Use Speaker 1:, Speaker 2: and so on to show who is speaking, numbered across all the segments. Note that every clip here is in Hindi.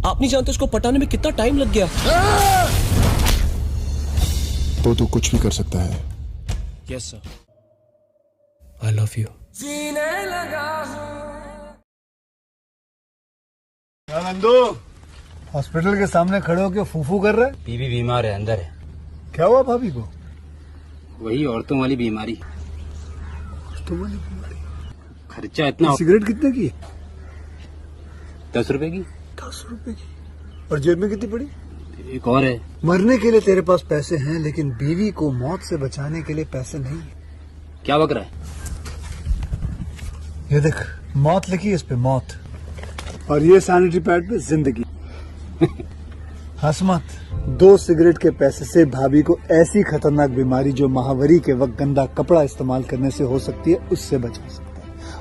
Speaker 1: आप नहीं जानते उसको पटाने में कितना टाइम लग गया।
Speaker 2: तो तू कुछ भी कर सकता है।
Speaker 1: Yes sir, I love you.
Speaker 3: Nandu, hospital के सामने खड़े होकर फूफू कर रहे?
Speaker 4: बीवी बीमार है, अंदर है।
Speaker 3: क्या हुआ भाभी को?
Speaker 4: वही औरतों वाली बीमारी।
Speaker 3: तुम्हारी बीमारी?
Speaker 4: खर्चा इतना।
Speaker 3: सिगरेट कितने की?
Speaker 4: 10 रुपए की।
Speaker 3: 10 रुपए की? और जेब में कितनी पड़ी?
Speaker 4: एक और है।
Speaker 3: मरने के लिए तेरे पास पैसे हैं, लेकिन बीवी को मौत से बचाने के लिए पैसे नहीं है।
Speaker 4: क्या बक रहा है?
Speaker 3: ये देख, मौत लिखी है इस पे, मौत। और ये सैनिटरी पैड पे जिंदगी। हंस मत। 2 सिगरेट के पैसे से भाभी को ऐसी खतरनाक बीमारी जो महावरी के वक्त गंदा कपड़ा इस्तेमाल करने से हो सकती है, उससे बचा सकता है।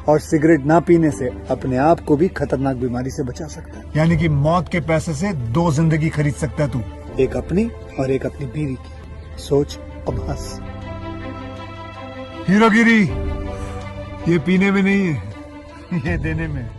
Speaker 3: और सिगरेट ना पीने से अपने आप को भी खतरनाक बीमारी से बचा सकता है। यानी कि मौत के पैसे से 2 जिंदगी खरीद सकता है तू, एक अपनी और एक अपनी बीवी की। सोच, अब हंस। हीरोगिरी ये पीने में नहीं है, ये देने में है।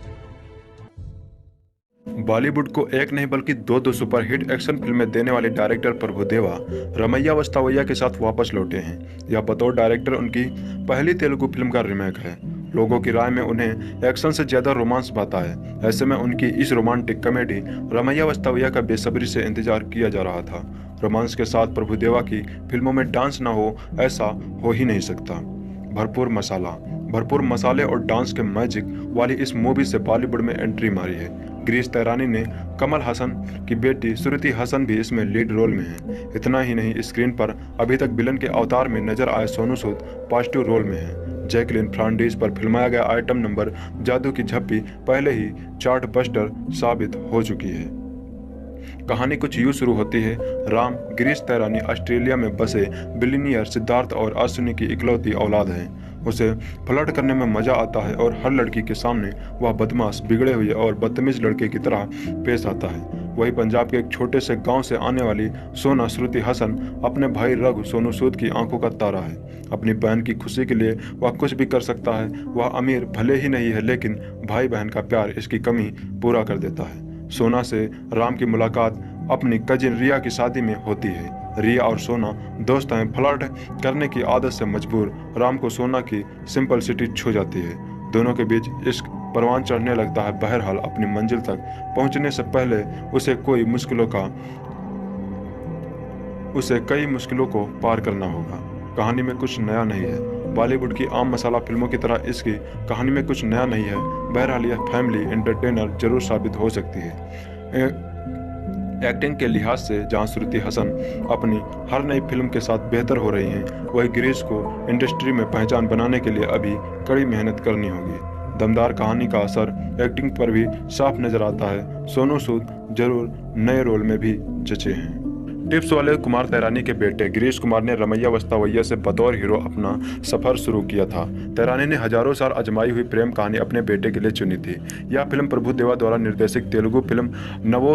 Speaker 2: बॉलीवुड को एक नहीं बल्कि दो सुपरहिट एक्शन फिल्में देने वाले डायरेक्टर प्रभुदेवा रमैया वस्तावैया के साथ वापस लौटे हैं। यह बतौर डायरेक्टर उनकी पहली तेलुगु फिल्म का रीमेक है। लोगों की राय में उन्हें एक्शन से ज्यादा रोमांस भाता है। ऐसे में उनकी इस रोमांटिक कॉमेडी रमैया वस्तावैया का बेसब्री से इंतजार किया जा रहा था। रोमांस के साथ प्रभुदेवा की फिल्मों में डांस न हो, ऐसा हो ही नहीं सकता। भरपूर मसाले और डांस के मैजिक वाली इस मूवी से बॉलीवुड में एंट्री मारी है। गिरीश तैरानी ने कमल हसन की बेटी श्रुति हसन भी इसमें लीड रोल में है। इतना ही नहीं, स्क्रीन पर अभी तक विलन के अवतार में नजर आए सोनू सूद पॉजिटिव रोल में है। जैकलिन फर्नांडीज पर फिल्माया गया आइटम नंबर जादू की झप्पी पहले ही चार्ट बस्टर साबित हो चुकी है। कहानी कुछ यूं शुरू होती है। राम गिरीश तैरानी ऑस्ट्रेलिया में बसे बिलियनियर सिद्धार्थ और अश्विनी की इकलौती औलाद है। उसे फ्लर्ट करने में मजा आता है और हर लड़की के सामने वह बदमाश, बिगड़े हुए और बदतमीज लड़के की तरह पेश आता है। वही पंजाब के एक छोटे से गांव से आने वाली सोना श्रुति हसन अपने भाई रघु सोनू सूद की आंखों का तारा है। अपनी बहन की खुशी के लिए वह कुछ भी कर सकता है। वह अमीर भले ही नहीं है, लेकिन भाई बहन का प्यार इसकी कमी पूरा कर देता है। सोना से राम की मुलाकात अपनी कजिन रिया की शादी में होती है। रिया और सोना दोस्त हैं। फ्लर्ट करने की आदत से मजबूर राम को सोना की सिंपल सिटी छू जाती है। दोनों के बीच इश्क परवान चढ़ने लगता है। बहरहाल अपनी मंजिल तक पहुंचने से पहले उसे कई मुश्किलों को पार करना होगा। कहानी में कुछ नया नहीं है। बॉलीवुड की आम मसाला फिल्मों की तरह इसकी कहानी में कुछ नया नहीं है। बहरहाल यह फैमिली एंटरटेनर जरूर साबित हो सकती है। एक्टिंग के लिहाज से जहां श्रुति हसन अपनी हर नई फिल्म के साथ बेहतर हो रही हैं, वही गिरीश को इंडस्ट्री में पहचान बनाने के लिए अभी कड़ी मेहनत करनी होगी। दमदार कहानी का असर एक्टिंग पर भी साफ नजर आता है। सोनू सूद जरूर नए रोल में भी जचे हैं। टिप्स वाले कुमार तैरानी के बेटे गिरीश कुमार ने रमैया वस्तावैया से बतौर हीरो अपना सफर शुरू किया था। तैरानी ने हजारों साल आजमाई हुई प्रेम कहानी अपने बेटे के लिए चुनी थी। यह फिल्म प्रभुदेवा द्वारा निर्देशित तेलुगु फिल्म नवो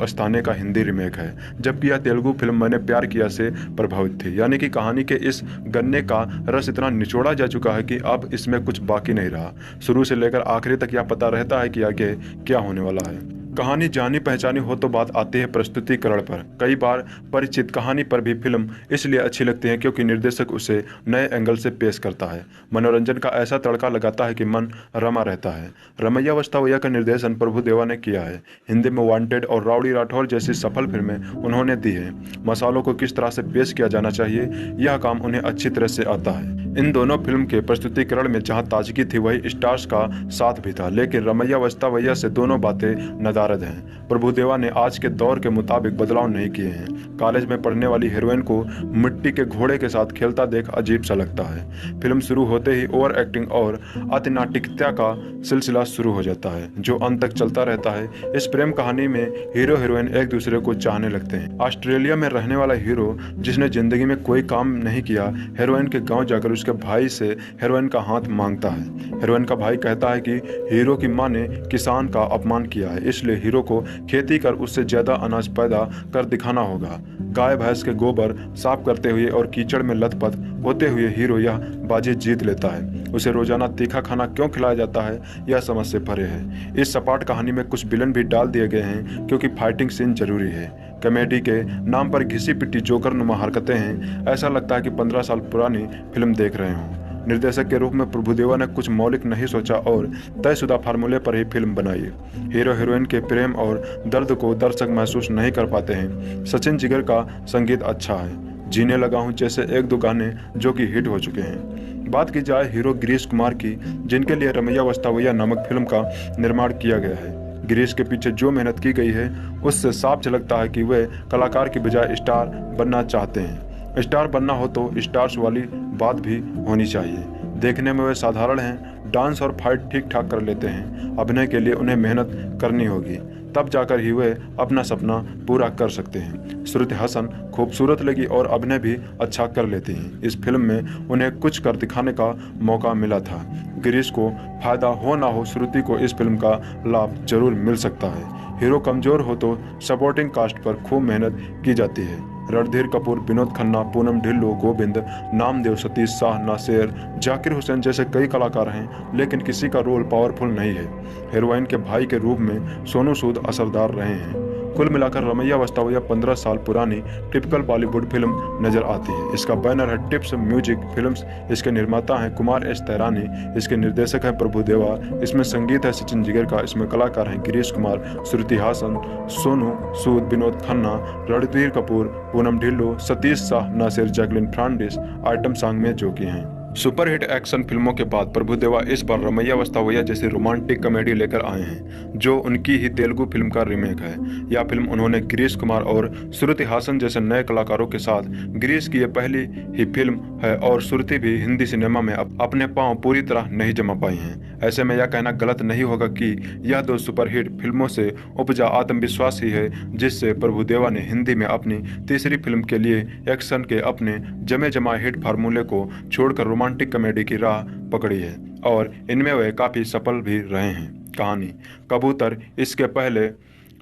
Speaker 2: अस्ताने का हिंदी रीमेक है, जबकि यह तेलुगु फिल्म मैंने प्यार किया से प्रभावित थी। यानी कि कहानी के इस गन्ने का रस इतना निचोड़ा जा चुका है कि अब इसमें कुछ बाकी नहीं रहा। शुरू से लेकर आखिरी तक यह पता रहता है कि आगे क्या होने वाला है। कहानी जानी पहचानी हो तो बात आती है प्रस्तुतिकरण पर। कई बार परिचित कहानी पर भी फिल्म इसलिए अच्छी लगती है क्योंकि निर्देशक उसे नए एंगल से पेश करता है, मनोरंजन का ऐसा तड़का लगाता है कि मन रमा रहता है। रमैया वस्तावैया का निर्देशन प्रभुदेवा ने किया है। हिंदी में वांटेड और राउडी राठौर जैसी सफल फिल्में उन्होंने दी है। मसालों को किस तरह से पेश किया जाना चाहिए, यह काम उन्हें अच्छी तरह से आता है। इन दोनों फिल्म के प्रस्तुतिकरण में जहां ताजगी थी, वही स्टार्स का साथ भी था, लेकिन रमैया वस्तावैया से दोनों बातें नदारद हैं। प्रभुदेवा ने आज के दौर के मुताबिक बदलाव नहीं किए हैं। कॉलेज में पढ़ने वाली हीरोइन को मिट्टी के घोड़े के साथ खेलता देख अजीब सा लगता है। फिल्म शुरू होते ही ओवर एक्टिंग और अतिनाटिकता का सिलसिला शुरू हो जाता है, जो अंत तक चलता रहता है। इस प्रेम कहानी में हीरो हीरोइन एक दूसरे को चाहने लगते हैं। ऑस्ट्रेलिया में रहने वाला हीरो जिसने जिंदगी में कोई काम नहीं किया, हीरोइन के गाँव जाकर उसके भाई से हेरोइन का हाथ मांगता है। हेरोइन का भाई कहता है कि हीरो की मां ने किसान का अपमान किया है, इसलिए हीरो को खेती कर उससे ज़्यादा अनाज पैदा कर दिखाना होगा। गाय भैंस के गोबर साफ करते हुए और कीचड़ में लथपथ होते हुए हीरो यह बाजी जीत लेता है। उसे रोजाना तीखा खाना क्यों खिलाया जाता है, यह समझ से परे है। इस सपाट कहानी में कुछ विलन भी डाल दिए गए हैं क्योंकि फाइटिंग सीन जरूरी है। कॉमेडी के नाम पर घिसी पिटी जोकर नुमा हरकतें हैं, ऐसा लगता है कि 15 साल पुरानी फिल्म देख रहे हों। निर्देशक के रूप में प्रभुदेवा ने कुछ मौलिक नहीं सोचा और तयशुदा फार्मूले पर ही फिल्म बनाई। हीरो हीरोइन के प्रेम और दर्द को दर्शक महसूस नहीं कर पाते हैं। सचिन जिगर का संगीत अच्छा है। जीने लगा हूं जैसे एक दो गाने जो कि हिट हो चुके हैं। बात की जाए हीरो गिरीश कुमार की, जिनके लिए रमैया वस्तावैया नामक फिल्म का निर्माण किया गया है। गिरीश के पीछे जो मेहनत की गई है उससे साफ झलकता है कि वे कलाकार की बजाय स्टार बनना चाहते हैं। स्टार बनना हो तो स्टार्स वाली बात भी होनी चाहिए। देखने में वे साधारण हैं, डांस और फाइट ठीक ठाक कर लेते हैं। अभिनय के लिए उन्हें मेहनत करनी होगी, तब जाकर ही वे अपना सपना पूरा कर सकते हैं। श्रुति हसन खूबसूरत लगी और अभिनय भी अच्छा कर लेती हैं। इस फिल्म में उन्हें कुछ कर दिखाने का मौका मिला था। गिरीश को फायदा हो ना हो, श्रुति को इस फिल्म का लाभ जरूर मिल सकता है। हीरो कमजोर हो तो सपोर्टिंग कास्ट पर खूब मेहनत की जाती है। रणधीर कपूर, विनोद खन्ना, पूनम ढिल्लो, गोविंद, नामदेव, सतीश शाह, नासिर, जाकिर हुसैन जैसे कई कलाकार हैं, लेकिन किसी का रोल पावरफुल नहीं है। हीरोइन के भाई के रूप में सोनू सूद असरदार रहे हैं। कुल मिलाकर रमैया वस्तावैया 15 साल पुरानी टिपिकल बॉलीवुड फिल्म नजर आती है। इसका बैनर है टिप्स म्यूजिक फिल्म्स। इसके निर्माता हैं कुमार एस तैरानी। इसके निर्देशक हैं प्रभुदेवा। इसमें संगीत है सचिन जिगर का। इसमें कलाकार हैं गिरीश कुमार, श्रुति हासन, सोनू सूद, विनोद खन्ना, रणधीर कपूर, पूनम ढिल्लो, सतीश शाह, नासिर, जैकलिन फ्रांडिस आइटम सॉन्ग में जो कि हैं। सुपरहिट एक्शन फिल्मों के बाद प्रभुदेवा इस बार रमैया वस्तावैया जैसी रोमांटिक कॉमेडी लेकर आए हैं, जो उनकी ही तेलुगु फिल्म का रीमेक है। यह फिल्म उन्होंने गिरीश कुमार और श्रुति हासन जैसे नए कलाकारों के साथ, गिरीश की यह पहली ही फिल्म है और श्रुति भी हिंदी सिनेमा में अपने पांव पूरी तरह नहीं जमा पाई हैं। ऐसे में यह कहना गलत नहीं होगा कि यह दो सुपरहिट फिल्मों से उपजा आत्मविश्वास ही है जिससे प्रभुदेवा ने हिंदी में अपनी तीसरी फिल्म के लिए एक्शन के अपने जमे जमा हिट फार्मूले को छोड़कर रोमांटिक कॉमेडी की राह पकड़ी है और इनमें वे काफ़ी सफल भी रहे हैं। कहानी कबूतर इसके पहले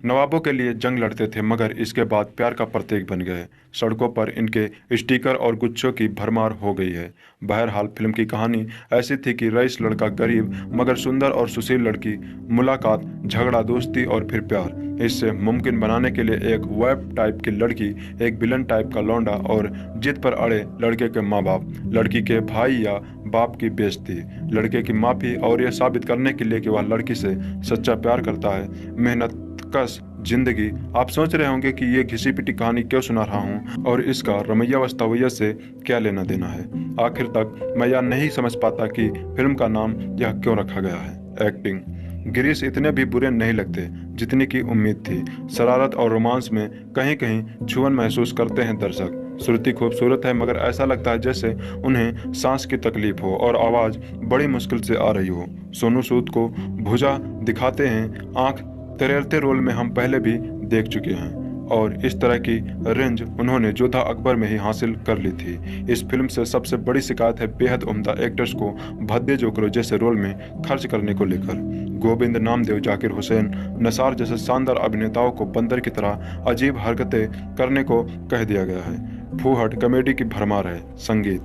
Speaker 2: नवाबों के लिए जंग लड़ते थे, मगर इसके बाद प्यार का प्रतीक बन गए। सड़कों पर इनके स्टिकर और गुच्छों की भरमार हो गई है। बहरहाल फिल्म की कहानी ऐसी थी कि रईस लड़का गरीब मगर सुंदर और सुशील लड़की, मुलाकात, झगड़ा, दोस्ती और फिर प्यार। इससे मुमकिन बनाने के लिए एक वेब टाइप की लड़की, एक विलन टाइप का लौंडा और जिद पर अड़े लड़के के माँ बाप, लड़की के भाई या बाप की बेइज्जती, लड़के की माफ़ी और यह साबित करने के लिए कि वह लड़की से सच्चा प्यार करता है। मेहनत कस जिंदगी। आप सोच रहे होंगे कि ये घिसी पिटी कहानी क्यों सुना रहा हूँ और इसका रमैया वस्तावैया से क्या लेना देना है। आखिर तक मैं यह नहीं समझ पाता कि फिल्म का नाम यह क्यों रखा गया है। एक्टिंग गिरीश इतने भी बुरे नहीं लगते जितनी की उम्मीद थी। शरारत और रोमांस में कहीं कहीं छुअन महसूस करते हैं दर्शक। श्रुति खूबसूरत है मगर ऐसा लगता है जैसे उन्हें सांस की तकलीफ हो और आवाज़ बड़ी मुश्किल से आ रही हो। सोनू सूद को भुजा दिखाते हैं, आंख तरेरते रोल में हम पहले भी देख चुके हैं और इस तरह की रेंज उन्होंने जोधा अकबर में ही हासिल कर ली थी। इस फिल्म से सबसे बड़ी शिकायत है बेहद उम्दा एक्टर्स को भद्दे जोकरों जैसे रोल में खर्च करने को लेकर। गोविंद, नामदेव, जाकिर हुसैन, नसार जैसे शानदार अभिनेताओं को बंदर की तरह अजीब हरकतें करने को कह दिया गया है। फूहट कॉमेडी की भरमार है। संगीत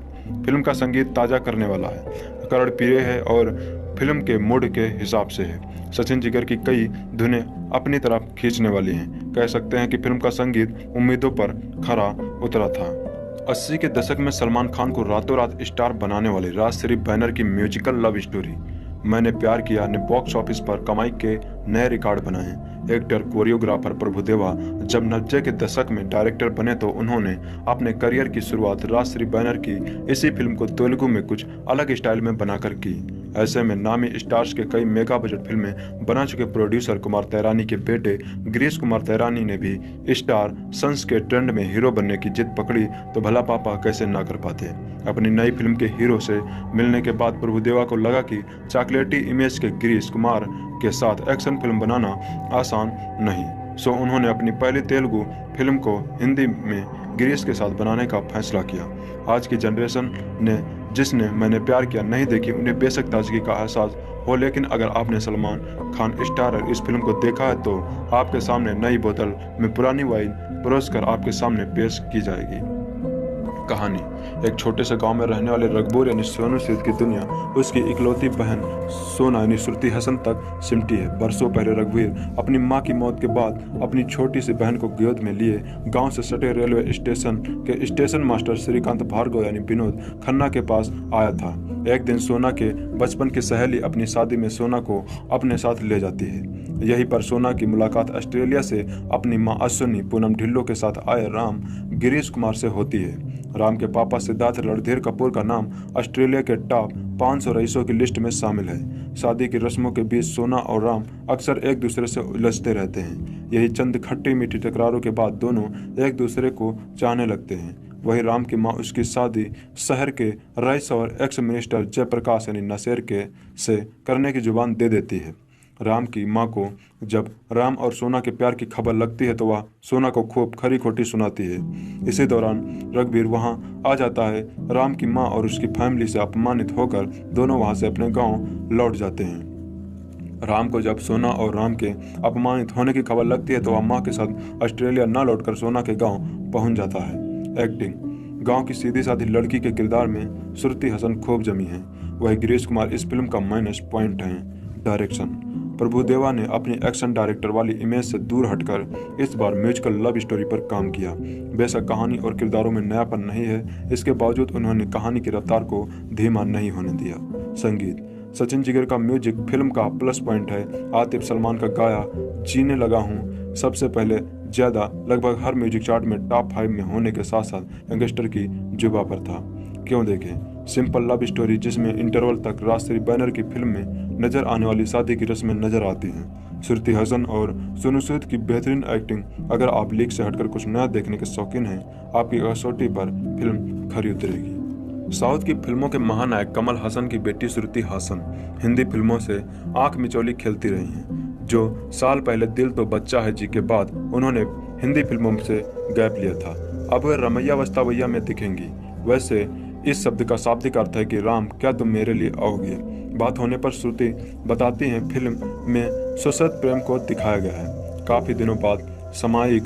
Speaker 2: फिल्म का संगीत ताज़ा करने वाला है, कर्णप्रिय है और फिल्म के मूड के हिसाब से है। सचिन जिगर की कई धुनें अपनी तरफ खींचने वाली हैं। कह सकते हैं कि फिल्म का संगीत उम्मीदों पर खरा उतरा था। 80 के दशक में सलमान खान को रातों रात स्टार बनाने वाली राजश्री बैनर की म्यूजिकल लव स्टोरी मैंने प्यार किया ने बॉक्स ऑफिस पर कमाई के नए रिकॉर्ड बनाए। एक्टर कोरियोग्राफर प्रभुदेवा जब 90 के दशक में डायरेक्टर बने तो उन्होंने अपने करियर की शुरुआत राजश्री बैनर की इसी फिल्म को तेलुगु में कुछ अलग स्टाइल में बनाकर की। ऐसे में नामी स्टार्स के कई मेगा बजट फिल्में बना चुके प्रोड्यूसर कुमार तैरानी के बेटे गिरीश कुमार तैरानी ने भी स्टार सन्स के ट्रेंड में हीरो बनने की जिद पकड़ी तो भला पापा कैसे ना कर पाते। अपनी नई फिल्म के हीरो से मिलने के बाद प्रभुदेवा को लगा कि चॉकलेटी इमेज के गिरीश कुमार के साथ एक्शन फिल्म बनाना आसान नहीं, सो उन्होंने अपनी पहली तेलुगु फिल्म को हिंदी में गिरीश के साथ बनाने का फैसला किया। आज की जनरेशन ने जिसने मैंने प्यार किया नहीं देखी उन्हें बेशक ताजगी का एहसास हो, लेकिन अगर आपने सलमान खान स्टारर इस फिल्म को देखा है तो आपके सामने नई बोतल में पुरानी वाइन परोसकर आपके सामने पेश की जाएगी। कहानी एक छोटे से गांव में रहने वाले रघुबीर यानी सोनू सूद की दुनिया उसकी इकलौती बहन सोना यानी श्रुति हसन तक सिमटी है। बरसों पहले रघुबीर अपनी मां की मौत के बाद अपनी छोटी सी बहन को गोद में लिए गांव से सटे रेलवे स्टेशन के स्टेशन मास्टर श्रीकांत भार्गव यानी विनोद खन्ना के पास आया था। एक दिन सोना के बचपन की सहेली अपनी शादी में सोना को अपने साथ ले जाती है। यहीं पर सोना की मुलाकात ऑस्ट्रेलिया से अपनी मां अश्विनी पूनम ढिल्लो के साथ आए राम गिरीश कुमार से होती है। राम के पापा सिद्धार्थ रणधीर कपूर का नाम ऑस्ट्रेलिया के टॉप 500 रईसों की लिस्ट में शामिल है। शादी की रस्मों के बीच सोना और राम अक्सर एक दूसरे से उलझते रहते हैं। यही चंद खट्टी मीठी टकरारों के बाद दोनों एक दूसरे को चाहने लगते हैं। वही राम की मां उसकी शादी शहर के रईस और एक्स मिनिस्टर जयप्रकाश यानी नसेर के से करने की जुबान दे देती है। राम की मां को जब राम और सोना के प्यार की खबर लगती है तो वह सोना को खूब खरी खोटी सुनाती है। इसी दौरान रघुबीर वहां आ जाता है। राम की मां और उसकी फैमिली से अपमानित होकर दोनों वहां से अपने गांव लौट जाते हैं। राम को जब सोना और राम के अपमानित होने की खबर लगती है तो वह मां के साथ ऑस्ट्रेलिया न लौटकर सोना के गांव पहुंच जाता है। एक्टिंग गांव की सीधी साधी लड़की के किरदार में श्रुति हसन खूब जमी है। वही गिरीश कुमार इस फिल्म का माइनस पॉइंट है। डायरेक्शन प्रभुदेवा ने अपनी एक्शन डायरेक्टर वाली इमेज से दूर हटकर इस बार म्यूजिकल लव स्टोरी पर काम किया। बेशक कहानी और किरदारों में नयापन नहीं है, इसके बावजूद उन्होंने कहानी की रफ्तार को धीमा नहीं होने दिया। संगीत सचिन जिगर का म्यूजिक फिल्म का प्लस पॉइंट है। आतिफ सलमान का गाया जीने लगा हूँ सबसे पहले ज्यादा लगभग हर म्यूजिक चार्ट में टॉप 5 में होने के साथ साथ यंगस्टर की जुबा पर था। क्यों देखें सिंपल लव स्टोरी जिसमें इंटरवल तक राजश्री बैनर की फिल्म में नजर आने वाली शादी की रस्में नजर आती हैं। श्रुति हसन और सोनू सूद की बेहतरीन एक्टिंग। अगर आप लीक से हटकर कुछ नया देखने के शौकीन हैं, आपकी कसौटी पर फिल्म खरी उतरेगी। साउथ की फिल्मों के महानायक कमल हसन की बेटी श्रुति हसन हिंदी फिल्मों से आंख मिचौली खेलती रही हैं। जो साल पहले दिल तो बच्चा है जी के बाद उन्होंने हिंदी फिल्मों से गैप लिया था, अब वे रमैया वस्तावैया में दिखेंगी। वैसे इस शब्द का शाब्दिक अर्थ है कि राम क्या तुम मेरे लिए आओगे। बात होने पर श्रुति बताती हैं फिल्म में सुसद प्रेम को दिखाया गया है। काफी दिनों बाद सामायिक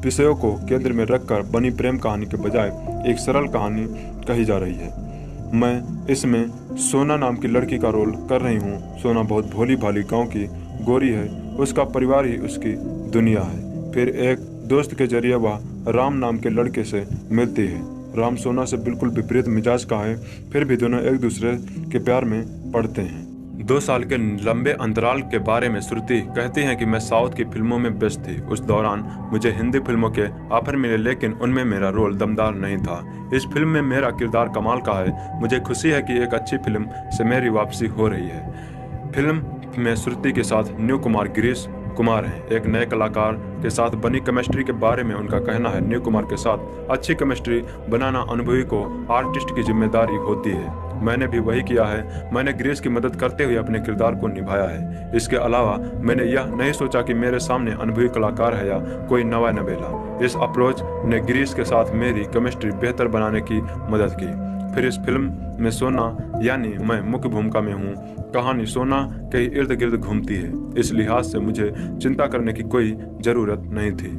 Speaker 2: विषयों को केंद्र में रखकर बनी प्रेम कहानी के बजाय एक सरल कहानी कही जा रही है। मैं इसमें सोना नाम की लड़की का रोल कर रही हूँ। सोना बहुत भोली भाली गाँव की गोरी है, उसका परिवार ही उसकी दुनिया है। फिर एक दोस्त के जरिए वह राम नाम के लड़के से मिलती है। राम सोना से बिल्कुल विपरीत मिजाज का है, फिर भी दोनों एक दूसरे के प्यार में पड़ते हैं। 2 साल के लंबे अंतराल के बारे में श्रुति कहती हैं कि मैं साउथ की फिल्मों में व्यस्त थी। उस दौरान मुझे हिंदी फिल्मों के ऑफर मिले, लेकिन उनमें मेरा रोल दमदार नहीं था। इस फिल्म में मेरा किरदार कमाल का है। मुझे खुशी है कि एक अच्छी फिल्म से मेरी वापसी हो रही है। फिल्म में श्रुति के साथ न्यू कुमार गिरीश कुमार हैं। एक नए कलाकार के साथ बनी केमिस्ट्री के बारे में उनका कहना है, न्यू कुमार के साथ अच्छी केमिस्ट्री बनाना अनुभवी को आर्टिस्ट की जिम्मेदारी होती है। मैंने भी वही किया है। मैंने गिरीश की मदद करते हुए अपने किरदार को निभाया है। इसके अलावा मैंने यह नहीं सोचा कि मेरे सामने अनुभवी कलाकार है या कोई नवा नवेला। इस अप्रोच ने गिरीश के साथ मेरी केमिस्ट्री बेहतर बनाने की मदद की। फिर इस फिल्म में सोना यानी मैं मुख्य भूमिका में हूँ। कहानी सोना के इर्द गिर्द घूमती है, इस लिहाज से मुझे चिंता करने की कोई जरूरत नहीं थी।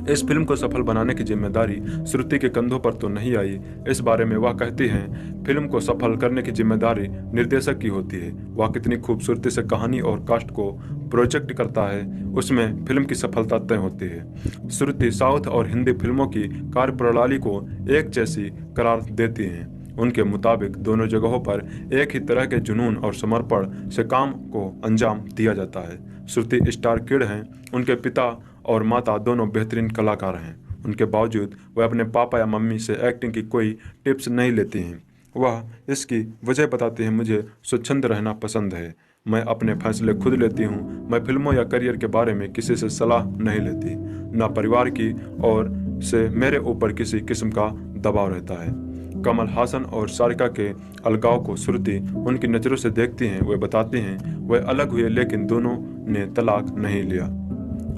Speaker 2: इस फिल्म को सफल बनाने की जिम्मेदारी श्रुति के कंधों पर तो नहीं आई। इस बारे में वह कहती हैं, फिल्म को सफल करने की जिम्मेदारी निर्देशक की होती है। वह कितनी खूबसूरती से कहानी और कास्ट को प्रोजेक्ट करता है, उसमें फिल्म की सफलता तय होती है। श्रुति साउथ और हिंदी फिल्मों की कार्यप्रणाली को एक जैसी करार देती हैं। उनके मुताबिक दोनों जगहों पर एक ही तरह के जुनून और समर्पण से काम को अंजाम दिया जाता है। श्रुति स्टार किड हैं। उनके पिता और माता दोनों बेहतरीन कलाकार हैं। उनके बावजूद वह अपने पापा या मम्मी से एक्टिंग की कोई टिप्स नहीं लेती हैं। वह इसकी वजह बताते हैं, मुझे स्वच्छंद रहना पसंद है। मैं अपने फैसले खुद लेती हूँ। मैं फिल्मों या करियर के बारे में किसी से सलाह नहीं लेती। न परिवार की ओर से मेरे ऊपर किसी किस्म का दबाव रहता है। कमल हासन और सारिका के अलगाव को श्रुति उनकी नज़रों से देखती हैं। वे बताती हैं वे अलग हुए लेकिन दोनों ने तलाक नहीं लिया।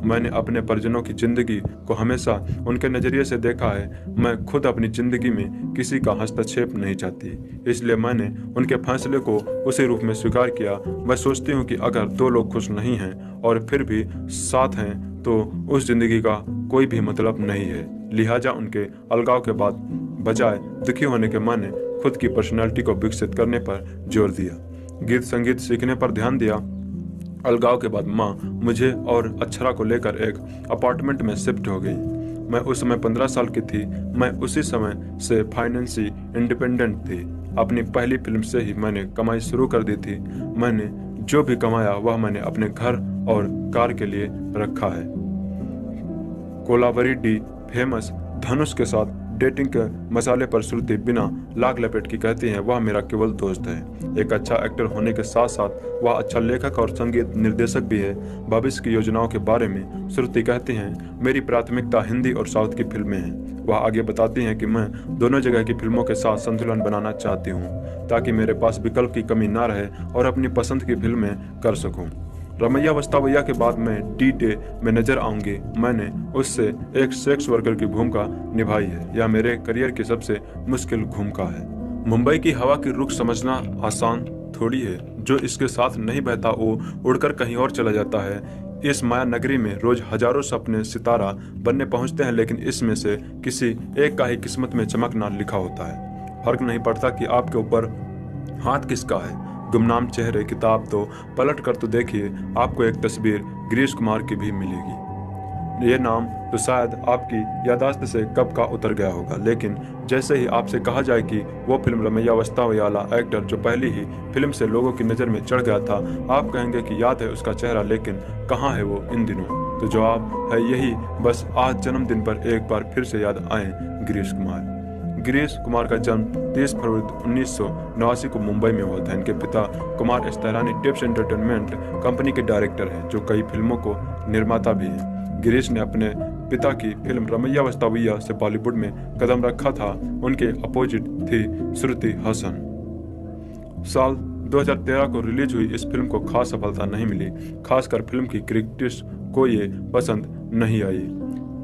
Speaker 2: मैंने अपने परिजनों की जिंदगी को हमेशा उनके नजरिए से देखा है। मैं खुद अपनी जिंदगी में किसी का हस्तक्षेप नहीं चाहती, इसलिए मैंने उनके फैसले को उसी रूप में स्वीकार किया। मैं सोचती हूँ कि अगर दो लोग खुश नहीं हैं और फिर भी साथ हैं तो उस जिंदगी का कोई भी मतलब नहीं है। लिहाजा उनके अलगाव के बाद बजाय दुखी होने के मैंने खुद की पर्सनैलिटी को विकसित करने पर जोर दिया, गीत संगीत सीखने पर ध्यान दिया। अलगाव के बाद माँ मुझे और अक्षरा को लेकर एक अपार्टमेंट में शिफ्ट हो गई। मैं उस समय 15 साल की थी। मैं उसी समय से फाइनेंशियली इंडिपेंडेंट थी। अपनी पहली फिल्म से ही मैंने कमाई शुरू कर दी थी। मैंने जो भी कमाया वह मैंने अपने घर और कार के लिए रखा है। कोलावरी डी फेमस धनुष के साथ डेटिंग के मसाले पर श्रुति बिना लाग लपेट की कहती हैं, वह मेरा केवल दोस्त है। एक अच्छा एक्टर होने के साथ साथ वह अच्छा लेखक और संगीत निर्देशक भी है। भविष्य की योजनाओं के बारे में श्रुति कहती हैं, मेरी प्राथमिकता हिंदी और साउथ की फिल्में हैं। वह आगे बताती हैं कि मैं दोनों जगह की फिल्मों के साथ संतुलन बनाना चाहती हूँ ताकि मेरे पास विकल्प की कमी ना रहे और अपनी पसंद की फिल्में कर सकूँ। रमैया वस्तावैया के बाद मैं डी-डे में नजर आऊंगी। मैंने उससे एक सेक्स वर्कर की भूमिका निभाई है। यह मेरे करियर की सबसे मुश्किल भूमिका है। मुंबई की हवा की रुख समझना आसान थोड़ी है। जो इसके साथ नहीं बहता वो उड़कर कहीं और चला जाता है। इस माया नगरी में रोज हजारों सपने सितारा बनने पहुंचते हैं, लेकिन इसमें से किसी एक का ही किस्मत में चमकना लिखा होता है। फर्क नहीं पड़ता कि आपके ऊपर हाथ किसका है। गुमनाम चेहरे किताब तो पलट कर तो देखिए, आपको एक तस्वीर गिरीश कुमार की भी मिलेगी। ये नाम तो शायद आपकी याददाश्त से कब का उतर गया होगा, लेकिन जैसे ही आपसे कहा जाए कि वो फिल्म रमैया वस्तावैया वाला एक्टर जो पहली ही फिल्म से लोगों की नज़र में चढ़ गया था, आप कहेंगे कि याद है उसका चेहरा, लेकिन कहाँ है वो इन दिनों। तो जवाब है यही, बस आज जन्मदिन पर एक बार फिर से याद आए गिरीश कुमार। गिरीश कुमार का जन्म 30 फरवरी 1989 को मुंबई में हुआ था। इनके पिता कुमार एस्तारानी टिप्स एंटरटेनमेंट कंपनी के डायरेक्टर हैं, जो कई फिल्मों को निर्माता भी हैं। गिरीश ने अपने पिता की फिल्म रमैया वस्तावैया से बॉलीवुड में कदम रखा था। उनके अपोजिट थी श्रुति हसन। साल 2013 को रिलीज हुई इस फिल्म को खास सफलता नहीं मिली, खासकर फिल्म की क्रिटिक्स को ये पसंद नहीं आई।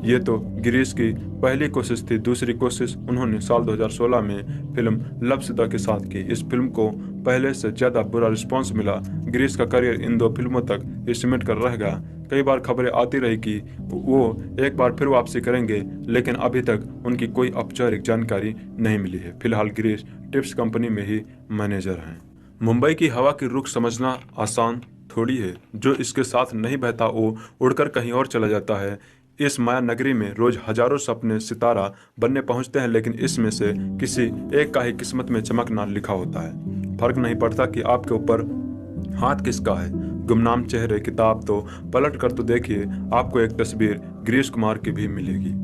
Speaker 2: ये तो गिरीश की पहली कोशिश थी। दूसरी कोशिश उन्होंने साल 2016 में फिल्म लबसिदा के साथ की। इस फिल्म को पहले से ज्यादा बुरा रिस्पांस मिला। गिरीश का करियर इन दो फिल्मों तक ही सिमट कर रह गया। कई बार खबरें आती रही कि वो एक बार फिर वापसी करेंगे, लेकिन अभी तक उनकी कोई औपचारिक जानकारी नहीं मिली है। फिलहाल गिरीश टिप्स कंपनी में ही मैनेजर हैं। मुंबई की हवा की रुख समझना आसान थोड़ी है। जो इसके साथ नहीं बहता वो उड़कर कहीं और चला जाता है। इस माया नगरी में रोज हजारों सपने सितारा बनने पहुंचते हैं, लेकिन इसमें से किसी एक का ही किस्मत में चमकना लिखा होता है। फर्क नहीं पड़ता कि आपके ऊपर हाथ किसका है। गुमनाम चेहरे किताब तो पलट कर तो देखिए, आपको एक तस्वीर गिरीश कुमार की भी मिलेगी।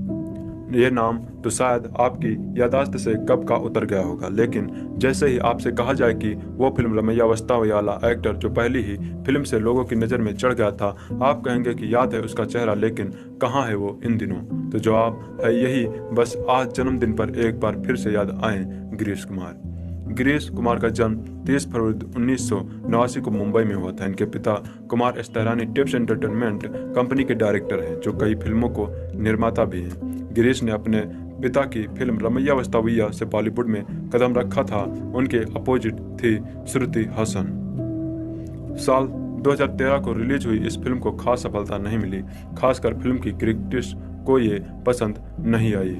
Speaker 2: ये नाम तो शायद आपकी याददाश्त से कब का उतर गया होगा, लेकिन जैसे ही आपसे कहा जाए कि वो फिल्म रमैया वस्तावैया वाला एक्टर जो पहली ही फिल्म से लोगों की नज़र में चढ़ गया था, आप कहेंगे कि याद है उसका चेहरा, लेकिन कहाँ है वो इन दिनों। तो जवाब है यही, बस आज जन्मदिन पर एक बार फिर से याद आए गिरीश कुमार। गिरीश कुमार का जन्म 30 फरवरी 1989 को मुंबई में हुआ था। इनके पिता कुमार एस्तारानी टिप्स एंटरटेनमेंट कंपनी के डायरेक्टर हैं, जो कई फिल्मों को निर्माता भी हैं। गिरीश ने अपने पिता की फिल्म रमैया वस्तावैया से बॉलीवुड में कदम रखा था। उनके अपोजिट थी श्रुति हसन। साल 2013 को रिलीज हुई इस फिल्म को खास सफलता नहीं मिली, खासकर फिल्म की क्रिटिक्स को ये पसंद नहीं आई।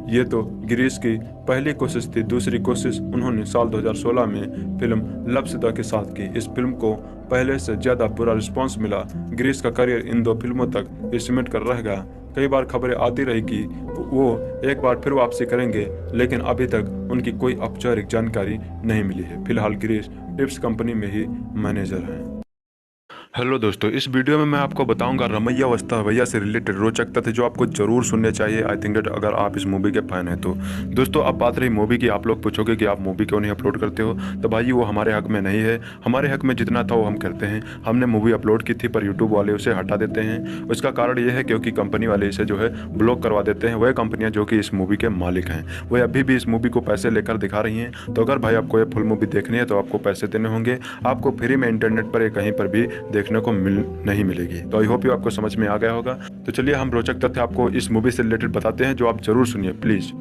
Speaker 2: ये तो गिरीश की पहली कोशिश थी। दूसरी कोशिश उन्होंने साल 2016 में फिल्म लबसिदा के साथ की। इस फिल्म को पहले से ज्यादा बुरा रिस्पांस मिला। गिरीश का करियर इन दो फिल्मों तक ही सिमट कर रह गया। कई बार खबरें आती रही कि वो एक बार फिर वापसी करेंगे, लेकिन अभी तक उनकी कोई औपचारिक जानकारी नहीं मिली है। फिलहाल गिरीश टिप्स कंपनी में ही मैनेजर हैं। हेलो दोस्तों, इस वीडियो में मैं आपको बताऊंगा रमैया वस्तावैया से रिलेटेड रोचक तथ्य जो आपको जरूर सुनने चाहिए। आई थिंक दैट अगर आप इस मूवी के फैन हैं तो। दोस्तों, अब बात रही मूवी की, आप लोग पूछोगे कि आप मूवी क्यों नहीं अपलोड करते हो, तो भाई वो हमारे हक में नहीं है। हमारे हक में जितना था वो हम करते हैं। हमने मूवी अपलोड की थी पर यूट्यूब वाले उसे हटा देते हैं। उसका कारण ये है क्योंकि कंपनी वाले इसे जो है ब्लॉक करवा देते हैं। वह कंपनियाँ जो कि इस मूवी के मालिक हैं, वह अभी भी इस मूवी को पैसे लेकर दिखा रही हैं। तो अगर भाई आपको ये फुल मूवी देखनी है तो आपको पैसे देने होंगे। आपको फ्री में इंटरनेट पर कहीं पर भी देखने को नहीं मिलेगी। तो आई होप यू आपको समझ में आ गया होगा। तो चलिए हम रोचक तथ्य आपको इस मूवी से रिलेटेड बताते हैं जो आप जरूर सुनिए प्लीज।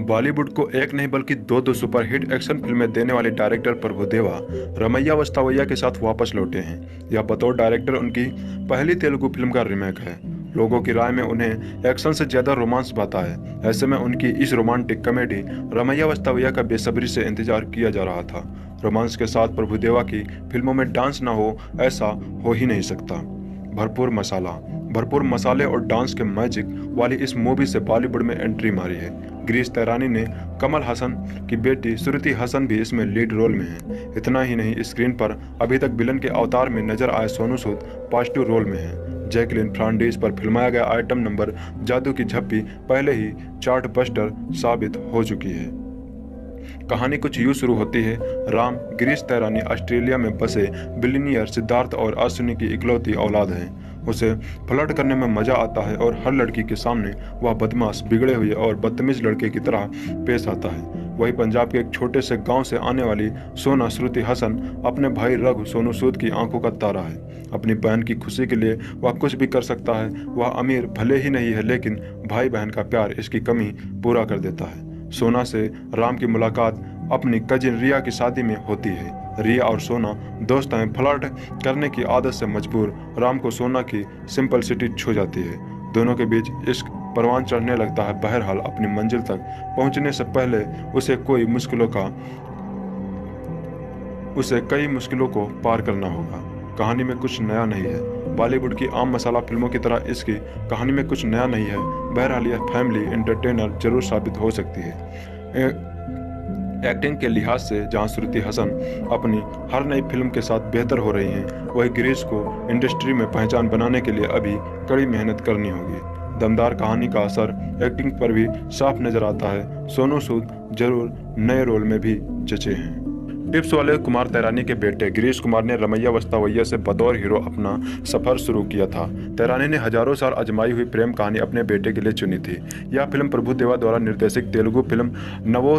Speaker 2: बॉलीवुड को एक नहीं बल्कि दो सुपरहिट एक्शन फिल्में देने वाले डायरेक्टर प्रभुदेवा रमैया वस्तावैया के साथ वापस लौटे हैं। यह बतौर डायरेक्टर उनकी पहली तेलुगु फिल्म का रीमेक है। लोगों की राय में उन्हें एक्शन से ज्यादा रोमांस भाता है। ऐसे में उनकी इस रोमांटिक कॉमेडी रमैया वस्तावैया का बेसब्री से इंतजार किया जा रहा था। रोमांस के साथ प्रभुदेवा की फिल्मों में डांस ना हो ऐसा हो ही नहीं सकता। भरपूर मसाले और डांस के मैजिक वाली इस मूवी से बॉलीवुड में एंट्री मारी है। गिरीश तैरानी ने कमल हसन की बेटी श्रुति हसन भी इसमें लीड रोल में है। इतना ही नहीं, स्क्रीन पर अभी तक विलन के अवतार में नजर आए सोनू सूद पॉजिटिव रोल में है। जैकलिन फर्नांडीज पर फिल्माया गया आइटम नंबर जादू की झप्पी पहले ही चार्ट बस्टर साबित हो चुकी है। कहानी कुछ यूं शुरू होती है। राम गिरीश तैरानी ऑस्ट्रेलिया में बसे बिलियनियर सिद्धार्थ और अश्विनी की इकलौती औलाद है। उसे फ्लर्ट करने में मजा आता है और हर लड़की के सामने वह बदमाश, बिगड़े हुए और बदतमीज लड़के की तरह पेश आता है। वही पंजाब के एक छोटे से गांव से आने वाली सोना श्रुति हसन अपने भाई रघु सोनू सूद की आंखों का तारा है। अपनी बहन की खुशी के लिए वह कुछ भी कर सकता है। वह अमीर भले ही नहीं है, लेकिन भाई बहन का प्यार इसकी कमी पूरा कर देता है। सोना से राम की मुलाकात अपनी कजिन रिया की शादी में होती है। रिया और सोना दोस्त हैं। फ्लर्ट करने की आदत से मजबूर राम को सोना की सिंपलिसिटी छू जाती है। दोनों के बीच इश्क परवान चढ़ने लगता है। बहरहाल अपनी मंजिल तक पहुंचने से पहले उसे कई मुश्किलों को पार करना होगा। कहानी में कुछ नया नहीं है। बॉलीवुड की आम मसाला फिल्मों की तरह इसकी कहानी में कुछ नया नहीं है। बहरहाल यह फैमिली एंटरटेनर जरूर साबित हो सकती है। एक्टिंग के लिहाज से जहां श्रुति हसन अपनी हर नई फिल्म के साथ बेहतर हो रही हैं, वही गिरीश को इंडस्ट्री में पहचान बनाने के लिए अभी कड़ी मेहनत करनी होगी। दमदार कहानी का असर एक्टिंग पर भी साफ नजर आता है। सोनू सूद जरूर नए रोल में भी जचे हैं। टिप्स वाले कुमार तैरानी के बेटे गिरीश कुमार ने रमैया वस्तावैया से बतौर हीरो अपना सफर शुरू किया था। तैरानी ने हजारों साल आजमाई हुई प्रेम कहानी अपने बेटे के लिए चुनी थी। यह फिल्म प्रभुदेवा द्वारा निर्देशित तेलुगु फिल्म नवो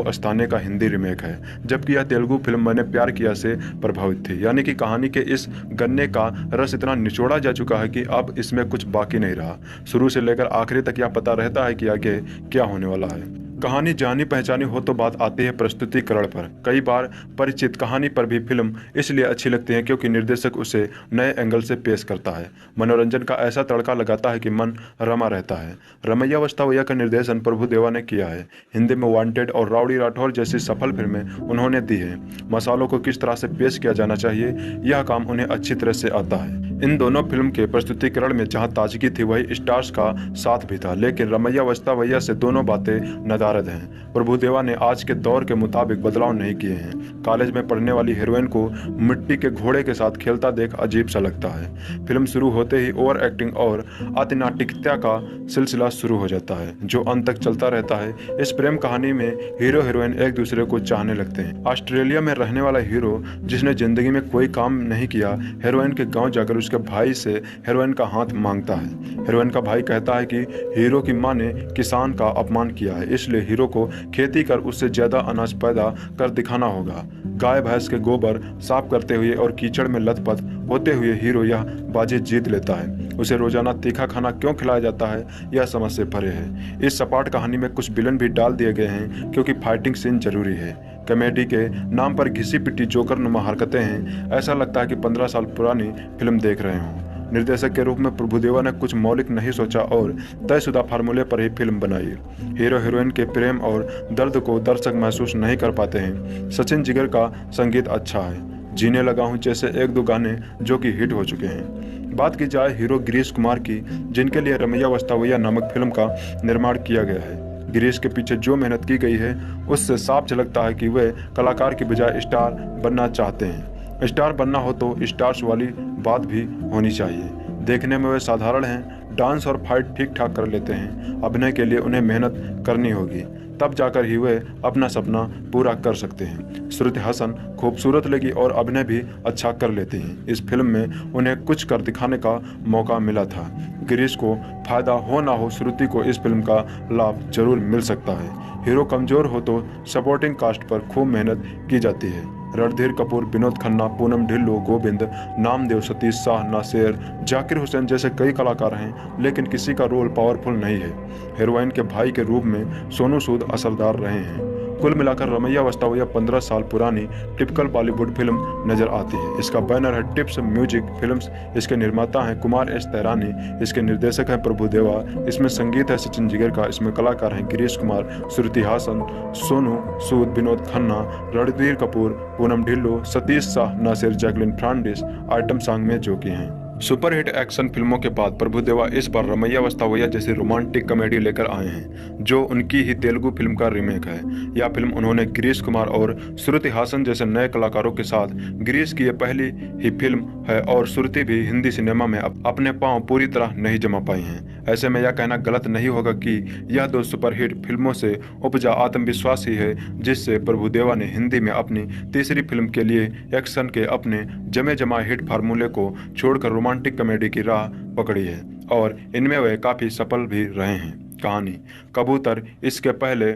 Speaker 2: अस्ताने का हिंदी रीमेक है, जबकि यह तेलुगु फिल्म मैंने प्यार किया से प्रभावित थी। यानी कि कहानी के इस गन्ने का रस इतना निचोड़ा जा चुका है कि अब इसमें कुछ बाकी नहीं रहा। शुरू से लेकर आखिरी तक यह पता रहता है कि आगे क्या होने वाला है। कहानी जानी पहचानी हो तो बात आती है प्रस्तुतिकरण पर। कई बार परिचित कहानी पर भी फिल्म इसलिए अच्छी लगती है क्योंकि निर्देशक उसे नए एंगल से पेश करता है, मनोरंजन का ऐसा तड़का लगाता है कि मन रमा रहता है। रमैया वस्तावैया का निर्देशन प्रभुदेवा ने किया है। हिंदी में वांटेड और राउडी राठौर जैसी सफल फिल्में उन्होंने दी है। मसालों को किस तरह से पेश किया जाना चाहिए, यह काम उन्हें अच्छी तरह से आता है। इन दोनों फिल्म के प्रस्तुतिकरण में जहां ताजगी थी, वही स्टार्स का साथ भी था, लेकिन रमैया वस्तावैया से दोनों बातें नदारद हैं। प्रभुदेवा ने आज के दौर के मुताबिक बदलाव नहीं किए हैं। कॉलेज में पढ़ने वाली हीरोइन को मिट्टी के घोड़े के साथ खेलता देख अजीब सा लगता है। फिल्म शुरू होते ही ओवर एक्टिंग और अतिनाटिकता का सिलसिला शुरू हो जाता है, जो अंत तक चलता रहता है। इस प्रेम कहानी में हीरो हीरोइन एक दूसरे को चाहने लगते हैं। ऑस्ट्रेलिया में रहने वाला हीरो, जिसने जिंदगी में कोई काम नहीं किया, हीरोइन के गाँव जाकर उसके भाई से हीरोइन का हाथ मांगता है। हीरोइन का भाई कहता है कि हीरो की मां ने किसान का अपमान किया है, इसलिए हीरो को खेती कर उससे ज्यादा अनाज पैदा कर दिखाना होगा। गाय भैंस के गोबर साफ करते हुए और कीचड़ में लथपथ होते हुए हीरो यह बाजी जीत लेता है। उसे रोजाना तीखा खाना क्यों खिलाया जाता है, यह समझ से परे है। इस सपाट कहानी में कुछ विलन भी डाल दिए गए हैं क्योंकि फाइटिंग सीन जरूरी है। कॉमेडी के नाम पर घिसी पिटी जोकर नुमा हरकतें हैं। ऐसा लगता है कि 15 साल पुरानी फिल्म देख रहे हों। निर्देशक के रूप में प्रभुदेवा ने कुछ मौलिक नहीं सोचा और तयशुदा फार्मूले पर ही फिल्म बनाई। हीरो हीरोइन के प्रेम और दर्द को दर्शक महसूस नहीं कर पाते हैं। सचिन जिगर का संगीत अच्छा है। जीने लगा हूं जैसे एक दो गाने जो कि हिट हो चुके हैं। बात की जाए हीरो गिरीश कुमार की, जिनके लिए रमैया वस्तावैया नामक फिल्म का निर्माण किया गया है। गिरीश के पीछे जो मेहनत की गई है, उससे साफ झलकता है कि वे कलाकार की बजाय स्टार बनना चाहते हैं। स्टार बनना हो तो स्टार्स वाली बात भी होनी चाहिए। देखने में वे साधारण हैं, डांस और फाइट ठीक ठाक कर लेते हैं। अभिनय के लिए उन्हें मेहनत करनी होगी, तब जाकर ही वे अपना सपना पूरा कर सकते हैं। श्रुति हसन खूबसूरत लगी और अभिनय भी अच्छा कर लेती हैं। इस फिल्म में उन्हें कुछ कर दिखाने का मौका मिला था। गिरीश को फायदा हो ना हो, श्रुति को इस फिल्म का लाभ जरूर मिल सकता है। हीरो कमजोर हो तो सपोर्टिंग कास्ट पर खूब मेहनत की जाती है। रणधीर कपूर, विनोद खन्ना, पूनम ढिल्लों, गोविंद, नामदेव, सतीश शाह, नासिर, जाकिर हुसैन जैसे कई कलाकार हैं, लेकिन किसी का रोल पावरफुल नहीं है। हीरोइन के भाई के रूप में सोनू सूद असरदार रहे हैं। कुल मिलाकर रमैया वस्तावैया 15 साल पुरानी टिपिकल बॉलीवुड फिल्म नजर आती है। इसका बैनर है टिप्स म्यूजिक फिल्म्स। इसके निर्माता हैं कुमार एस तैरानी। इसके निर्देशक हैं प्रभु देवा। इसमें संगीत है सचिन जिगर का। इसमें कलाकार हैं गिरीश कुमार, श्रुति हासन, सोनू सूद, विनोद खन्ना, रणधीर कपूर, पूनम ढिल्लों, सतीश शाह, नासिर, जैकलिन फर्नांडिस आइटम सॉन्ग में जो कि हैं। सुपरहिट एक्शन फिल्मों के बाद प्रभु देवा इस बार रमैया वस्तावैया जैसी रोमांटिक कॉमेडी लेकर आए हैं, जो उनकी ही तेलुगु फिल्म का रीमेक है। यह फिल्म उन्होंने गिरीश कुमार और श्रुति हासन जैसे नए कलाकारों के साथ, गिरीश की यह पहली ही फिल्म है और श्रुति भी हिंदी सिनेमा में अपने पांव पूरी तरह नहीं जमा पाई हैं। ऐसे में यह कहना गलत नहीं होगा कि यह दो सुपरहिट फिल्मों से उपजा आत्मविश्वास ही है जिससे प्रभु देवा ने हिंदी में अपनी तीसरी फिल्म के लिए एक्शन के अपने जमे जमा हिट फार्मूले को छोड़कर रोमांटिक कॉमेडी की राह पकड़ी है और इनमें वे काफ़ी सफल भी रहे हैं। कहानी कबूतर इसके पहले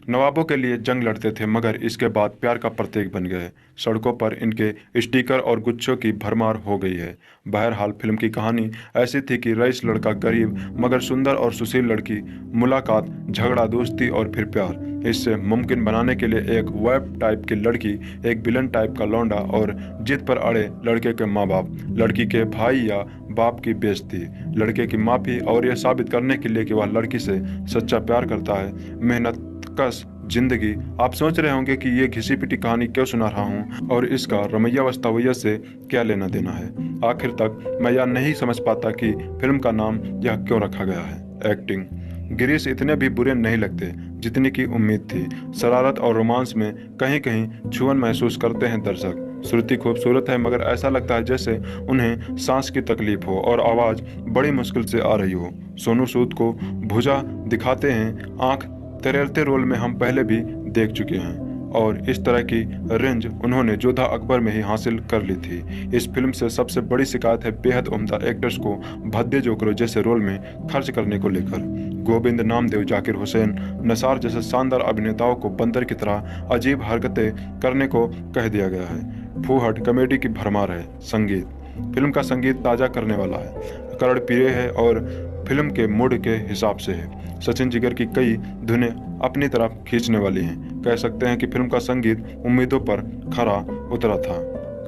Speaker 2: नवाबों के लिए जंग लड़ते थे, मगर इसके बाद प्यार का प्रतीक बन गए। सड़कों पर इनके स्टिकर और गुच्छों की भरमार हो गई है। बहरहाल फिल्म की कहानी ऐसी थी कि रईस लड़का गरीब मगर सुंदर और सुशील लड़की, मुलाकात, झगड़ा, दोस्ती और फिर प्यार। इससे मुमकिन बनाने के लिए एक वेब टाइप की लड़की, एक विलन टाइप का लौंडा और जिद पर अड़े लड़के के माँ बाप, लड़की के भाई या बाप की बेइज्जती, लड़के की माफ़ी और यह साबित करने के लिए कि वह लड़की से सच्चा प्यार करता है। मेहनत कस जिंदगी। आप सोच रहे होंगे कि ये घिसी पिटी कहानी क्यों सुना रहा हूँ और इसका रमैया वस्तावैया से क्या लेना देना है। आखिर तक मैं यह नहीं समझ पाता कि फिल्म का नाम यह क्यों रखा गया है। एक्टिंग गिरीश इतने भी बुरे नहीं लगते जितनी की उम्मीद थी। शरारत और रोमांस में कहीं कहीं छुअन महसूस करते हैं दर्शक। श्रुति खूबसूरत है मगर ऐसा लगता है जैसे उन्हें सांस की तकलीफ हो और आवाज़ बड़ी मुश्किल से आ रही हो। सोनू सूद को भुजा दिखाते हैं, आंख तरेलते रोल में हम पहले भी देख चुके हैं और इस तरह की रेंज उन्होंने जोधा अकबर में ही हासिल कर ली थी। इस फिल्म से सबसे बड़ी शिकायत है बेहद उम्दा एक्टर्स को भद्दे जोकरों जैसे रोल में खर्च करने को लेकर। गोविंद, नामदेव, जाकिर हुसैन, नसार जैसे शानदार अभिनेताओं को बंदर की तरह अजीब हरकतें करने को कह दिया गया है। फूहट कॉमेडी की भरमार है। संगीत फिल्म का संगीत ताज़ा करने वाला है, करण पीरे है और फिल्म के मूड के हिसाब से है। सचिन जिगर की कई धुनें अपनी तरफ खींचने वाली हैं। कह सकते हैं कि फिल्म का संगीत उम्मीदों पर खरा उतरा था।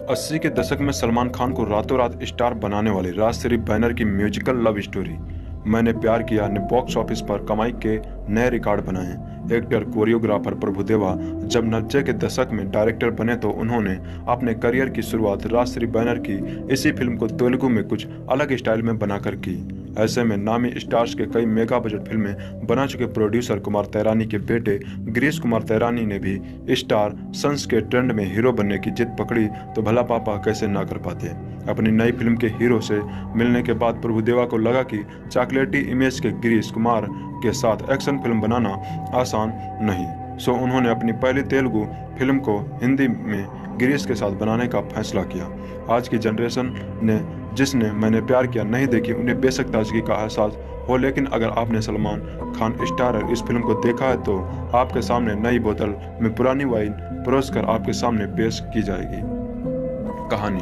Speaker 2: 80 के दशक में सलमान खान को रातों रात स्टार बनाने वाली राजश्री बैनर की म्यूजिकल लव स्टोरी मैंने प्यार किया ने बॉक्स ऑफिस पर कमाई के नए रिकॉर्ड बनाए। एक्टर कोरियोग्राफर प्रभु देवा जब 90 के दशक में डायरेक्टर बने तो उन्होंने अपने करियर की शुरुआत राजश्री बैनर की इसी फिल्म को तेलुगु में कुछ अलग स्टाइल में बनाकर की। ऐसे में नामी स्टार्स के कई मेगा बजट फिल्में बना चुके प्रोड्यूसर कुमार तैरानी के बेटे गिरीश कुमार तैरानी ने भी स्टार सन्स के ट्रेंड में हीरो बनने की जिद पकड़ी तो भला पापा कैसे ना कर पाते। अपनी नई फिल्म के हीरो से मिलने के बाद प्रभु देवा को लगा कि चॉकलेटी इमेज के गिरीश कुमार के साथ एक्शन फिल्म बनाना आसान नहीं, सो उन्होंने अपनी पहली तेलुगु फिल्म को हिंदी में गिरीश के साथ बनाने का फैसला किया। आज की जनरेशन ने जिसने मैंने प्यार किया नहीं देखी उन्हें बेशक ताजगी का एहसास हो, लेकिन अगर आपने सलमान खान स्टारर इस फिल्म को देखा है तो आपके सामने नई बोतल में पुरानी वाइन परोसकर आपके सामने पेश की जाएगी। कहानी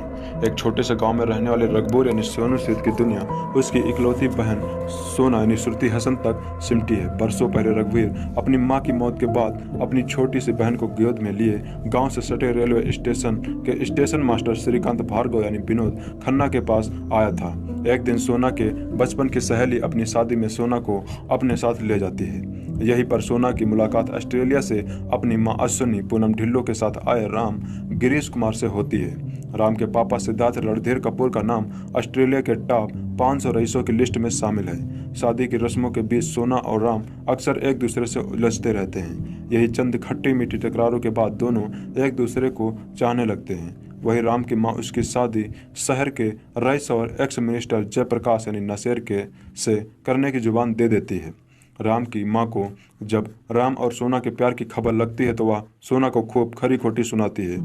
Speaker 2: एक छोटे से गांव में रहने वाले रघुबर यानी सोनू सूद की दुनिया उसकी इकलौती बहन सोना यानी श्रुति हसन तक सिमटी है। बरसों पहले रघुवीर अपनी मां की मौत के बाद अपनी छोटी सी बहन को गोद में लिए गांव से सटे रेलवे स्टेशन के स्टेशन मास्टर श्रीकांत भार्गव यानी विनोद खन्ना के पास आया था। एक दिन सोना के बचपन की सहेली अपनी शादी में सोना को अपने साथ ले जाती है। यहीं पर सोना की मुलाकात ऑस्ट्रेलिया से अपनी मां अश्विनी पूनम ढिल्लों के साथ आए राम गिरीश कुमार से होती है। राम के पापा सिद्धार्थ रणधीर कपूर का नाम ऑस्ट्रेलिया के टॉप 500 रईसों की लिस्ट में शामिल है। शादी की रस्मों के बीच सोना और राम अक्सर एक दूसरे से उलझते रहते हैं। यही चंद खट्टी मीठी तकरारों के बाद दोनों एक दूसरे को चाहने लगते हैं। वही राम की मां उसकी शादी शहर के रईस और एक्स मिनिस्टर जयप्रकाश यानी नासिर के से करने की जुबान दे देती है। राम की मां को जब राम और सोना के प्यार की खबर लगती है तो वह सोना को खूब खरी खोटी सुनाती है।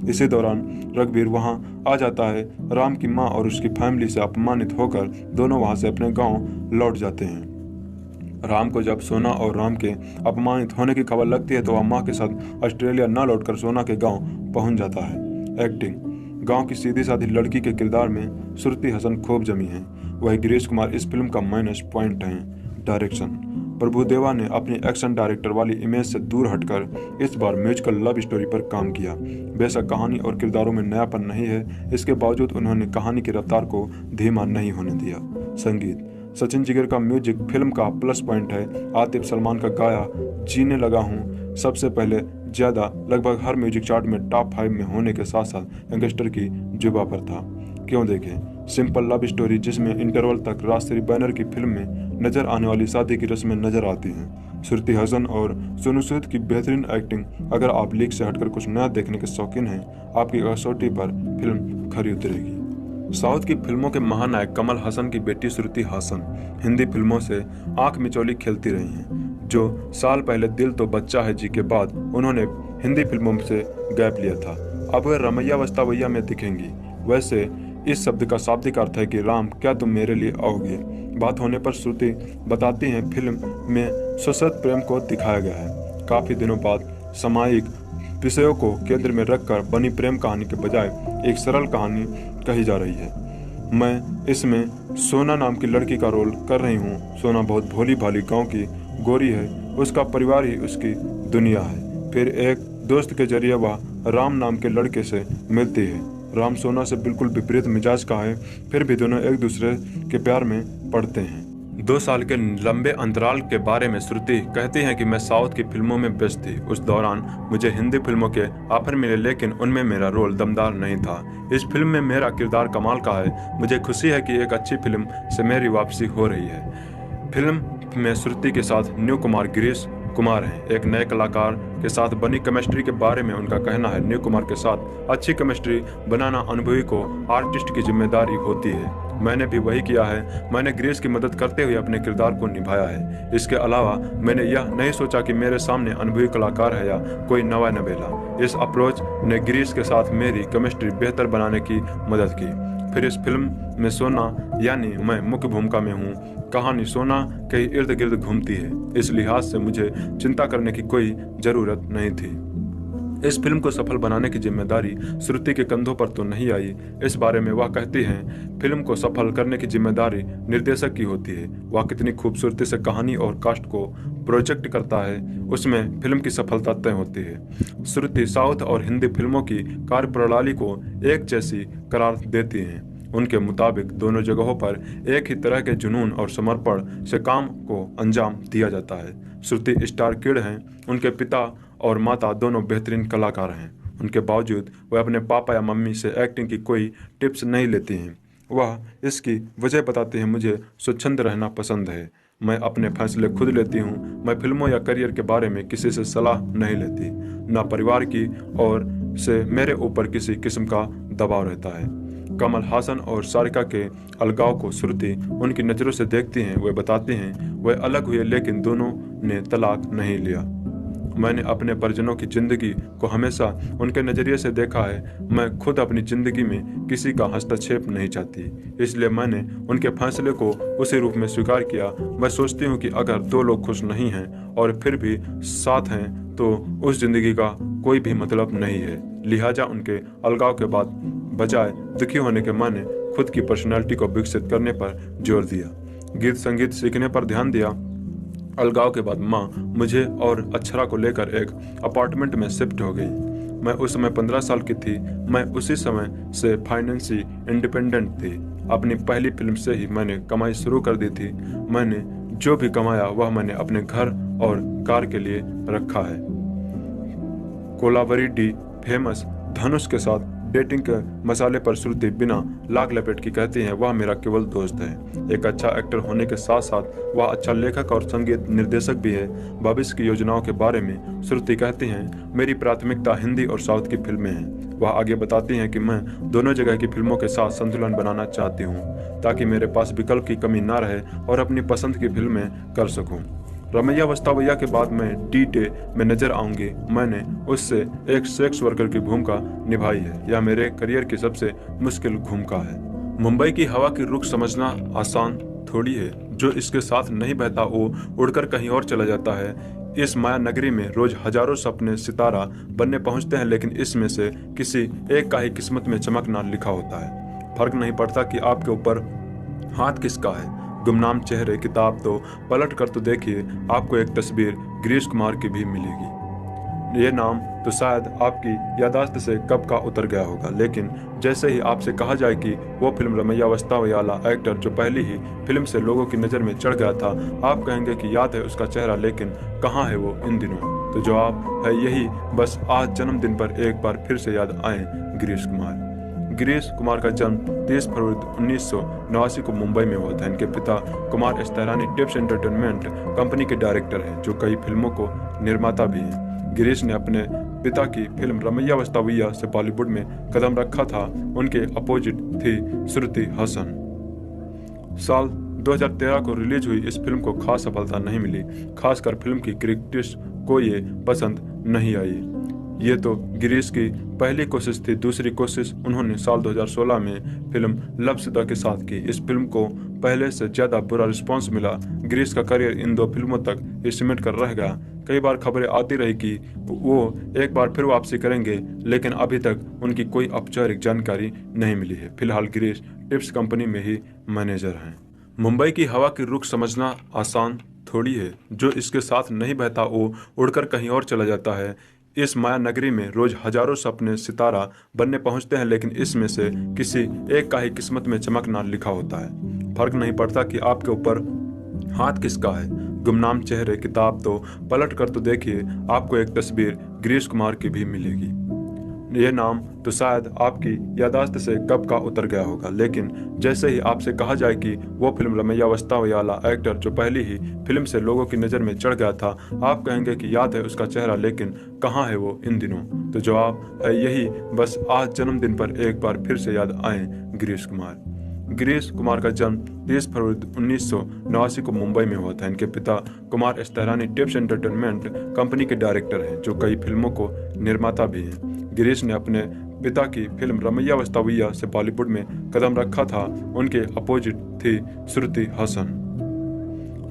Speaker 2: इसी दौरान रघुवीर वहां आ जाता है। राम की मां और उसकी फैमिली से अपमानित होकर दोनों वहां से अपने गांव लौट जाते हैं। राम को जब सोना और राम के अपमानित होने की खबर लगती है तो वह माँ के साथ ऑस्ट्रेलिया न लौटकर सोना के गांव पहुंच जाता है। एक्टिंग। गांव की सीधी साधी लड़की के किरदार में श्रुति हसन खूब जमी है। वही गिरीश कुमार इस फिल्म का माइनस पॉइंट है। डायरेक्शन। प्रभुदेवा ने अपनी एक्शन डायरेक्टर वाली इमेज से दूर हटकर इस बार म्यूजिकल लव स्टोरी पर काम किया। बेशक कहानी और किरदारों में नयापन नहीं है, इसके बावजूद उन्होंने कहानी की रफ्तार को धीमा नहीं होने दिया। संगीत। सचिन जिगर का म्यूजिक फिल्म का प्लस पॉइंट है। आतिफ सलमान का गाया जीने लगा हूँ सबसे पहले ज्यादा लगभग हर म्यूजिक चार्ट में टॉप 5 में होने के साथ साथ यंगस्टर की जुबा पर था। क्यों देखें। सिंपल लव स्टोरी जिसमें इंटरवल तक राजश्री बैनर की फिल्म में नजर आने वाली शादी की रस्में नजर आती हैं। श्रुति हसन और सोनू सूद की बेहतरीन एक्टिंग। अगर आप लीक से हटकर कुछ नया देखने के शौकीन हैं, आपकी कसौटी पर फिल्म खरी उतरेगी। साउथ की फिल्मों के महानायक कमल हसन की बेटी श्रुति हसन हिंदी फिल्मों से आंख मिचौली खेलती रही हैं। जो साल पहले दिल तो बच्चा है जी के बाद उन्होंने हिंदी फिल्मों से गैप लिया था, अब वे रमैया वस्तावैया में दिखेंगी। वैसे इस शब्द का शाब्दिक अर्थ है कि राम क्या तुम मेरे लिए आओगे। बात होने पर श्रुति बताती हैं फिल्म में सशक्त प्रेम को दिखाया गया है। काफी दिनों बाद सामायिक विषयों को केंद्र में रखकर बनी प्रेम कहानी के बजाय एक सरल कहानी कही जा रही है। मैं इसमें सोना नाम की लड़की का रोल कर रही हूँ। सोना बहुत भोली भाली गांव की गोरी है, उसका परिवार ही उसकी दुनिया है। फिर एक दोस्त के जरिए वह राम नाम के लड़के से मिलती है। राम सोना से बिल्कुल विपरीत मिजाज का है, फिर भी दोनों एक दूसरे के प्यार में पड़ते हैं। 2 साल के लंबे अंतराल के बारे में श्रुति कहती हैं कि मैं साउथ की फिल्मों में व्यस्त थी। उस दौरान मुझे हिंदी फिल्मों के ऑफर मिले, लेकिन उनमें मेरा रोल दमदार नहीं था। इस फिल्म में मेरा किरदार कमाल का है। मुझे खुशी है कि एक अच्छी फिल्म से मेरी वापसी हो रही है। फिल्म में श्रुति के साथ न्यू कुमार गिरीश कुमार हैं। एक नए कलाकार के साथ बनी केमिस्ट्री के बारे में उनका कहना है, न्यू कुमार के साथ अच्छी केमिस्ट्री बनाना अनुभवी को आर्टिस्ट की जिम्मेदारी होती है। मैंने भी वही किया है। मैंने गिरीश की मदद करते हुए अपने किरदार को निभाया है। इसके अलावा मैंने यह नहीं सोचा कि मेरे सामने अनुभवी कलाकार है या कोई नवा नवेला। इस अप्रोच ने गिरीश के साथ मेरी केमिस्ट्री बेहतर बनाने की मदद की। फिर इस फिल्म में सोना यानी मैं मुख्य भूमिका में हूँ। कहानी सोना के इर्द गिर्द घूमती है, इस लिहाज से मुझे चिंता करने की कोई जरूरत नहीं थी। इस फिल्म को सफल बनाने की जिम्मेदारी श्रुति के कंधों पर तो नहीं आई। इस बारे में वह कहती हैं, फिल्म को सफल करने की जिम्मेदारी निर्देशक की होती है। वह कितनी खूबसूरती से कहानी और कास्ट को प्रोजेक्ट करता है, उसमें फिल्म की सफलता तय होती है। श्रुति साउथ और हिंदी फिल्मों की कार्यप्रणाली को एक जैसी करार देती हैं। उनके मुताबिक दोनों जगहों पर एक ही तरह के जुनून और समर्पण से काम को अंजाम दिया जाता है। श्रुति स्टार किड हैं। उनके पिता और माता दोनों बेहतरीन कलाकार हैं। उनके बावजूद वह अपने पापा या मम्मी से एक्टिंग की कोई टिप्स नहीं लेती हैं। वह इसकी वजह बताते हैं, मुझे स्वच्छंद रहना पसंद है। मैं अपने फैसले खुद लेती हूँ। मैं फिल्मों या करियर के बारे में किसी से सलाह नहीं लेती। न परिवार की ओर से मेरे ऊपर किसी किस्म का दबाव रहता है। कमल हासन और सारिका के अलगाव को श्रुति उनकी नज़रों से देखती हैं। वे बताती हैं वे अलग हुए लेकिन दोनों ने तलाक नहीं लिया। मैंने अपने परिजनों की जिंदगी को हमेशा उनके नज़रिए से देखा है। मैं खुद अपनी जिंदगी में किसी का हस्तक्षेप नहीं चाहती, इसलिए मैंने उनके फैसले को उसी रूप में स्वीकार किया। मैं सोचती हूँ कि अगर 2 लोग खुश नहीं हैं और फिर भी साथ हैं तो उस जिंदगी का कोई भी मतलब नहीं है। लिहाजा उनके अलगाव के बाद बजाय दुखी होने के मैंने खुद की पर्सनैलिटी को विकसित करने पर जोर दिया, गीत संगीत सीखने पर ध्यान दिया। अलगाव के बाद माँ मुझे और अक्षरा को लेकर एक अपार्टमेंट में शिफ्ट हो गई। मैं उस समय 15 साल की थी। मैं उसी समय से फाइनेंशियली इंडिपेंडेंट थी। अपनी पहली फिल्म से ही मैंने कमाई शुरू कर दी थी। मैंने जो भी कमाया वह मैंने अपने घर और कार के लिए रखा है। कोलावरी डी फेमस धनुष के साथ डेटिंग के मसाले पर श्रुति बिना लाग लपेट की कहती हैं, वह मेरा केवल दोस्त है। एक अच्छा एक्टर होने के साथ साथ वह अच्छा लेखक और संगीत निर्देशक भी है। भविष्य की योजनाओं के बारे में श्रुति कहती हैं, मेरी प्राथमिकता हिंदी और साउथ की फिल्में हैं। वह आगे बताती हैं कि मैं दोनों जगह की फिल्मों के साथ संतुलन बनाना चाहती हूँ ताकि मेरे पास विकल्प की कमी ना रहे और अपनी पसंद की फिल्में कर सकूँ। रमैया वस्तावैया के बाद मैं डी-डे में नजर आऊंगी। मैंने उससे एक सेक्स वर्कर की भूमिका निभाई है। यह मेरे करियर की सबसे मुश्किल भूमिका है। मुंबई की हवा की रुख समझना आसान थोड़ी है जो इसके साथ नहीं बहता वो उड़कर कहीं और चला जाता है। इस माया नगरी में रोज हजारों सपने सितारा बनने पहुंचते हैं, लेकिन इसमें से किसी एक का ही किस्मत में चमकना लिखा होता है। फर्क नहीं पड़ता कि आपके ऊपर हाथ किसका है। गुमनाम चेहरे किताब तो पलट कर तो देखिए, आपको एक तस्वीर गिरीश कुमार की भी मिलेगी। ये नाम तो शायद आपकी यादाश्त से कब का उतर गया होगा, लेकिन जैसे ही आपसे कहा जाए कि वो फिल्म रमैया वस्तावैयाला एक्टर जो पहली ही फिल्म से लोगों की नज़र में चढ़ गया था, आप कहेंगे कि याद है उसका चेहरा, लेकिन कहाँ है वो इन दिनों। तो जवाब है यही, बस आज जन्मदिन पर एक बार फिर से याद आए गिरीश कुमार। गिरीश कुमार का जन्म 30 फरवरी 1989 को मुंबई में हुआ था। इनके पिता कुमार एस्तेरानी टिप्स एंटरटेनमेंट कंपनी के डायरेक्टर हैं, जो कई फिल्मों को निर्माता भी हैं। गिरीश ने अपने पिता की फिल्म रमैया वस्तावैया से बॉलीवुड में कदम रखा था। उनके अपोजिट थी श्रुति हसन। साल 2013 को रिलीज हुई इस फिल्म को खास सफलता नहीं मिली, खासकर फिल्म की क्रिटिक्स को ये पसंद नहीं आई। ये तो गिरीश की पहली कोशिश थी। दूसरी कोशिश उन्होंने साल 2016 में फिल्म लबशुदा के साथ की। इस फिल्म को पहले से ज्यादा बुरा रिस्पांस मिला। गिरीश का करियर इन दो फिल्मों तक ही सिमट कर रह गया। कई बार खबरें आती रही कि वो एक बार फिर वापसी करेंगे, लेकिन अभी तक उनकी कोई औपचारिक जानकारी नहीं मिली है। फिलहाल गिरीश टिप्स कंपनी में ही मैनेजर हैं। मुंबई की हवा की रुख समझना आसान थोड़ी है। जो इसके साथ नहीं बहता वो उड़कर कहीं और चला जाता है। इस माया नगरी में रोज हजारों सपने सितारा बनने पहुंचते हैं, लेकिन इसमें से किसी एक का ही किस्मत में चमकना लिखा होता है। फर्क नहीं पड़ता कि आपके ऊपर हाथ किसका है। गुमनाम चेहरे किताब तो पलट कर तो देखिए, आपको एक तस्वीर गिरीश कुमार की भी मिलेगी। यह नाम तो शायद आपकी यादाश्त से कब का उतर गया होगा, लेकिन जैसे ही आपसे कहा जाए कि वो फिल्म रमैया वस्तावैयाला एक्टर जो पहली ही फिल्म से लोगों की नज़र में चढ़ गया था, आप कहेंगे कि याद है उसका चेहरा, लेकिन कहाँ है वो इन दिनों। तो जवाब है यही, बस आज जन्मदिन पर एक बार फिर से याद आए गिरीश कुमार। गिरीश कुमार का जन्म 30 फरवरी 1989 को मुंबई में हुआ था। इनके पिता कुमार एस्तेरानी टिप्स एंटरटेनमेंट कंपनी के डायरेक्टर हैं, जो कई फिल्मों को निर्माता भी हैं। गिरीश ने अपने पिता की फिल्म रमैया वस्तावैया से बॉलीवुड में कदम रखा था। उनके अपोजिट थी श्रुति हसन।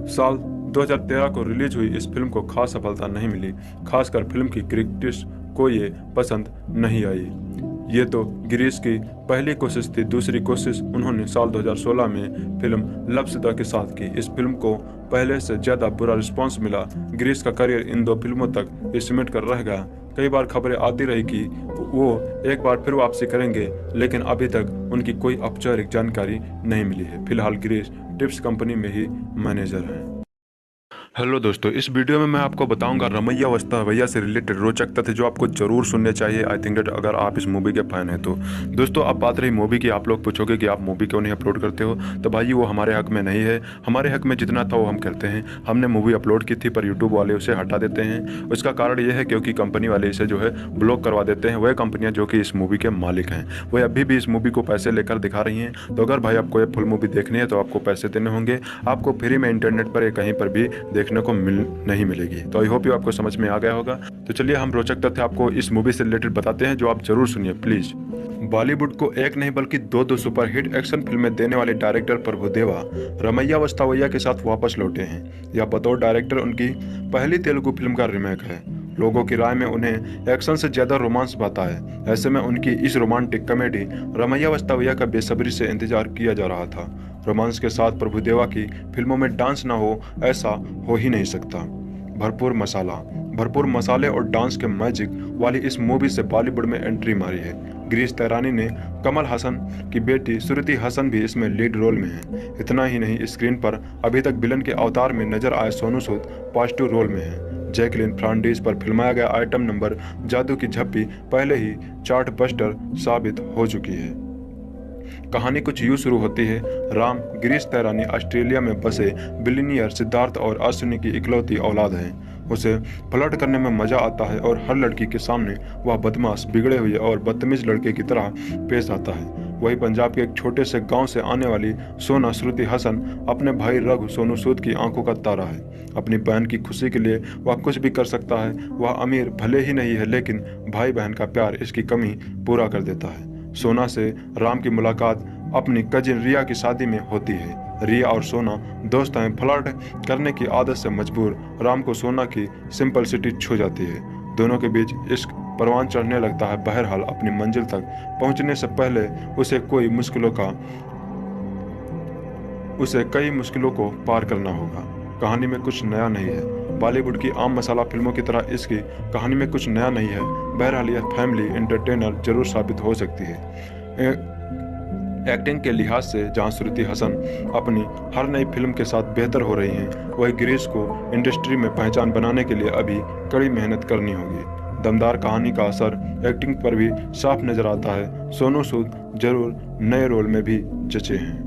Speaker 2: साल 2013 को रिलीज हुई इस फिल्म को खास सफलता नहीं मिली, खासकर फिल्म की क्रिटिक्स को ये पसंद नहीं आई। ये तो गिरीश की पहली कोशिश थी। दूसरी कोशिश उन्होंने साल 2016 में फिल्म लबशुदा के साथ की। इस फिल्म को पहले से ज्यादा बुरा रिस्पांस मिला। गिरीश का करियर इन दो फिल्मों तक ही सिमट कर रह गया। कई बार खबरें आती रही कि वो एक बार फिर वापसी करेंगे, लेकिन अभी तक उनकी कोई औपचारिक जानकारी नहीं मिली है। फिलहाल गिरीश टिप्स कंपनी में ही मैनेजर हैं। हेलो दोस्तों, इस वीडियो में मैं आपको बताऊंगा रमैया वस्तावैया से रिलेटेड रोचक तथ्य जो आपको जरूर सुनने चाहिए। आई थिंक दैट अगर आप इस मूवी के फैन हैं तो। दोस्तों, अब बात रही मूवी की, आप लोग पूछोगे कि आप मूवी क्यों नहीं अपलोड करते हो, तो भाई वो हमारे हक में नहीं है। हमारे हक में जितना था वो हम करते हैं। हमने मूवी अपलोड की थी, पर यूट्यूब वाले उसे हटा देते हैं। उसका कारण ये है क्योंकि कंपनी वाले इसे जो है ब्लॉक करवा देते हैं। वह कंपनियाँ जो कि इस मूवी के मालिक हैं, वह अभी भी इस मूवी को पैसे लेकर दिखा रही हैं। तो अगर भाई आपको ये फुल मूवी देखनी है तो आपको पैसे देने होंगे। आपको फ्री में इंटरनेट पर कहीं पर भी देखने को नहीं मिलेगी। तो आई होप यू आपको समझ में आ गया होगा। तो चलिए हम रोचक तथ्य आपको इस मूवी से रिलेटेड बताते हैं, जो आप जरूर सुनिए प्लीज। बॉलीवुड को एक नहीं बल्कि दो सुपरहिट एक्शन फिल्में देने वाले डायरेक्टर प्रभुदेवा रमैया वस्तावैया के साथ वापस लौटे हैं। यह बतौर डायरेक्टर उनकी पहली तेलुगु फिल्म का रीमेक है। लोगों की राय में उन्हें एक्शन से ज्यादा रोमांस भाता है। ऐसे में उनकी इस रोमांटिक कॉमेडी रमैया वस्तावैया का बेसब्री से इंतजार किया जा रहा था। रोमांस के साथ प्रभुदेवा की फिल्मों में डांस ना हो, ऐसा हो ही नहीं सकता। भरपूर मसाले और डांस के मैजिक वाली इस मूवी से बॉलीवुड में एंट्री मारी है। गिरीश तैरानी ने कमल हसन की बेटी श्रुति हसन भी इसमें लीड रोल में है। इतना ही नहीं, स्क्रीन पर अभी तक विलन के अवतार में नजर आए सोनू सूद पॉजिटिव रोल में है। जैकलिन फर्नांडीज पर फिल्माया गया आइटम नंबर जादू की झप्पी पहले ही चार्ट बस्टर साबित हो चुकी है। कहानी कुछ यूं शुरू होती है। राम गिरीश तैरानी ऑस्ट्रेलिया में बसे बिलियनियर सिद्धार्थ और अश्विनी की इकलौती औलाद है। उसे फ्लर्ट करने में मजा आता है और हर लड़की के सामने वह बदमाश, बिगड़े हुए और बदतमीज लड़के की तरह पेश आता है। वही पंजाब के एक छोटे से गांव से आने वाली सोना श्रुति हसन अपने भाई रघु सोनू सूद की आंखों का तारा है। अपनी बहन की खुशी के लिए वह कुछ भी कर सकता है। वह अमीर भले ही नहीं है, लेकिन भाई बहन का प्यार इसकी कमी पूरा कर देता है। सोना से राम की मुलाकात अपनी कजिन रिया की शादी में होती है। रिया और सोना दोस्त हैं। फ्लर्ट करने की आदत से मजबूर राम को सोना की सिंपलिसिटी छू जाती है। दोनों के बीच इश्क परवान चढ़ने लगता है। बहरहाल अपनी मंजिल तक पहुंचने से पहले उसे कई मुश्किलों को पार करना होगा। कहानी में कुछ नया नहीं है। बॉलीवुड की आम मसाला फिल्मों की तरह इसकी कहानी में कुछ नया नहीं है। बहरहाल यह फैमिली एंटरटेनर जरूर साबित हो सकती है। एक्टिंग के लिहाज से जहां श्रुति हसन अपनी हर नई फिल्म के साथ बेहतर हो रही हैं, वही गिरीश को इंडस्ट्री में पहचान बनाने के लिए अभी कड़ी मेहनत करनी होगी। दमदार कहानी का असर एक्टिंग पर भी साफ नजर आता है। सोनू सूद जरूर नए रोल में भी जचे हैं।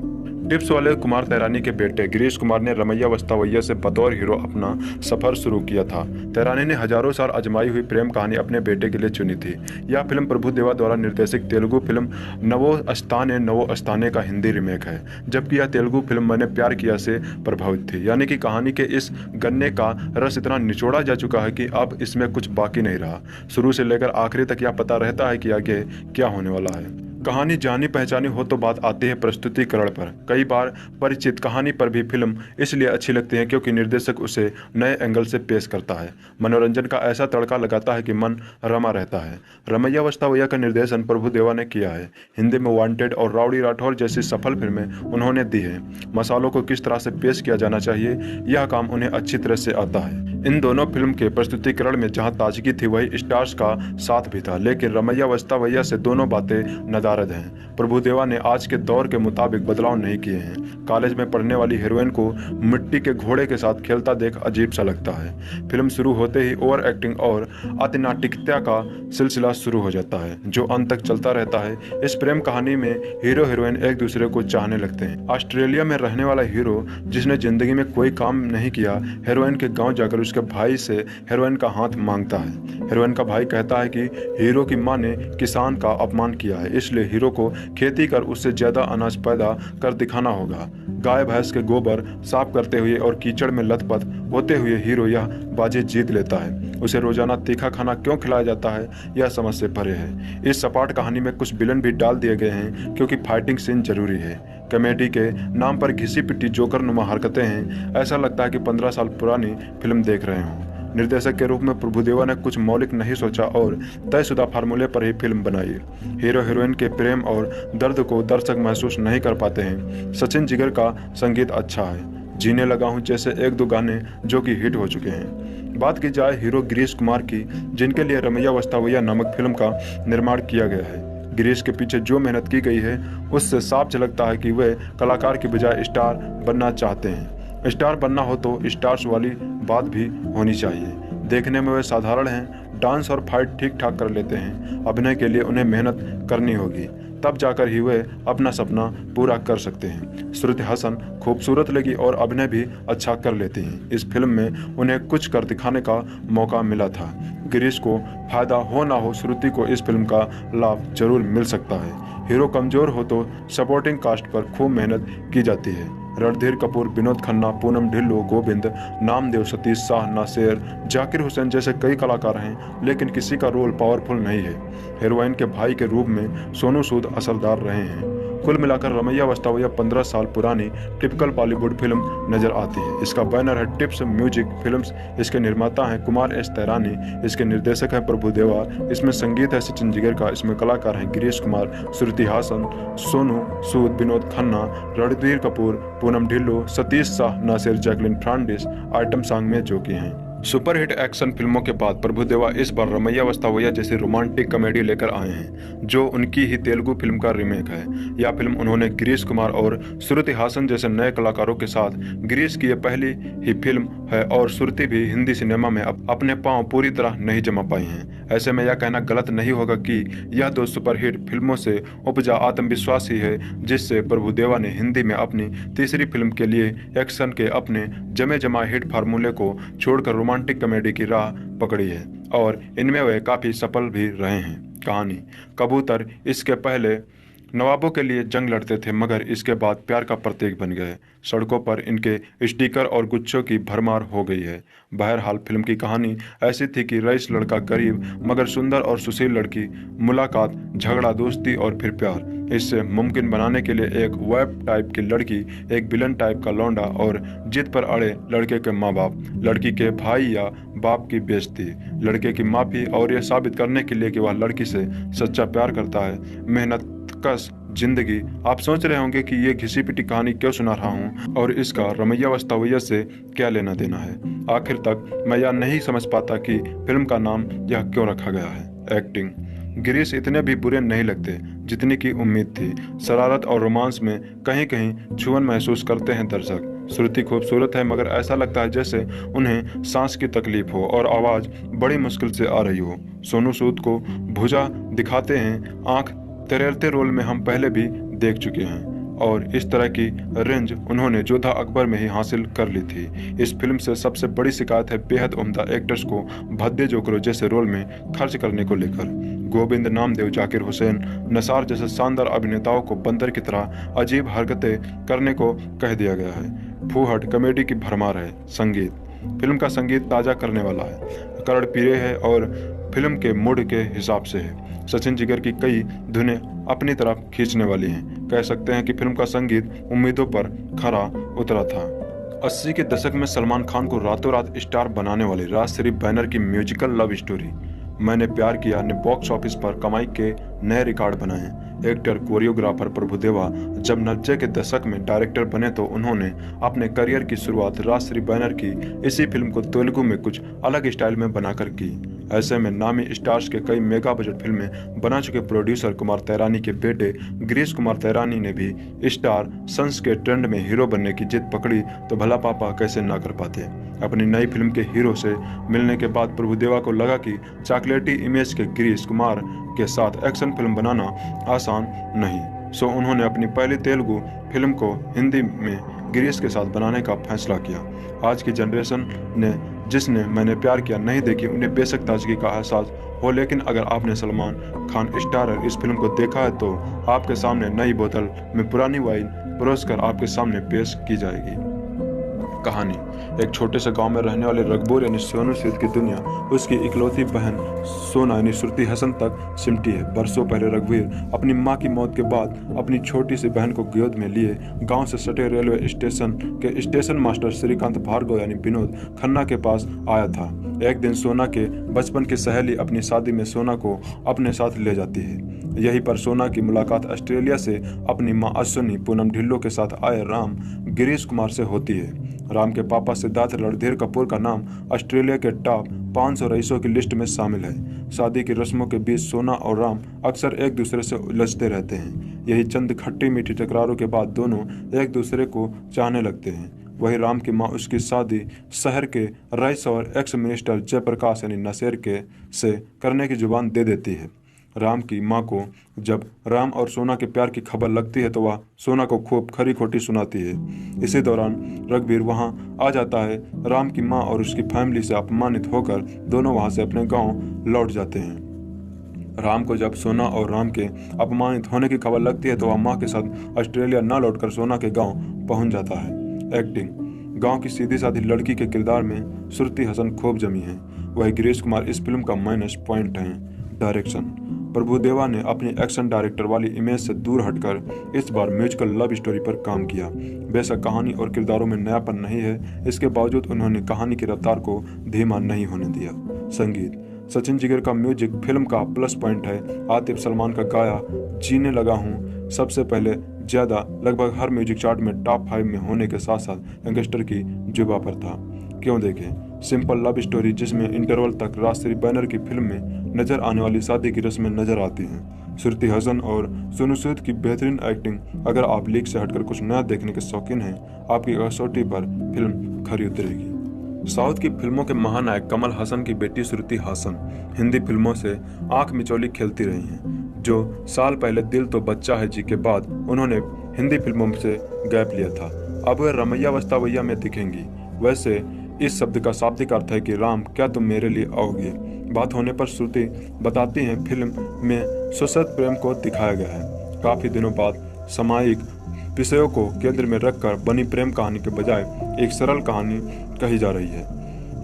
Speaker 2: टिप्स वाले कुमार तैरानी के बेटे गिरीश कुमार ने रमैया वस्तावैया से बतौर हीरो अपना सफर शुरू किया था। तैरानी ने हजारों साल आजमाई हुई प्रेम कहानी अपने बेटे के लिए चुनी थी। यह फिल्म प्रभुदेवा द्वारा निर्देशित तेलुगु फिल्म नवो अस्ताने का हिंदी रीमेक है, जबकि यह तेलुगु फिल्म मैंने प्यार किया से प्रभावित थी। यानी कि कहानी के इस गन्ने का रस इतना निचोड़ा जा चुका है कि अब इसमें कुछ बाकी नहीं रहा। शुरू से लेकर आखिरी तक यह पता रहता है कि आगे क्या होने वाला है। कहानी जानी पहचानी हो तो बात आती है प्रस्तुतिकरण पर। कई बार परिचित कहानी पर भी फिल्म इसलिए अच्छी लगती है क्योंकि निर्देशक उसे नए एंगल से पेश करता है, मनोरंजन का ऐसा तड़का लगाता है कि मन रमा रहता है। रमैया वस्तावैया का निर्देशन प्रभुदेवा ने किया है। हिंदी में वांटेड और राउडी राठौर जैसी सफल फिल्में उन्होंने दी है। मसालों को किस तरह से पेश किया जाना चाहिए, यह काम उन्हें अच्छी तरह से आता है। इन दोनों फिल्म के प्रस्तुतिकरण में जहां ताजगी थी, वही स्टार्स का साथ भी था, लेकिन रमैया वस्तावैया से दोनों बातें नदारद हैं। प्रभुदेवा ने आज के दौर के मुताबिक बदलाव नहीं किए हैं। कॉलेज में पढ़ने वाली हीरोइन को मिट्टी के घोड़े के साथ खेलता देख अजीब सा लगता है। फिल्म शुरू होते ही ओवर एक्टिंग और अतिनाटिकता का सिलसिला शुरू हो जाता है, जो अंत तक चलता रहता है। इस प्रेम कहानी में हीरो हीरोइन एक दूसरे को चाहने लगते हैं। ऑस्ट्रेलिया में रहने वाला हीरो, जिसने जिंदगी में कोई काम नहीं किया, हीरोइन के गांव जाकर उसके भाई से हीरोइन का हाथ मांगता है। हीरोइन का भाई कहता है कि हीरो की मां ने किसान का अपमान किया है, इसलिए हीरो को खेती कर उससे ज्यादा अनाज पैदा कर दिखाना होगा। गाय भैंस के गोबर साफ करते हुए और कीचड़ में लथपथ होते हुए हीरो यह बाजी जीत लेता है। उसे रोजाना तीखा खाना क्यों खिलाया जाता है, यह समझ से परे है। इस सपाट कहानी में कुछ विलन भी डाल दिए गए हैं क्योंकि फाइटिंग सीन जरूरी है। कॉमेडी के नाम पर घिसी पिटी जोकर नुमा हरकतें हैं। ऐसा लगता है कि 15 साल पुरानी फिल्म देख रहे हों। निर्देशक के रूप में प्रभुदेवा ने कुछ मौलिक नहीं सोचा और तयशुदा फार्मूले पर ही फिल्म बनाई। हीरो हीरोइन के प्रेम और दर्द को दर्शक महसूस नहीं कर पाते हैं। सचिन जिगर का संगीत अच्छा है। जीने लगा हूं जैसे एक दो गाने जो कि हिट हो चुके हैं। बात की जाए हीरो गिरीश कुमार की, जिनके लिए रमैया वस्तावैया नामक फिल्म का निर्माण किया गया है। गिरीश के पीछे जो मेहनत की गई है, उससे साफ झलकता है कि वे कलाकार की बजाय स्टार बनना चाहते हैं। स्टार बनना हो तो स्टार्स वाली बात भी होनी चाहिए। देखने में वे साधारण हैं, डांस और फाइट ठीक ठाक कर लेते हैं। अभिनय के लिए उन्हें मेहनत करनी होगी, तब जाकर ही वे अपना सपना पूरा कर सकते हैं। श्रुति हसन खूबसूरत लगी और अभिनय भी अच्छा कर लेती हैं। इस फिल्म में उन्हें कुछ कर दिखाने का मौका मिला था। गिरीश को फायदा हो ना हो, श्रुति को इस फिल्म का लाभ जरूर मिल सकता है। हीरो कमजोर हो तो सपोर्टिंग कास्ट पर खूब मेहनत की जाती है। रणधीर कपूर, विनोद खन्ना, पूनम ढिल्लो, गोविंद, नामदेव, सतीश शाह, नासेर, जाकिर हुसैन जैसे कई कलाकार हैं, लेकिन किसी का रोल पावरफुल नहीं है। हीरोइन के भाई के रूप में सोनू सूद असरदार रहे हैं। कुल मिलाकर रमैया वस्तावैया 15 साल पुरानी टिपिकल बॉलीवुड फिल्म नजर आती है। इसका बैनर है टिप्स म्यूजिक फिल्म्स। इसके निर्माता हैं कुमार एस तैरानी। इसके निर्देशक हैं प्रभुदेवा। इसमें संगीत है सचिन जिगर का। इसमें कलाकार हैं गिरीश कुमार, श्रुति हासन, सोनू सूद, विनोद खन्ना, रणधीर कपूर, पूनम ढिल्लो, सतीश शाह, नासिर, जैकलिन फ्रांडिस आइटम सॉन्ग में जो कि हैं। सुपरहिट एक्शन फिल्मों के बाद प्रभुदेवा इस बार रमैया वस्तावैया जैसी रोमांटिक कॉमेडी लेकर आए हैं, जो उनकी ही तेलुगु फिल्म का रीमेक है। यह फिल्म उन्होंने गिरीश कुमार और श्रुति हासन जैसे नए कलाकारों के साथ, गिरीश की यह पहली ही फिल्म है और श्रुति भी हिंदी सिनेमा में अपने पांव पूरी तरह नहीं जमा पाई हैं। ऐसे में यह कहना गलत नहीं होगा कि यह दो सुपरहिट फिल्मों से उपजा आत्मविश्वास ही है जिससे प्रभुदेवा ने हिंदी में अपनी तीसरी फिल्म के लिए एक्शन के अपने जमे जमा हिट फार्मूले को छोड़कर रोमांटिक कॉमेडी की राह पकड़ी है और इनमें वे काफ़ी सफल भी रहे हैं। कहानी कबूतर इसके पहले नवाबों के लिए जंग लड़ते थे, मगर इसके बाद प्यार का प्रतीक बन गए। सड़कों पर इनके स्टिकर और गुच्छों की भरमार हो गई है। बहरहाल फिल्म की कहानी ऐसी थी कि रईस लड़का गरीब मगर सुंदर और सुशील लड़की, मुलाकात, झगड़ा, दोस्ती और फिर प्यार। इससे मुमकिन बनाने के लिए एक वेब टाइप की लड़की, एक विलन टाइप का लौंडा और जिद पर अड़े लड़के के माँ बाप, लड़की के भाई या बाप की बेइज्जती, लड़के की माफी और यह साबित करने के लिए कि वह लड़की से सच्चा प्यार करता है। मेहनत कश जिंदगी। आप सोच रहे होंगे कि ये घिसी पिटी कहानी क्यों सुना रहा हूँ और इसका रमैया वस्तावैया से क्या लेना देना है। आखिर तक मैं यह नहीं समझ पाता कि फिल्म का नाम यह क्यों रखा गया है। एक्टिंग। गिरीश इतने भी बुरे नहीं लगते जितनी की उम्मीद थी। शरारत और रोमांस में कहीं कहीं छुअन महसूस करते हैं दर्शक। श्रुति खूबसूरत है, मगर ऐसा लगता है जैसे उन्हें सांस की तकलीफ हो और आवाज़ बड़ी मुश्किल से आ रही हो। सोनू सूद को भुजा दिखाते हैं। आंख तरेरते रोल में हम पहले भी देख चुके हैं और इस तरह की रेंज उन्होंने जोधा अकबर में ही हासिल कर ली थी। इस फिल्म से सबसे बड़ी शिकायत है बेहद उम्दा एक्टर्स को भद्दे जोकरों जैसे रोल में खर्च करने को लेकर। गोविंद नामदेव, जाकिर हुसैन, नसार जैसे शानदार अभिनेताओं को बंदर की तरह अजीब हरकतें करने को कह दिया गया है। फूहड़ कॉमेडी की भरमार है। संगीत। फिल्म का संगीत ताज़ा करने वाला है, कर्णप्रिय है और फिल्म के मूड के हिसाब से है। सचिन जिगर की कई धुनें अपनी तरफ खींचने वाली हैं। कह सकते हैं कि फिल्म का संगीत उम्मीदों पर खरा उतरा था। 80 के दशक में सलमान खान को रातों रात स्टार बनाने वाली राजश्री बैनर की म्यूजिकल लव स्टोरी मैंने प्यार किया ने बॉक्स ऑफिस पर कमाई के नए रिकॉर्ड बनाए। एक्टर कोरियोग्राफर प्रभुदेवा जब 90 के दशक में डायरेक्टर बने तो उन्होंने अपने करियर की शुरुआत राजश्री बैनर की इसी फिल्म को तेलुगु में कुछ अलग स्टाइल में बनाकर की। ऐसे में नामी स्टार्स के कई मेगा बजट फिल्में बना चुके प्रोड्यूसर कुमार तैरानी के बेटे गिरीश कुमार तैरानी ने भी स्टार सन्स के ट्रेंड में हीरो बनने की जिद पकड़ी तो भला पापा कैसे ना कर पाते। अपनी नई फिल्म के हीरो से मिलने के बाद प्रभुदेवा को लगा कि चॉकलेटी इमेज के गिरीश कुमार के साथ एक्शन फिल्म बनाना आसान नहीं, सो उन्होंने अपनी पहली तेलुगु फिल्म को हिंदी में गिरीश के साथ बनाने का फैसला किया। आज की जनरेशन ने जिसने मैंने प्यार किया नहीं देखी उन्हें बेशक ताजगी का एहसास हो, लेकिन अगर आपने सलमान खान स्टारर इस फिल्म को देखा है तो आपके सामने नई बोतल में पुरानी वाइन परोसकर आपके सामने पेश की जाएगी। कहानी। एक छोटे से गांव में रहने वाले रघुबर यानी सोनू सूद की दुनिया उसकी इकलौती बहन सोना यानी श्रुति हसन तक सिमटी है। बरसों पहले रघुवीर अपनी मां की मौत के बाद अपनी छोटी सी बहन को गोद में लिए गांव से सटे रेलवे स्टेशन के स्टेशन मास्टर श्रीकांत भार्गव यानी विनोद खन्ना के पास आया था। एक दिन सोना के बचपन की सहेली अपनी शादी में सोना को अपने साथ ले जाती है। यहीं पर सोना की मुलाकात ऑस्ट्रेलिया से अपनी मां अश्विनी पूनम ढिल्लो के साथ आए राम गिरीश कुमार से होती है। राम के पापा सिद्धार्थ रणधीर कपूर का नाम ऑस्ट्रेलिया के टॉप 500 रईसों की लिस्ट में शामिल है। शादी की रस्मों के बीच सोना और राम अक्सर एक दूसरे से उलझते रहते हैं। यही चंद खट्टी मीठी तकरारों के बाद दोनों एक दूसरे को चाहने लगते हैं। वही राम की मां उसकी शादी शहर के रईस और एक्स मिनिस्टर जयप्रकाश यानी नसेर के से करने की जुबान दे देती है। राम की मां को जब राम और सोना के प्यार की खबर लगती है तो वह सोना को खूब खरी खोटी सुनाती है। इसी दौरान रघुवीर वहां आ जाता है। राम की मां और उसकी फैमिली से अपमानित होकर दोनों वहां से अपने गांव लौट जाते हैं। राम को जब सोना और राम के अपमानित होने की खबर लगती है तो वह मां के साथ ऑस्ट्रेलिया न लौटकर सोना के गाँव पहुंच जाता है। एक्टिंग। गाँव की सीधी साधी लड़की के किरदार में श्रुति हसन खूब जमी है। वही गिरीश कुमार इस फिल्म का माइनस पॉइंट है। डायरेक्शन। प्रभुदेवा ने अपनी एक्शन डायरेक्टर वाली इमेज से दूर हटकर इस बार म्यूजिकल लव स्टोरी पर काम किया। बेशक कहानी और किरदारों में नयापन नहीं है, इसके बावजूद उन्होंने कहानी की रफ्तार को धीमा नहीं होने दिया। संगीत। सचिन जिगर का म्यूजिक फिल्म का प्लस पॉइंट है। आतिफ सलमान का गाया जीने लगा हूँ सबसे पहले ज्यादा लगभग हर म्यूजिक चार्ट में टॉप 5 में होने के साथ साथ यंगस्टर की जुबा पर था। क्यों देखें। सिंपल लव स्टोरी जिसमें इंटरवल तक राजश्री बैनर की फिल्म में नजर आने वाली शादी की रस्में नजर आती हैं। श्रुति हसन और सोनू सूद की बेहतरीन एक्टिंग। अगर आप लीक से हटकर कुछ नया देखने के शौकीन हैं, आपकी कसौटी पर फिल्म खरी उतरेगी। साउथ की फिल्मों के महानायक कमल हसन की बेटी श्रुति हसन हिंदी फिल्मों से आंख मिचौली खेलती रही हैं। जो साल पहले दिल तो बच्चा है जी के बाद उन्होंने हिंदी फिल्मों से गैप लिया था, अब वे रमैया वस्तावैया में दिखेंगी। वैसे इस शब्द का शाब्दिक अर्थ है कि राम क्या तुम मेरे लिए आओगे। बात होने पर श्रुति बताती हैं फिल्म में सुसद प्रेम को दिखाया गया है। काफ़ी दिनों बाद सामायिक विषयों को केंद्र में रखकर बनी प्रेम कहानी के बजाय एक सरल कहानी कही जा रही है।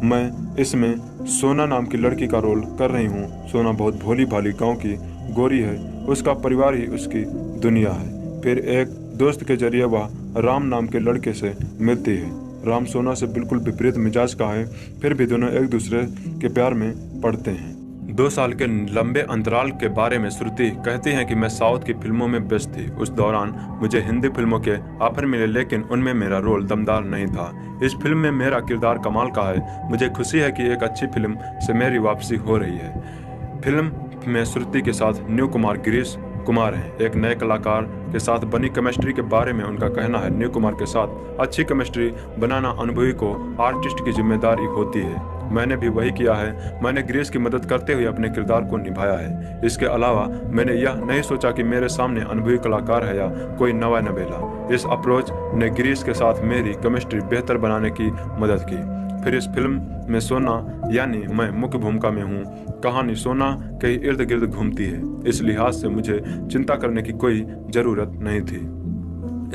Speaker 2: मैं इसमें सोना नाम की लड़की का रोल कर रही हूँ। सोना बहुत भोली भाली गांव की गोरी है, उसका परिवार ही उसकी दुनिया है। फिर एक दोस्त के जरिए वह राम नाम के लड़के से मिलती है। राम सोना से बिल्कुल विपरीत मिजाज का है, फिर भी दोनों एक दूसरे के प्यार में पड़ते हैं। 2 साल के लंबे अंतराल के बारे में श्रुति कहती हैं कि मैं साउथ की फिल्मों में व्यस्त थी। उस दौरान मुझे हिंदी फिल्मों के ऑफर मिले, लेकिन उनमें मेरा रोल दमदार नहीं था। इस फिल्म में मेरा किरदार कमाल का है। मुझे खुशी है कि एक अच्छी फिल्म से मेरी वापसी हो रही है। फिल्म में श्रुति के साथ न्यू कुमार गिरीश कुमार हैं। एक नए कलाकार के साथ बनी केमिस्ट्री के बारे में उनका कहना है, न्यू कुमार के साथ अच्छी केमिस्ट्री बनाना अनुभवी को आर्टिस्ट की जिम्मेदारी होती है। मैंने भी वही किया है। मैंने गिरीश की मदद करते हुए अपने किरदार को निभाया है। इसके अलावा मैंने यह नहीं सोचा कि मेरे सामने अनुभवी कलाकार है या कोई नवा नवेला। इस अप्रोच ने गिरीश के साथ मेरी केमिस्ट्री बेहतर बनाने की मदद की। फिर इस फिल्म में सोना यानी मैं मुख्य भूमिका में हूँ। कहानी सोना के इर्द गिर्द घूमती है, इस लिहाज से मुझे चिंता करने की कोई जरूरत नहीं थी।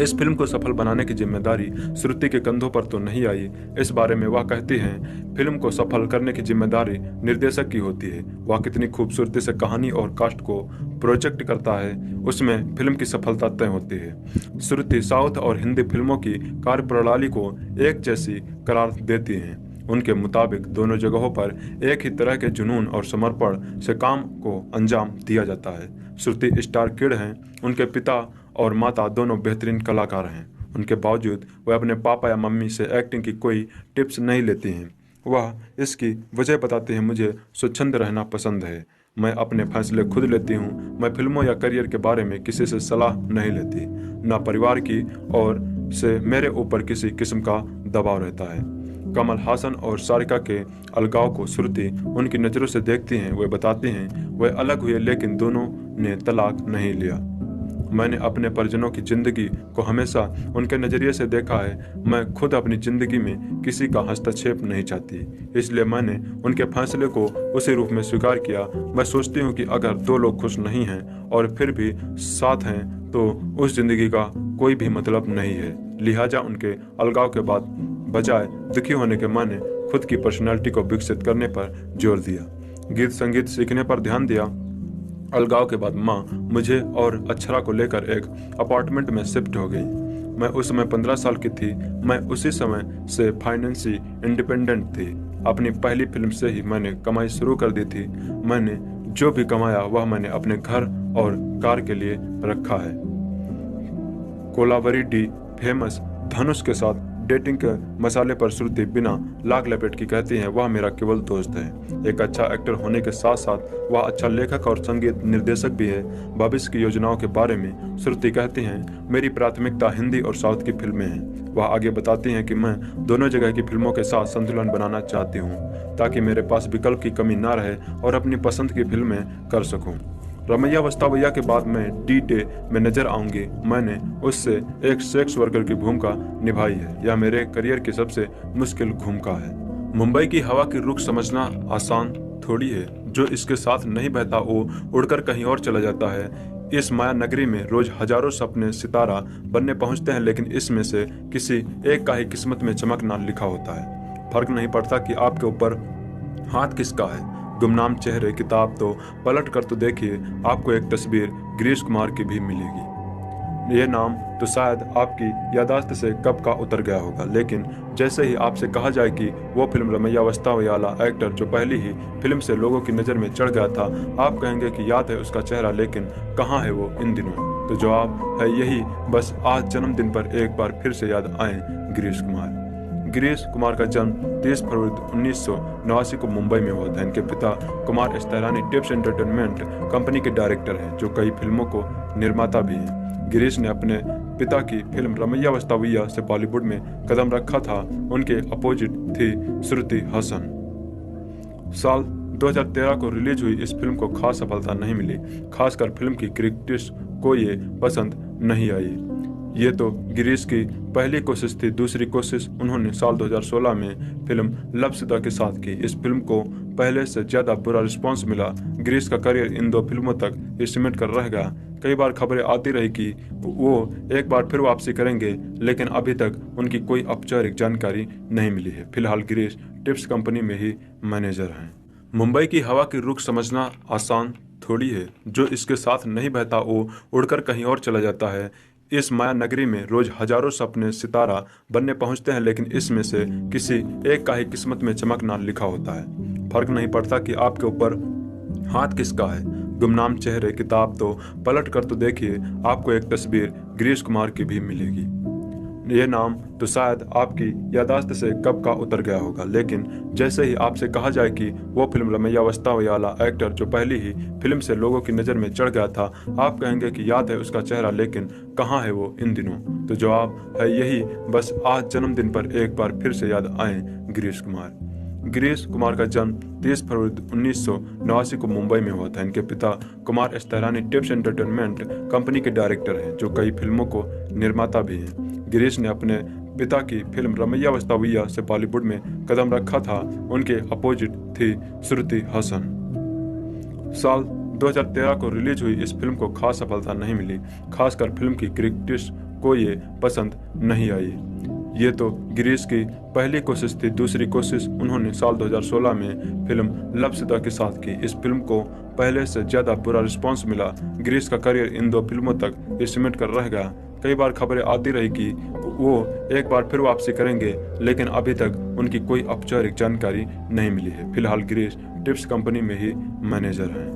Speaker 2: इस फिल्म को सफल बनाने की जिम्मेदारी श्रुति के कंधों पर तो नहीं आई। इस बारे में वह कहती हैं, फिल्म को सफल करने की जिम्मेदारी निर्देशक की होती है। वह कितनी खूबसूरती से कहानी और कास्ट को प्रोजेक्ट करता है, उसमें फिल्म की सफलता तय होती है। श्रुति साउथ और हिंदी फिल्मों की कार्यप्रणाली को एक जैसी करार देती हैं। उनके मुताबिक दोनों जगहों पर एक ही तरह के जुनून और समर्पण से काम को अंजाम दिया जाता है। श्रुति स्टार किड हैं। उनके पिता और माता दोनों बेहतरीन कलाकार हैं। उनके बावजूद वह अपने पापा या मम्मी से एक्टिंग की कोई टिप्स नहीं लेती हैं। वह इसकी वजह बताते हैं, मुझे स्वच्छंद रहना पसंद है। मैं अपने फैसले खुद लेती हूँ। मैं फिल्मों या करियर के बारे में किसी से सलाह नहीं लेती। न परिवार की ओर से मेरे ऊपर किसी किस्म का दबाव रहता है। कमल हासन और सारिका के अलगाव को श्रुति उनकी नज़रों से देखती हैं। वे बताती हैं वे अलग हुए, लेकिन दोनों ने तलाक नहीं लिया। मैंने अपने परिजनों की जिंदगी को हमेशा उनके नज़रिए से देखा है। मैं खुद अपनी जिंदगी में किसी का हस्तक्षेप नहीं चाहती, इसलिए मैंने उनके फैसले को उसी रूप में स्वीकार किया। मैं सोचती हूँ कि अगर 2 लोग खुश नहीं हैं और फिर भी साथ हैं तो उस जिंदगी का कोई भी मतलब नहीं है। लिहाजा उनके अलगाव के बाद बजाय दुखी होने के मैंने खुद की पर्सनैलिटी को विकसित करने पर जोर दिया, गीत संगीत सीखने पर ध्यान दिया। अलगाव के बाद माँ मुझे और अक्षरा को लेकर एक अपार्टमेंट में शिफ्ट हो गई। मैं उस समय 15 साल की थी। मैं उसी समय से फाइनेंशियली इंडिपेंडेंट थी। अपनी पहली फिल्म से ही मैंने कमाई शुरू कर दी थी। मैंने जो भी कमाया वह मैंने अपने घर और कार के लिए रखा है। कोलावरी डी फेमस धनुष के साथ डेटिंग के मसाले पर श्रुति बिना लाग लपेट की कहती हैं, वह मेरा केवल दोस्त है। एक अच्छा एक्टर होने के साथ साथ वह अच्छा लेखक और संगीत निर्देशक भी है। भविष्य की योजनाओं के बारे में श्रुति कहती हैं, मेरी प्राथमिकता हिंदी और साउथ की फिल्में हैं। वह आगे बताती हैं कि मैं दोनों जगह की फिल्मों के साथ संतुलन बनाना चाहती हूँ, ताकि मेरे पास विकल्प की कमी ना रहे और अपनी पसंद की फिल्में कर सकूँ। रमैया वस्तावैया के बाद मैं डी-डे में नजर आऊंगी। मैंने उससे एक सेक्स वर्कर की भूमिका निभाई है। यह मेरे करियर की सबसे मुश्किल भूमिका है। मुंबई की हवा की रुख समझना आसान थोड़ी है। जो इसके साथ नहीं बहता वो उड़कर कहीं और चला जाता है। इस माया नगरी में रोज हजारों सपने सितारा बनने पहुंचते हैं, लेकिन इसमें से किसी एक का ही किस्मत में चमकना लिखा होता है। फर्क नहीं पड़ता कि आपके ऊपर हाथ किसका है। गुमनाम चेहरे किताब तो पलट कर तो देखिए, आपको एक तस्वीर गिरीश कुमार की भी मिलेगी। ये नाम तो शायद आपकी यादाश्त से कब का उतर गया होगा, लेकिन जैसे ही आपसे कहा जाए कि वो फिल्म रमैया वस्तावैया वाला एक्टर जो पहली ही फिल्म से लोगों की नज़र में चढ़ गया था, आप कहेंगे कि याद है उसका चेहरा, लेकिन कहाँ है वो इन दिनों। तो जवाब है यही, बस आज जन्मदिन पर एक बार फिर से याद आए गिरीश कुमार। गिरीश कुमार का जन्म 30 फरवरी 1989 को मुंबई में हुआ था। इनके पिता कुमार एस्तेरानी टिप्स एंटरटेनमेंट कंपनी के डायरेक्टर हैं, जो कई फिल्मों को निर्माता भी हैं। गिरीश ने अपने पिता की फिल्म रमैया वस्तावैया से बॉलीवुड में कदम रखा था। उनके अपोजिट थी श्रुति हसन। साल 2013 को रिलीज हुई इस फिल्म को खास सफलता नहीं मिली, खासकर फिल्म की क्रिटिक्स को ये पसंद नहीं आई। ये तो गिरीश की पहली कोशिश थी। दूसरी कोशिश उन्होंने साल 2016 में फिल्म लपसुदा के साथ की। इस फिल्म को पहले से ज़्यादा बुरा रिस्पांस मिला। गिरीश का करियर इन 2 फिल्मों तक ही सिमट कर रह गया। कई बार खबरें आती रही कि वो एक बार फिर वापसी करेंगे, लेकिन अभी तक उनकी कोई औपचारिक जानकारी नहीं मिली है। फिलहाल गिरीश टिप्स कंपनी में ही मैनेजर हैं। मुंबई की हवा की रुख समझना आसान थोड़ी है। जो इसके साथ नहीं बहता वो उड़कर कहीं और चला जाता है। इस माया नगरी में रोज हजारों सपने सितारा बनने पहुंचते हैं, लेकिन इसमें से किसी एक का ही किस्मत में चमकना लिखा होता है। फर्क नहीं पड़ता कि आपके ऊपर हाथ किसका है। गुमनाम चेहरे किताब तो पलट कर तो देखिए, आपको एक तस्वीर गिरीश कुमार की भी मिलेगी। ये नाम तो शायद आपकी यादाश्त से कब का उतर गया होगा, लेकिन जैसे ही आपसे कहा जाए कि वो फिल्म रमैया वस्तावैया वाला एक्टर जो पहली ही फिल्म से लोगों की नज़र में चढ़ गया था, आप कहेंगे कि याद है उसका चेहरा, लेकिन कहाँ है वो इन दिनों। तो जवाब है यही, बस आज जन्मदिन पर एक बार फिर से याद आए गिरीश कुमार। गिरीश कुमार का जन्म 30 फरवरी 1989 को मुंबई में हुआ था। इनके पिता कुमार एस्तेरानी टिप्स एंटरटेनमेंट कंपनी के डायरेक्टर हैं, जो कई फिल्मों को निर्माता भी हैं। गिरीश ने अपने पिता की फिल्म रमैया वस्तावैया से बॉलीवुड में कदम रखा था। उनके अपोजिट थी श्रुति हसन। साल 2013 को रिलीज हुई इस फिल्म को खास सफलता नहीं मिली, खासकर फिल्म की क्रिटिक्स को ये पसंद नहीं आई। ये तो गिरीश की पहली कोशिश थी। दूसरी कोशिश उन्होंने साल 2016 में फिल्म लपसुदा के साथ की। इस फिल्म को पहले से ज़्यादा बुरा रिस्पांस मिला। गिरीश का करियर इन 2 फिल्मों तक ही सिमट कर रह गया। कई बार खबरें आती रही कि वो एक बार फिर वापसी करेंगे, लेकिन अभी तक उनकी कोई औपचारिक जानकारी नहीं मिली है। फिलहाल गिरीश टिप्स कंपनी में ही मैनेजर हैं।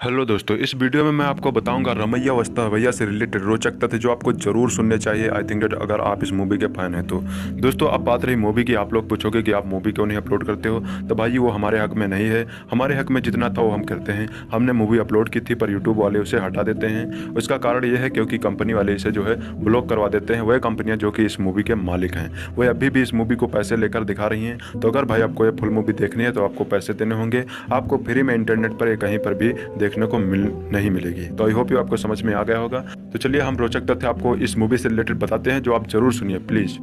Speaker 2: हेलो दोस्तों, इस वीडियो में मैं आपको बताऊंगा रमैया वस्तावैया से रिलेटेड रोचक तथ्य जो आपको जरूर सुनने चाहिए। आई थिंक दैट अगर आप इस मूवी के फैन हैं तो। दोस्तों, अब बात रही मूवी की। आप लोग पूछोगे कि आप मूवी क्यों नहीं अपलोड करते हो, तो भाई वो हमारे हक में नहीं है। हमारे हक में जितना था वो हम करते हैं। हमने मूवी अपलोड की थी, पर यूट्यूब वाले उसे हटा देते हैं। उसका कारण ये है क्योंकि कंपनी वाले इसे जो है ब्लॉक करवा देते हैं। वह कंपनियाँ जो कि इस मूवी के मालिक हैं, वह अभी भी इस मूवी को पैसे लेकर दिखा रही हैं। तो अगर भाई आपको ये फुल मूवी देखनी है तो आपको पैसे देने होंगे। आपको फ्री में इंटरनेट पर कहीं पर भी देखने को नहीं मिलेगी। तो आई होप यू आपको समझ में आ गया होगा। तो चलिए हम रोचक तथ्य आपको इस मूवी से रिलेटेड बताते हैं, जो आप जरूर सुनिए प्लीज।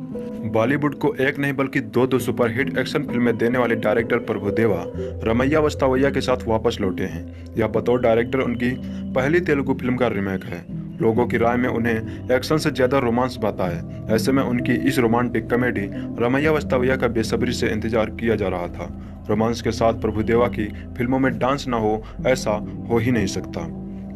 Speaker 2: बॉलीवुड को एक नहीं बल्कि 2 सुपरहिट एक्शन फिल्में देने वाले डायरेक्टर प्रभुदेवा रमैया वस्तावैया के साथ वापस लौटे हैं। यह बतौर डायरेक्टर उनकी पहली तेलुगु फिल्म का रीमेक है। लोगों की राय में उन्हें एक्शन से ज्यादा रोमांस भाता है। ऐसे में उनकी इस रोमांटिक कॉमेडी रमैया वस्तावैया का बेसब्री से इंतजार किया जा रहा था। रोमांस के साथ प्रभुदेवा की फिल्मों में डांस ना हो, ऐसा हो ही नहीं सकता।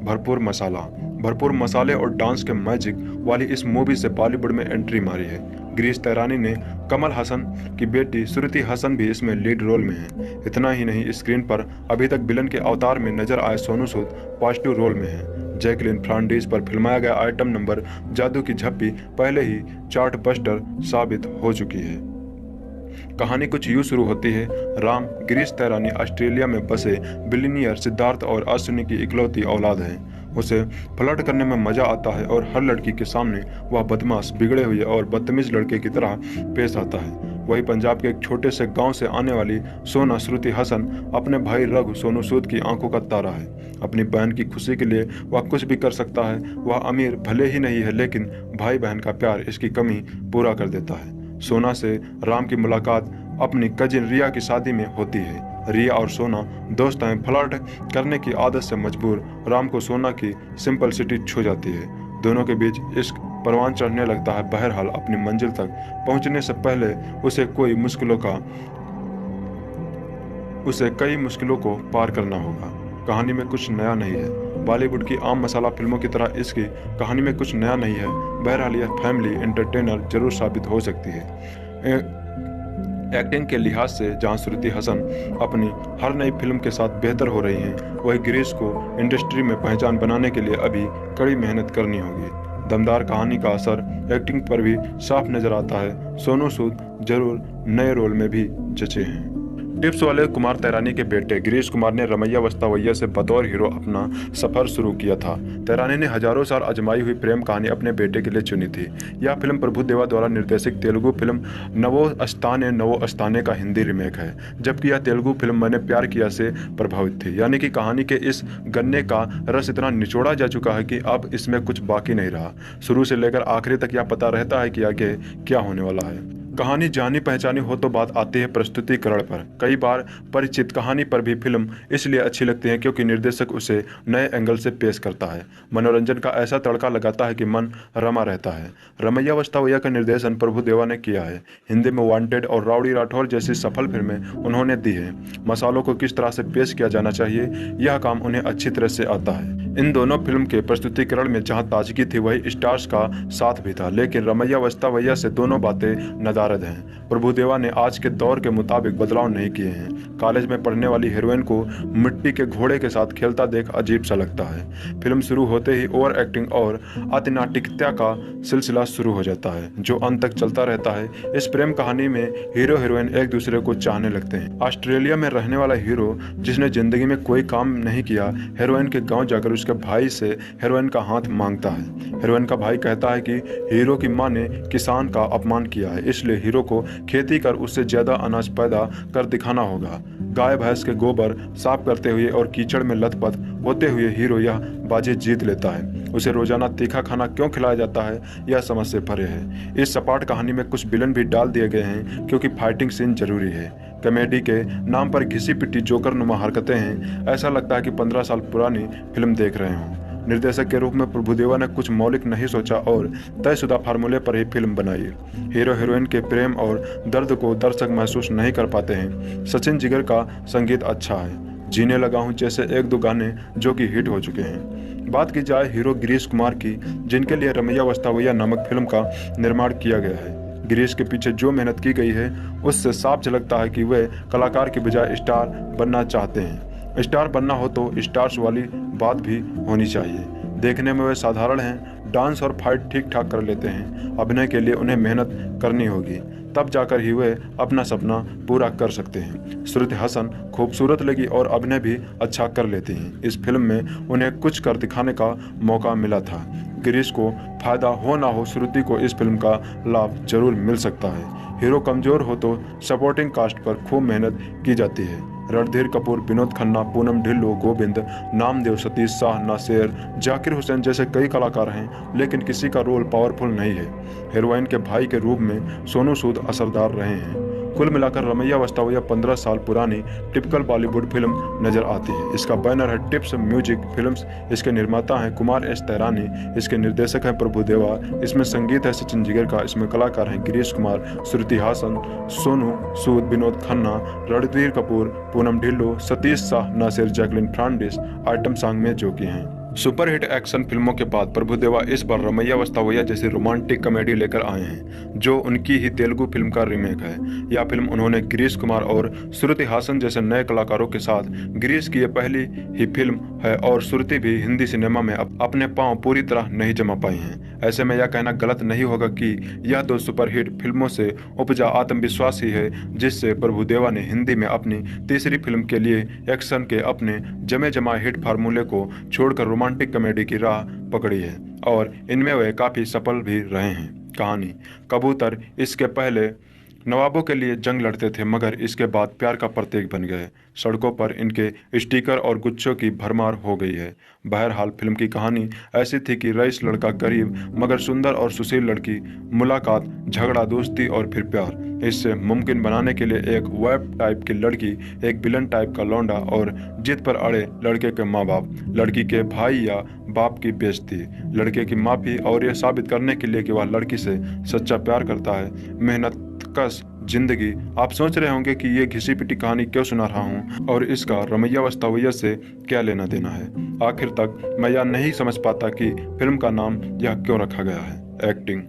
Speaker 2: भरपूर मसाले और डांस के मैजिक वाली इस मूवी से बॉलीवुड में एंट्री मारी है। गिरीश तैरानी ने कमल हसन की बेटी श्रुति हसन भी इसमें लीड रोल में है। इतना ही नहीं, स्क्रीन पर अभी तक विलन के अवतार में नजर आए सोनू सूद पॉजिटिव रोल में है। जैकलिन फर्नांडीज पर फिल्माया गया आइटम नंबर जादू की झप्पी पहले ही चार्ट बस्टर साबित हो चुकी है। कहानी कुछ यूं शुरू होती है। राम गिरीश तैरानी ऑस्ट्रेलिया में बसे बिलियनियर सिद्धार्थ और अश्विनी की इकलौती औलाद है। उसे फ्लर्ट करने में मजा आता है और हर लड़की के सामने वह बदमाश, बिगड़े हुए और बदतमीज लड़के की तरह पेश आता है। वही पंजाब के एक छोटे से गांव से आने वाली सोना श्रुति हसन अपने भाई रघु सोनू सूद की आंखों का तारा है। अपनी बहन की खुशी के लिए वह कुछ भी कर सकता है। वह अमीर भले ही नहीं है, लेकिन भाई बहन का प्यार इसकी कमी पूरा कर देता है। सोना से राम की मुलाकात अपनी कजिन रिया की शादी में होती है। रिया और सोना दोस्त हैं। फ्लर्ट करने की आदत से मजबूर राम को सोना की सिंपल सिटी छू जाती है। दोनों के बीच इश्क परवान चढ़ने लगता है। बहरहाल अपनी मंजिल तक पहुंचने से पहले उसे कई मुश्किलों को पार करना होगा। कहानी में कुछ नया नहीं है। बॉलीवुड की आम मसाला फिल्मों की तरह इसकी कहानी में कुछ नया नहीं है। बहरहाल यह फैमिली एंटरटेनर जरूर साबित हो सकती है। एक्टिंग के लिहाज से जहां श्रुति हसन अपनी हर नई फिल्म के साथ बेहतर हो रही हैं, वहीं गिरीश को इंडस्ट्री में पहचान बनाने के लिए अभी कड़ी मेहनत करनी होगी। दमदार कहानी का असर एक्टिंग पर भी साफ नजर आता है। सोनू सूद जरूर नए रोल में भी जचे हैं। टिप्स वाले कुमार तैरानी के बेटे गिरीश कुमार ने रमैया वस्तावैया से बतौर हीरो अपना सफर शुरू किया था। तैरानी ने हजारों साल आजमाई हुई प्रेम कहानी अपने बेटे के लिए चुनी थी। यह फिल्म प्रभुदेवा द्वारा निर्देशित तेलुगु फिल्म नवो अस्ताने का हिंदी रीमेक है, जबकि यह तेलुगु फिल्म मैंने प्यार किया से प्रभावित थी। यानी कि कहानी के इस गन्ने का रस इतना निचोड़ा जा चुका है कि अब इसमें कुछ बाकी नहीं रहा। शुरू से लेकर आखिरी तक यह पता रहता है कि आगे क्या होने वाला है। कहानी जानी पहचानी हो तो बात आती है प्रस्तुतिकरण पर। कई बार परिचित कहानी पर भी फिल्म इसलिए अच्छी लगती है क्योंकि निर्देशक उसे नए एंगल से पेश करता है, मनोरंजन का ऐसा तड़का लगाता है कि मन रमा रहता है। रमैया वस्तावैया का निर्देशन प्रभुदेवा ने किया है। हिंदी में वांटेड और राउडी राठौर जैसी सफल फिल्में उन्होंने दी है। मसालों को किस तरह से पेश किया जाना चाहिए, यह काम उन्हें अच्छी तरह से आता है। इन दोनों फिल्म के प्रस्तुतिकरण में जहां ताजगी थी वही स्टार्स का साथ भी था, लेकिन रमैया वस्तावैया से दोनों बातें नदारद हैं। प्रभुदेवा ने आज के दौर के मुताबिक बदलाव नहीं किए हैं। कॉलेज में पढ़ने वाली हीरोइन को मिट्टी के घोड़े के साथ खेलता देख अजीब सा लगता है। फिल्म शुरू होते ही ओवर एक्टिंग और अतिनाटिकता का सिलसिला शुरू हो जाता है, जो अंत तक चलता रहता है। इस प्रेम कहानी में हीरो हीरोइन एक दूसरे को चाहने लगते हैं। ऑस्ट्रेलिया में रहने वाला हीरो, जिसने जिंदगी में कोई काम नहीं किया, हीरोइन के गांव जाकर उसके भाई से हीरोइन का हाथ मांगता है। हीरोइन का भाई कहता है कि हीरो की मां ने किसान का अपमान किया है, इसलिए हीरो को खेती कर उससे ज्यादा अनाज पैदा कर दिखाना होगा। गाय भैंस के गोबर साफ करते हुए और कीचड़ में लथपथ होते हुए हीरो यह बाजी जीत लेता है। उसे रोजाना तीखा खाना क्यों खिलाया जाता है, यह समझ से परे है। इस सपाट कहानी में कुछ विलन भी डाल दिए गए हैं क्योंकि फाइटिंग सीन जरूरी है। कॉमेडी के नाम पर घिसी पिटी जोकर नुमा हरकतें हैं। ऐसा लगता है कि 15 साल पुरानी फिल्म देख रहे हों। निर्देशक के रूप में प्रभुदेवा ने कुछ मौलिक नहीं सोचा और तयशुदा फार्मूले पर ही फिल्म बनाई। हीरो हीरोइन के प्रेम और दर्द को दर्शक महसूस नहीं कर पाते हैं। सचिन जिगर का संगीत अच्छा है। जीने लगा हूं जैसे एक दो गाने जो कि हिट हो चुके हैं। बात की जाए हीरो गिरीश कुमार की, जिनके लिए रमैया वस्तावैया नामक फिल्म का निर्माण किया गया है। गिरीश के पीछे जो मेहनत की गई है उससे साफ झलकता है कि वे कलाकार के बजाय स्टार बनना चाहते हैं। स्टार बनना हो तो स्टार्स वाली बात भी होनी चाहिए। देखने में वे साधारण हैं, डांस और फाइट ठीक ठाक कर लेते हैं। अभिनय के लिए उन्हें मेहनत करनी होगी, तब जाकर ही वे अपना सपना पूरा कर सकते हैं। श्रुति हसन खूबसूरत लगी और अभिनय भी अच्छा कर लेती हैं। इस फिल्म में उन्हें कुछ कर दिखाने का मौका मिला था। गिरीश को फायदा हो ना हो, श्रुति को इस फिल्म का लाभ जरूर मिल सकता है। हीरो कमजोर हो तो सपोर्टिंग कास्ट पर खूब मेहनत की जाती है। रणधीर कपूर, विनोद खन्ना, पूनम ढिल्लो, गोविंद, नामदेव, सतीश शाह, नासेर, जाकिर हुसैन जैसे कई कलाकार हैं, लेकिन किसी का रोल पावरफुल नहीं है। हीरोइन के भाई के रूप में सोनू सूद असरदार रहे हैं। कुल मिलाकर रमैया वस्तावैया 15 साल पुरानी टिपिकल बॉलीवुड फिल्म नजर आती है। इसका बैनर है टिप्स म्यूजिक फिल्म्स। इसके निर्माता हैं कुमार एस तैरानी। इसके निर्देशक हैं प्रभुदेवा। इसमें संगीत है सचिन जिगर का। इसमें कलाकार हैं गिरीश कुमार, श्रुति हासन, सोनू सूद, विनोद खन्ना, रणधीर कपूर, पूनम ढिल्लो, सतीश शाह, नासिर, जैकलिन फ्रांडिस आइटम सॉन्ग में जो कि हैं। सुपरहिट एक्शन फिल्मों के बाद प्रभुदेवा इस बार रमैया वस्तावैया जैसी रोमांटिक कॉमेडी लेकर आए हैं, जो उनकी ही तेलुगु फिल्म का रीमेक है। यह फिल्म उन्होंने गिरीश कुमार और श्रुति हासन जैसे नए कलाकारों के साथ, गिरीश की यह पहली ही फिल्म है और श्रुति भी हिंदी सिनेमा में अपने पांव पूरी तरह नहीं जमा पाई हैं। ऐसे में यह कहना गलत नहीं होगा कि यह दो सुपरहिट फिल्मों से उपजा आत्मविश्वास ही है जिससे प्रभुदेवा ने हिंदी में अपनी तीसरी फिल्म के लिए एक्शन के अपने जमे जमाए हिट फार्मूले को छोड़कर रोमांटिक कॉमेडी की राह पकड़ी है और इनमें वे काफी सफल भी रहे हैं। कहानी कबूतर इसके पहले नवाबों के लिए जंग लड़ते थे, मगर इसके बाद प्यार का प्रतीक बन गए। सड़कों पर इनके स्टिकर और गुच्छों की भरमार हो गई है। बहरहाल फिल्म की कहानी ऐसी थी कि रईस लड़का गरीब मगर सुंदर और सुशील लड़की, मुलाकात, झगड़ा, दोस्ती और फिर प्यार। इससे मुमकिन बनाने के लिए एक वेब टाइप की लड़की, एक विलन टाइप का लौंडा और जिद पर अड़े लड़के के माँ बाप, लड़की के भाई या बाप की बेइज्जती, लड़के की माफी और यह साबित करने के लिए कि वह लड़की से सच्चा प्यार करता है। मेहनत कस जिंदगी। आप सोच रहे होंगे कि ये घिसी पिटी कहानी क्यों सुना रहा हूँ और इसका रमैया वस्तावैया से क्या लेना देना है। आखिर तक मैं यह नहीं समझ पाता कि फिल्म का नाम यह क्यों रखा गया है। एक्टिंग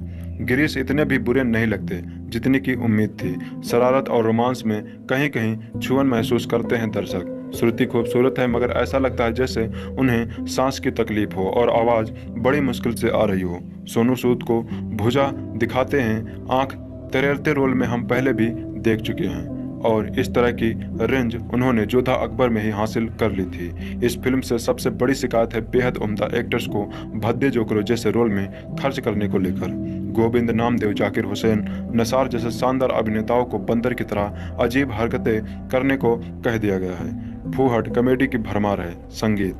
Speaker 2: गिरीश इतने भी बुरे नहीं लगते जितनी की उम्मीद थी। शरारत और रोमांस में कहीं कहीं छुअन महसूस करते हैं दर्शक। श्रुति खूबसूरत है मगर ऐसा लगता है जैसे उन्हें सांस की तकलीफ हो और आवाज़ बड़ी मुश्किल से आ रही हो। सोनू सूद को भुजा दिखाते हैं। आंख तरेरते रोल में हम पहले भी देख चुके हैं। और इस तरह की रेंज उन्होंने जोधा अकबर में ही हासिल कर ली थी। इस फिल्म से सबसे बड़ी शिकायत है बेहद उम्दा एक्टर्स को भद्दे जोकरों जैसे रोल में खर्च करने को लेकर। गोविंद नामदेव, जाकिर हुसैन, नसार जैसे शानदार अभिनेताओं को बंदर की तरह अजीब हरकतें करने को कह दिया गया है। फूहड़ कॉमेडी की भरमार है। संगीत,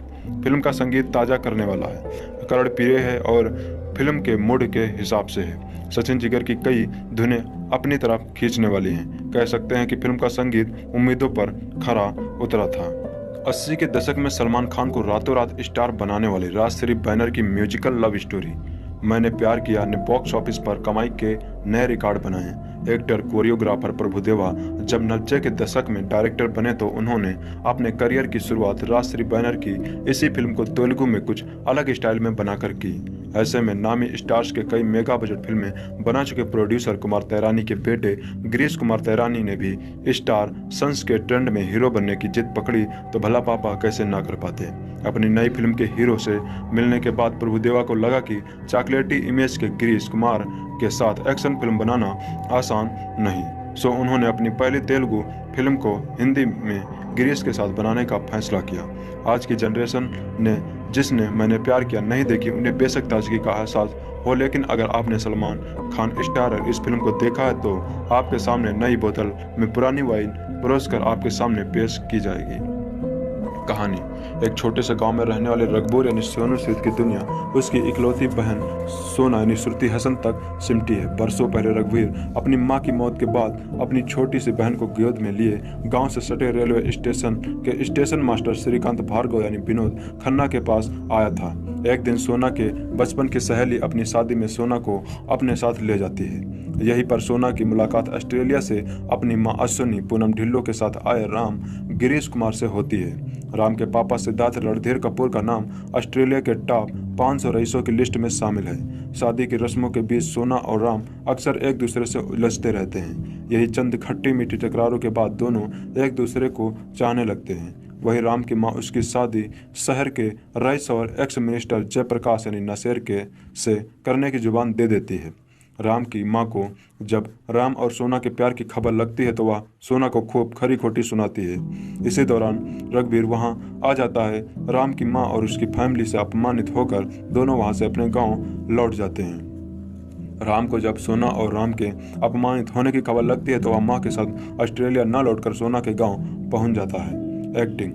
Speaker 2: फिल्म का संगीत ताज़ा करने वाला है, कर्णप्रिय है और फिल्म के मूड के हिसाब से है। सचिन जिगर की कई धुनें अपनी तरफ खींचने वाली हैं। कह सकते हैं कि फिल्म का संगीत उम्मीदों पर खरा उतरा था। 80 के दशक में सलमान खान को रातों रात स्टार बनाने वाली राजश्री बैनर की म्यूजिकल लव स्टोरी मैंने प्यार किया ने बॉक्स ऑफिस पर कमाई के नए रिकॉर्ड बनाए। एक्टर कोरियोग्राफर प्रभुदेवा जब 90 के दशक में डायरेक्टर बने तो उन्होंने अपने करियर की शुरुआत राजश्री बैनर की इसी फिल्म को तेलुगु में कुछ अलग स्टाइल में बनाकर की। ऐसे में नामी स्टार्स के कई मेगा बजट फिल्में बना चुके प्रोड्यूसर कुमार तैरानी के बेटे गिरीश कुमार तैरानी ने भी स्टार सन्स के ट्रेंड में हीरो बनने की जिद पकड़ी तो भला पापा कैसे ना कर पाते। अपनी नई फिल्म के हीरो से मिलने के बाद प्रभुदेवा को लगा कि चॉकलेटी इमेज के गिरीश कुमार के साथ एक्शन फिल्म बनाना आसान नहीं, सो उन्होंने अपनी पहली तेलुगु फिल्म को हिंदी में गिरीश के साथ बनाने का फैसला किया। आज की जनरेशन ने जिसने मैंने प्यार किया नहीं देखी उन्हें बेशक ताजगी का एहसास हो, लेकिन अगर आपने सलमान खान स्टारर इस फिल्म को देखा है तो आपके सामने नई बोतल में पुरानी वाइन परोसकर आपके सामने पेश की जाएगी। कहानी, एक छोटे से गांव में रहने वाले रघुबर यानी सोनू सूद की दुनिया उसकी इकलौती बहन सोना यानी श्रुति हसन तक सिमटी है। बरसों पहले रघुवीर अपनी मां की मौत के बाद अपनी छोटी सी बहन को गोद में लिए गांव से सटे रेलवे स्टेशन के स्टेशन मास्टर श्रीकांत भार्गव यानी विनोद खन्ना के पास आया था। एक दिन सोना के बचपन की सहेली अपनी शादी में सोना को अपने साथ ले जाती है। यहीं पर सोना की मुलाकात ऑस्ट्रेलिया से अपनी मां अश्विनी पूनम ढिल्लो के साथ आए राम गिरीश कुमार से होती है। राम के पापा सिद्धार्थ रणधीर कपूर का नाम ऑस्ट्रेलिया के टॉप 500 रईसों की लिस्ट में शामिल है। शादी की रस्मों के बीच सोना और राम अक्सर एक दूसरे से उलझते रहते हैं। यही चंद खट्टी मीठी टकरारों के बाद दोनों एक दूसरे को चाहने लगते हैं। वही राम की मां उसकी शादी शहर के रईस और एक्स मिनिस्टर जयप्रकाश यानी नसेर के से करने की जुबान दे देती है। राम की मां को जब राम और सोना के प्यार की खबर लगती है तो वह सोना को खूब खरी खोटी सुनाती है। इसी दौरान रघुवीर वहां आ जाता है। राम की मां और उसकी फैमिली से अपमानित होकर दोनों वहां से अपने गांव लौट जाते हैं। राम को जब सोना और राम के अपमानित होने की खबर लगती है तो वह मां के साथ ऑस्ट्रेलिया न लौटकर सोना के गाँव पहुँच जाता है। एक्टिंग,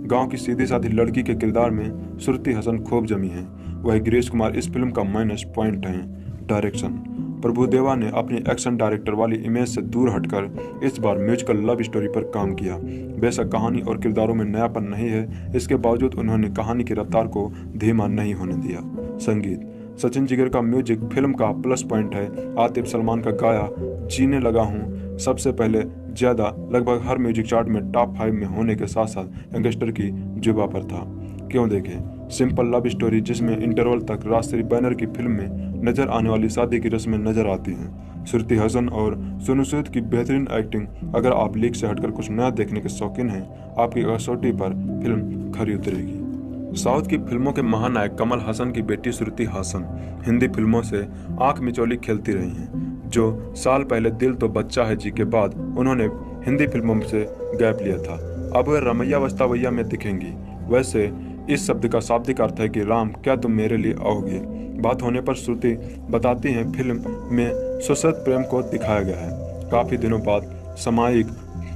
Speaker 2: गाँव की सीधी साधी लड़की के किरदार में श्रुति हसन खूब जमी है। वही गिरीश कुमार इस फिल्म का माइनस पॉइंट है। डायरेक्शन, प्रभुदेवा ने अपनी एक्शन डायरेक्टर वाली इमेज से दूर हटकर इस बार म्यूजिकल लव स्टोरी पर काम किया। बेशक कहानी और किरदारों में नयापन नहीं है, इसके बावजूद उन्होंने कहानी की रफ्तार को धीमा नहीं होने दिया। संगीत, सचिन जिगर का म्यूजिक फिल्म का प्लस पॉइंट है। आतिफ सलमान का गाया जीने लगा हूँ सबसे पहले ज्यादा लगभग हर म्यूजिक चार्ट में टॉप 5 में होने के साथ साथ यंगस्टर की जुबा पर था। क्यों देखें सिंपल लव स्टोरी जिसमें इंटरवल तक राजश्री बैनर की फिल्म में नजर आने वाली शादी की रस्में नजर आती हैं। श्रुति हसन और सोनू सूद की बेहतरीन एक्टिंग। अगर आप लीक से हटकर कुछ नया देखने के शौकीन हैं, आपकी कसौटी पर फिल्म खरी उतरेगी। साउथ की फिल्मों के महानायक कमल हसन की बेटी श्रुति हसन हिंदी फिल्मों से आंख मिचौली खेलती रही हैं। जो साल पहले दिल तो बच्चा है जी के बाद उन्होंने हिंदी फिल्मों से गैप लिया था, अब वे रमैया वस्तावैया में दिखेंगी। वैसे इस शब्द का शाब्दिक अर्थ है कि राम क्या तुम मेरे लिए आओगे। बात होने पर श्रुति बताती हैं फिल्म में सुसद प्रेम को दिखाया गया है। काफ़ी दिनों बाद सामायिक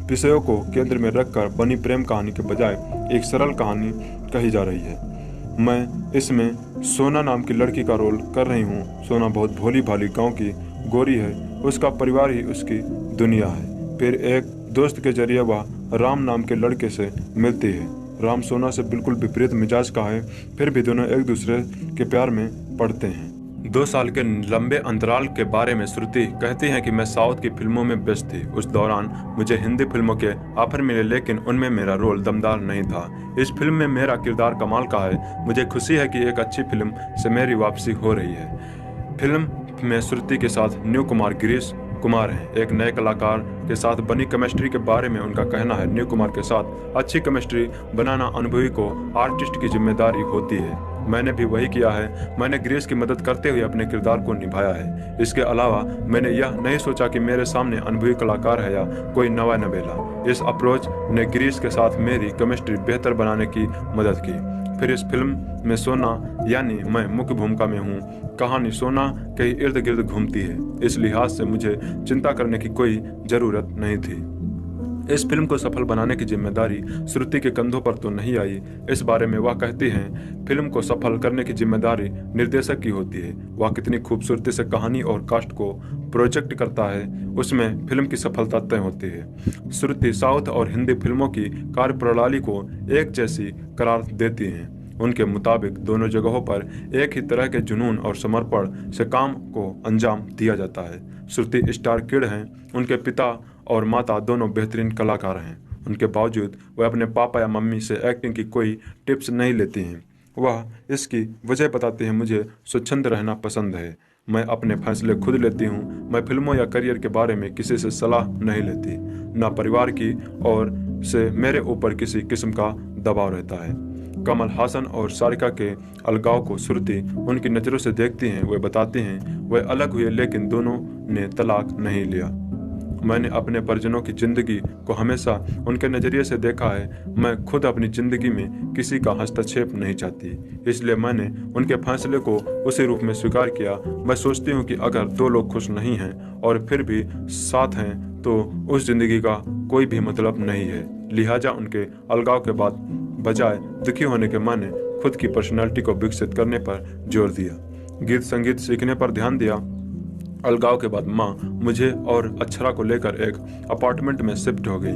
Speaker 2: विषयों को केंद्र में रखकर बनी प्रेम कहानी के बजाय एक सरल कहानी कही जा रही है। मैं इसमें सोना नाम की लड़की का रोल कर रही हूँ। सोना बहुत भोली भाली गाँव की गोरी है, उसका परिवार ही उसकी दुनिया है। फिर एक दोस्त के जरिए वह राम नाम के लड़के से मिलती है। राम सोना से बिल्कुल विपरीत मिजाज का है, फिर भी दोनों एक दूसरे के प्यार में पड़ते हैं। 2 साल के लंबे अंतराल के बारे में श्रुति कहती हैं कि मैं साउथ की फिल्मों में व्यस्त थी। उस दौरान मुझे हिंदी फिल्मों के ऑफर मिले, लेकिन उनमें मेरा रोल दमदार नहीं था। इस फिल्म में मेरा किरदार कमाल का है। मुझे खुशी है कि एक अच्छी फिल्म से मेरी वापसी हो रही है। फिल्म में श्रुति के साथ न्यू कुमार गिरीश कुमार हैं। एक नए कलाकार के साथ बनी केमिस्ट्री के बारे में उनका कहना है, न्यू कुमार के साथ अच्छी केमिस्ट्री बनाना अनुभवी को आर्टिस्ट की जिम्मेदारी होती है। मैंने भी वही किया है। मैंने गिरीश की मदद करते हुए अपने किरदार को निभाया है। इसके अलावा मैंने यह नहीं सोचा कि मेरे सामने अनुभवी कलाकार है या कोई नवा नवेला। इस अप्रोच ने गिरीश के साथ मेरी केमिस्ट्री बेहतर बनाने की मदद की। फिर इस फिल्म में सोना यानी मैं मुख्य भूमिका में हूँ। कहानी सोना के इर्द गिर्द घूमती है, इस लिहाज से मुझे चिंता करने की कोई जरूरत नहीं थी। इस फिल्म को सफल बनाने की जिम्मेदारी श्रुति के कंधों पर तो नहीं आई। इस बारे में वह कहती हैं, फिल्म को सफल करने की जिम्मेदारी निर्देशक की होती है। वह कितनी खूबसूरती से कहानी और कास्ट को प्रोजेक्ट करता है, उसमें फिल्म की सफलता तय होती है। श्रुति साउथ और हिंदी फिल्मों की कार्यप्रणाली को एक जैसी करार देती हैं। उनके मुताबिक दोनों जगहों पर एक ही तरह के जुनून और समर्पण से काम को अंजाम दिया जाता है। श्रुति स्टार किड हैं। उनके पिता और माता दोनों बेहतरीन कलाकार हैं। उनके बावजूद वह अपने पापा या मम्मी से एक्टिंग की कोई टिप्स नहीं लेती हैं। वह इसकी वजह बताते हैं, मुझे स्वच्छंद रहना पसंद है। मैं अपने फैसले खुद लेती हूँ। मैं फिल्मों या करियर के बारे में किसी से सलाह नहीं लेती। न परिवार की ओर से मेरे ऊपर किसी किस्म का दबाव रहता है। कमल हासन और सारिका के अलगाव को श्रुति उनकी नज़रों से देखती हैं। वे बताती हैं वे अलग हुए लेकिन दोनों ने तलाक नहीं लिया। मैंने अपने परिजनों की जिंदगी को हमेशा उनके नज़रिए से देखा है। मैं खुद अपनी जिंदगी में किसी का हस्तक्षेप नहीं चाहती, इसलिए मैंने उनके फैसले को उसी रूप में स्वीकार किया। मैं सोचती हूँ कि अगर दो लोग खुश नहीं हैं और फिर भी साथ हैं तो उस जिंदगी का कोई भी मतलब नहीं है। लिहाजा उनके अलगाव के बाद बजाय दुखी होने के मैंने खुद की पर्सनालिटी को विकसित करने पर जोर दिया, गीत संगीत सीखने पर ध्यान दिया। अलगाव के बाद माँ मुझे और अक्षरा को लेकर एक अपार्टमेंट में शिफ्ट हो गई।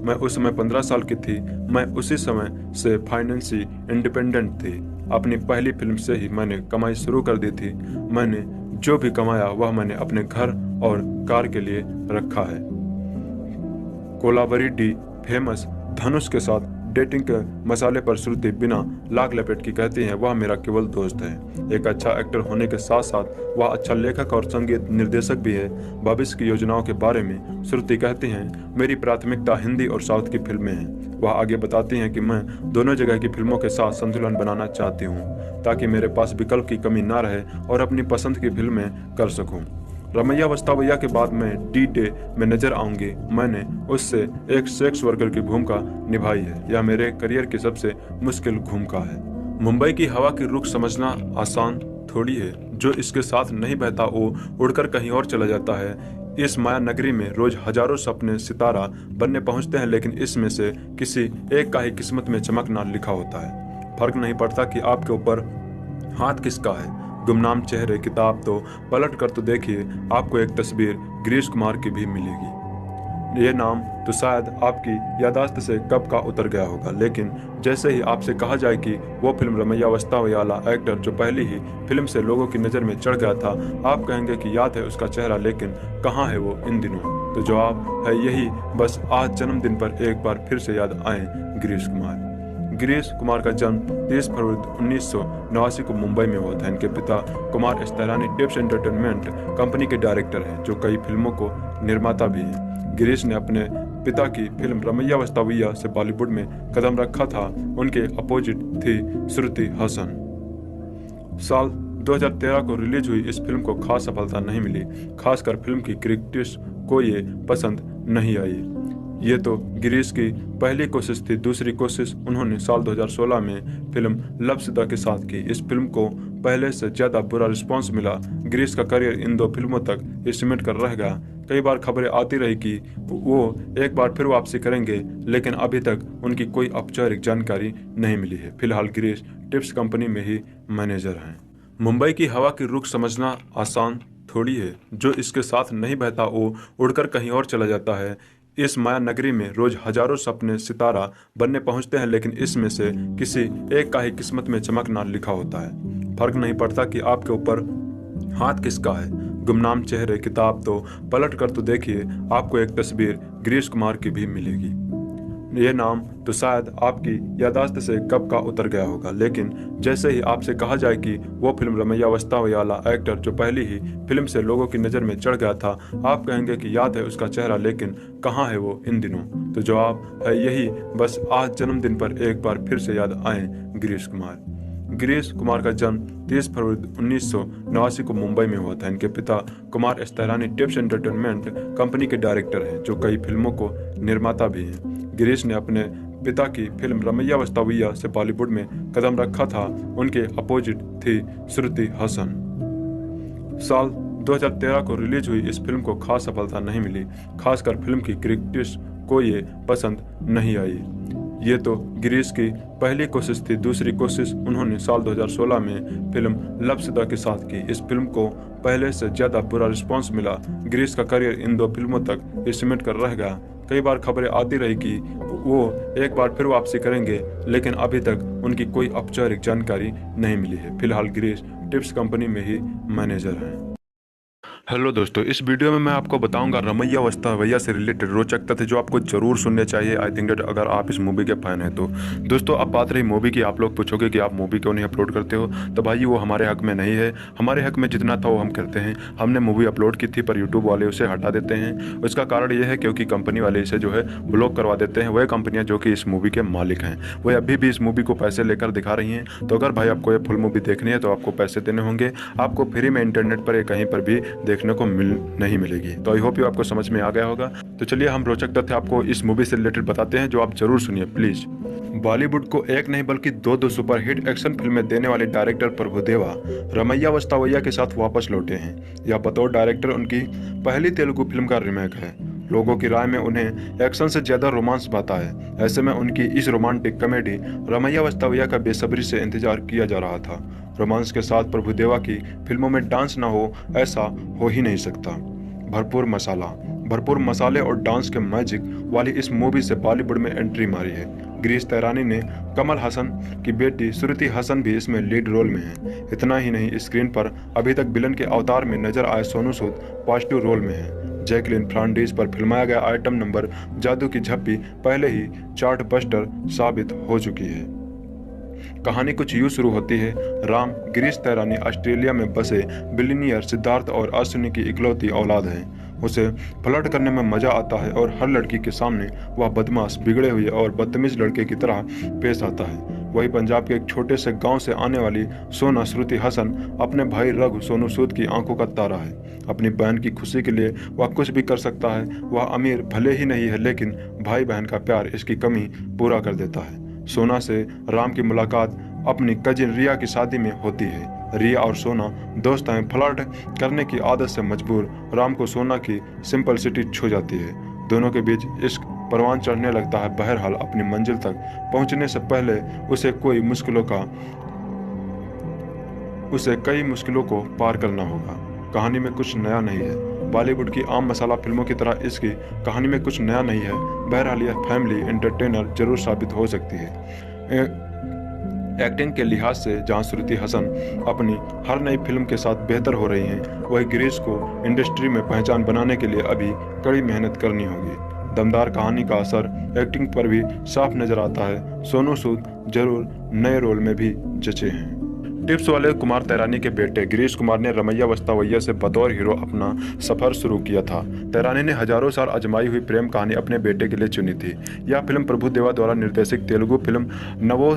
Speaker 2: मैं उस समय 15 साल की थी। मैं उसी समय से फाइनेंशियली इंडिपेंडेंट थी। अपनी पहली फिल्म से ही मैंने कमाई शुरू कर दी थी। मैंने जो भी कमाया वह मैंने अपने घर और कार के लिए रखा है। कोलावरी डी फेमस धनुष के साथ डेटिंग के मसाले पर श्रुति बिना लाग लपेट की कहती हैं, वह मेरा केवल दोस्त है। एक अच्छा एक्टर होने के साथ साथ वह अच्छा लेखक और संगीत निर्देशक भी है। भविष्य की योजनाओं के बारे में श्रुति कहती हैं, मेरी प्राथमिकता हिंदी और साउथ की फिल्में हैं। वह आगे बताती हैं कि मैं दोनों जगह की फिल्मों के साथ संतुलन बनाना चाहती हूँ ताकि मेरे पास विकल्प की कमी ना रहे और अपनी पसंद की फिल्में कर सकूँ। रमैया वस्तावैया के बाद मैं डी-डे में नजर आऊंगी। मैंने उससे एक सेक्स वर्कर की भूमिका निभाई है। यह मेरे करियर की सबसे मुश्किल भूमिका है। मुंबई की हवा की रुख समझना आसान थोड़ी है। जो इसके साथ नहीं बहता वो उड़कर कहीं और चला जाता है। इस माया नगरी में रोज हजारों सपने सितारा बनने पहुंचते हैं, लेकिन इसमें से किसी एक का ही किस्मत में चमकना लिखा होता है। फर्क नहीं पड़ता कि आपके ऊपर हाथ किसका है। गुमनाम चेहरे किताब तो पलट कर तो देखिए, आपको एक तस्वीर गिरीश कुमार की भी मिलेगी। ये नाम तो शायद आपकी यादाश्त से कब का उतर गया होगा, लेकिन जैसे ही आपसे कहा जाए कि वो फिल्म रमैया वस्तावैया वाला एक्टर जो पहली ही फिल्म से लोगों की नज़र में चढ़ गया था, आप कहेंगे कि याद है उसका चेहरा, लेकिन कहाँ है वो इन दिनों। तो जवाब है यही, बस आज जन्मदिन पर एक बार फिर से याद आए गिरीश कुमार। गिरीश कुमार का जन्म 30 फरवरी 1989 को मुंबई में हुआ था। इनके पिता कुमार इस्तारानी टिप्स एंटरटेनमेंट कंपनी के डायरेक्टर हैं, जो कई फिल्मों को निर्माता भी हैं। गिरीश ने अपने पिता की फिल्म रमैया वस्तावैया से बॉलीवुड में कदम रखा था। उनके अपोजिट थी श्रुति हासन। साल 2013 को रिलीज हुई इस फिल्म को खास सफलता नहीं मिली, खासकर फिल्म की क्रिटिक्स को ये पसंद नहीं आई। ये तो गिरीश की पहली कोशिश थी। दूसरी कोशिश उन्होंने साल 2016 में फिल्म लवसिदा के साथ की। इस फिल्म को पहले से ज़्यादा बुरा रिस्पांस मिला। गिरीश का करियर इन दो फिल्मों तक ही सिमट कर रह गया। कई बार खबरें आती रही कि वो एक बार फिर वापसी करेंगे, लेकिन अभी तक उनकी कोई औपचारिक जानकारी नहीं मिली है। फिलहाल गिरीश टिप्स कंपनी में ही मैनेजर हैं। मुंबई की हवा की रुख समझना आसान थोड़ी है। जो इसके साथ नहीं बहता वो उड़कर कहीं और चला जाता है। इस माया नगरी में रोज हजारों सपने सितारा बनने पहुंचते हैं, लेकिन इसमें से किसी एक का ही किस्मत में चमकना लिखा होता है। फर्क नहीं पड़ता कि आपके ऊपर हाथ किसका है। गुमनाम चेहरे किताब तो पलट कर तो देखिए, आपको एक तस्वीर गिरीश कुमार की भी मिलेगी। ये नाम तो शायद आपकी यादाश्त से कब का उतर गया होगा, लेकिन जैसे ही आपसे कहा जाए कि वो फिल्म रमैया वस्तावैया वाला एक्टर जो पहली ही फिल्म से लोगों की नज़र में चढ़ गया था, आप कहेंगे कि याद है उसका चेहरा, लेकिन कहाँ है वो इन दिनों। तो जवाब है यही, बस आज जन्मदिन पर एक बार फिर से याद आए गिरीश कुमार। गिरीश कुमार का जन्म 30 फरवरी 1989 को मुंबई में हुआ था। इनके पिता Kumar S Taurani Tips entertainment company के डायरेक्टर हैं, जो कई फिल्मों को निर्माता भी हैं। गिरीश ने अपने पिता की फिल्म रमैया वस्तावैया से बॉलीवुड में कदम रखा था। उनके अपोजिट थी श्रुति हसन। साल 2013 को रिलीज हुई इस फिल्म को खास सफलता नहीं मिली, खासकर फिल्म की क्रिटिक्स को ये पसंद नहीं आई। ये तो गिरीश की पहली कोशिश थी। दूसरी कोशिश उन्होंने साल 2016 में फिल्म लपसदा के साथ की। इस फिल्म को पहले से ज्यादा बुरा रिस्पांस मिला। गिरीश का करियर इन 2 फिल्मों तक सिमट कर रह गया। कई बार खबरें आती रही कि वो एक बार फिर वापसी करेंगे, लेकिन अभी तक उनकी कोई औपचारिक जानकारी नहीं मिली है। फिलहाल गिरीश टिप्स कंपनी में ही मैनेजर हैं। हेलो दोस्तों, इस वीडियो में मैं आपको बताऊंगा रमैया वस्तावैया से रिलेटेड रोचक तथ्य जो आपको जरूर सुनने चाहिए। आई थिंक दैट अगर आप इस मूवी के फैन हैं तो। दोस्तों, अब बात रही मूवी की। आप लोग पूछोगे कि आप मूवी क्यों नहीं अपलोड करते हो, तो भाई वो हमारे हक में नहीं है। हमारे हक में जितना था वो हम करते हैं। हमने मूवी अपलोड की थी पर यूट्यूब वाले उसे हटा देते हैं। उसका कारण ये है क्योंकि कंपनी वाले इसे जो है ब्लॉक करवा देते हैं। वह कंपनियाँ जो कि इस मूवी के मालिक हैं, वह अभी भी इस मूवी को पैसे लेकर दिखा रही हैं। तो अगर भाई आपको ये फुल मूवी देखनी है तो आपको पैसे देने होंगे। आपको फ्री में इंटरनेट पर कहीं पर भी देखने को नहीं मिलेगी। तो आई होप यू आपको समझ में आ गया होगा। तो चलिए हम रोचक तथ्य आपको इस मूवी से रिलेटेड बताते हैं जो आप जरूर सुनिए प्लीज। बॉलीवुड को एक नहीं बल्कि दो सुपरहिट एक्शन फिल्में देने वाले डायरेक्टर प्रभुदेवा रमैया वस्तावैया के साथ वापस लौटे हैं। यह बतौर डायरेक्टर उनकी पहली तेलुगु फिल्म का रीमेक है। लोगों की राय में उन्हें एक्शन से ज्यादा रोमांस भाता है। ऐसे में उनकी इस रोमांटिक कॉमेडी रमैया वस्तावैया का बेसब्री से इंतजार किया जा रहा था। रोमांस के साथ प्रभुदेवा की फिल्मों में डांस ना हो, ऐसा हो ही नहीं सकता। भरपूर मसाले और डांस के मैजिक वाली इस मूवी से बॉलीवुड में एंट्री मारी है। गिरीश तैरानी ने कमल हसन की बेटी श्रुति हसन भी इसमें लीड रोल में है। इतना ही नहीं, स्क्रीन पर अभी तक विलन के अवतार में नजर आए सोनू सूद पॉजिटिव रोल में है। जैकलिन फर्नांडीज पर फिल्माया गया आइटम नंबर जादू की झप्पी पहले ही चार्ट बस्टर साबित हो चुकी है। कहानी कुछ यूं शुरू होती है। राम गिरीश तैरानी ऑस्ट्रेलिया में बसे बिलियनियर सिद्धार्थ और अश्विनी की इकलौती औलाद है। उसे फ्लर्ट करने में मजा आता है और हर लड़की के सामने वह बदमाश, बिगड़े हुए और बदतमीज लड़के की तरह पेश आता है। वही पंजाब के एक छोटे से गांव से आने वाली सोना श्रुति हसन अपने भाई रघु सोनू सूद की आंखों का तारा है। अपनी बहन की खुशी के लिए वह कुछ भी कर सकता है। वह अमीर भले ही नहीं है, लेकिन भाई बहन का प्यार इसकी कमी पूरा कर देता है। सोना से राम की मुलाकात अपनी कजिन रिया की शादी में होती है। रिया और सोना दोस्त हैं। फ्लर्ट करने की आदत से मजबूर राम को सोना की सिंपलिसिटी छू जाती है। दोनों के बीच इश्क परवान चढ़ने लगता है। बहरहाल अपनी मंजिल तक पहुंचने से पहले उसे कई मुश्किलों को पार करना होगा। कहानी में कुछ नया नहीं है। बॉलीवुड की आम मसाला फिल्मों की तरह इसकी कहानी में कुछ नया नहीं है। बहरहाल यह फैमिली एंटरटेनर जरूर साबित हो सकती है। एक्टिंग के लिहाज से जहां श्रुति हसन अपनी हर नई फिल्म के साथ बेहतर हो रही हैं, वही गिरीश को इंडस्ट्री में पहचान बनाने के लिए अभी कड़ी मेहनत करनी होगी। दमदार कहानी का असर एक्टिंग पर भी साफ नजर आता है। सोनू सूद जरूर नए रोल में भी जचे हैं। टिप्स वाले कुमार तैरानी के बेटे गिरीश कुमार ने रमैया वस्तावैया से बतौर हीरो अपना सफर शुरू किया था। तैरानी ने हजारों साल आजमाई हुई प्रेम कहानी अपने बेटे के लिए चुनी थी। यह फिल्म प्रभुदेवा द्वारा निर्देशित तेलुगु फिल्म नवो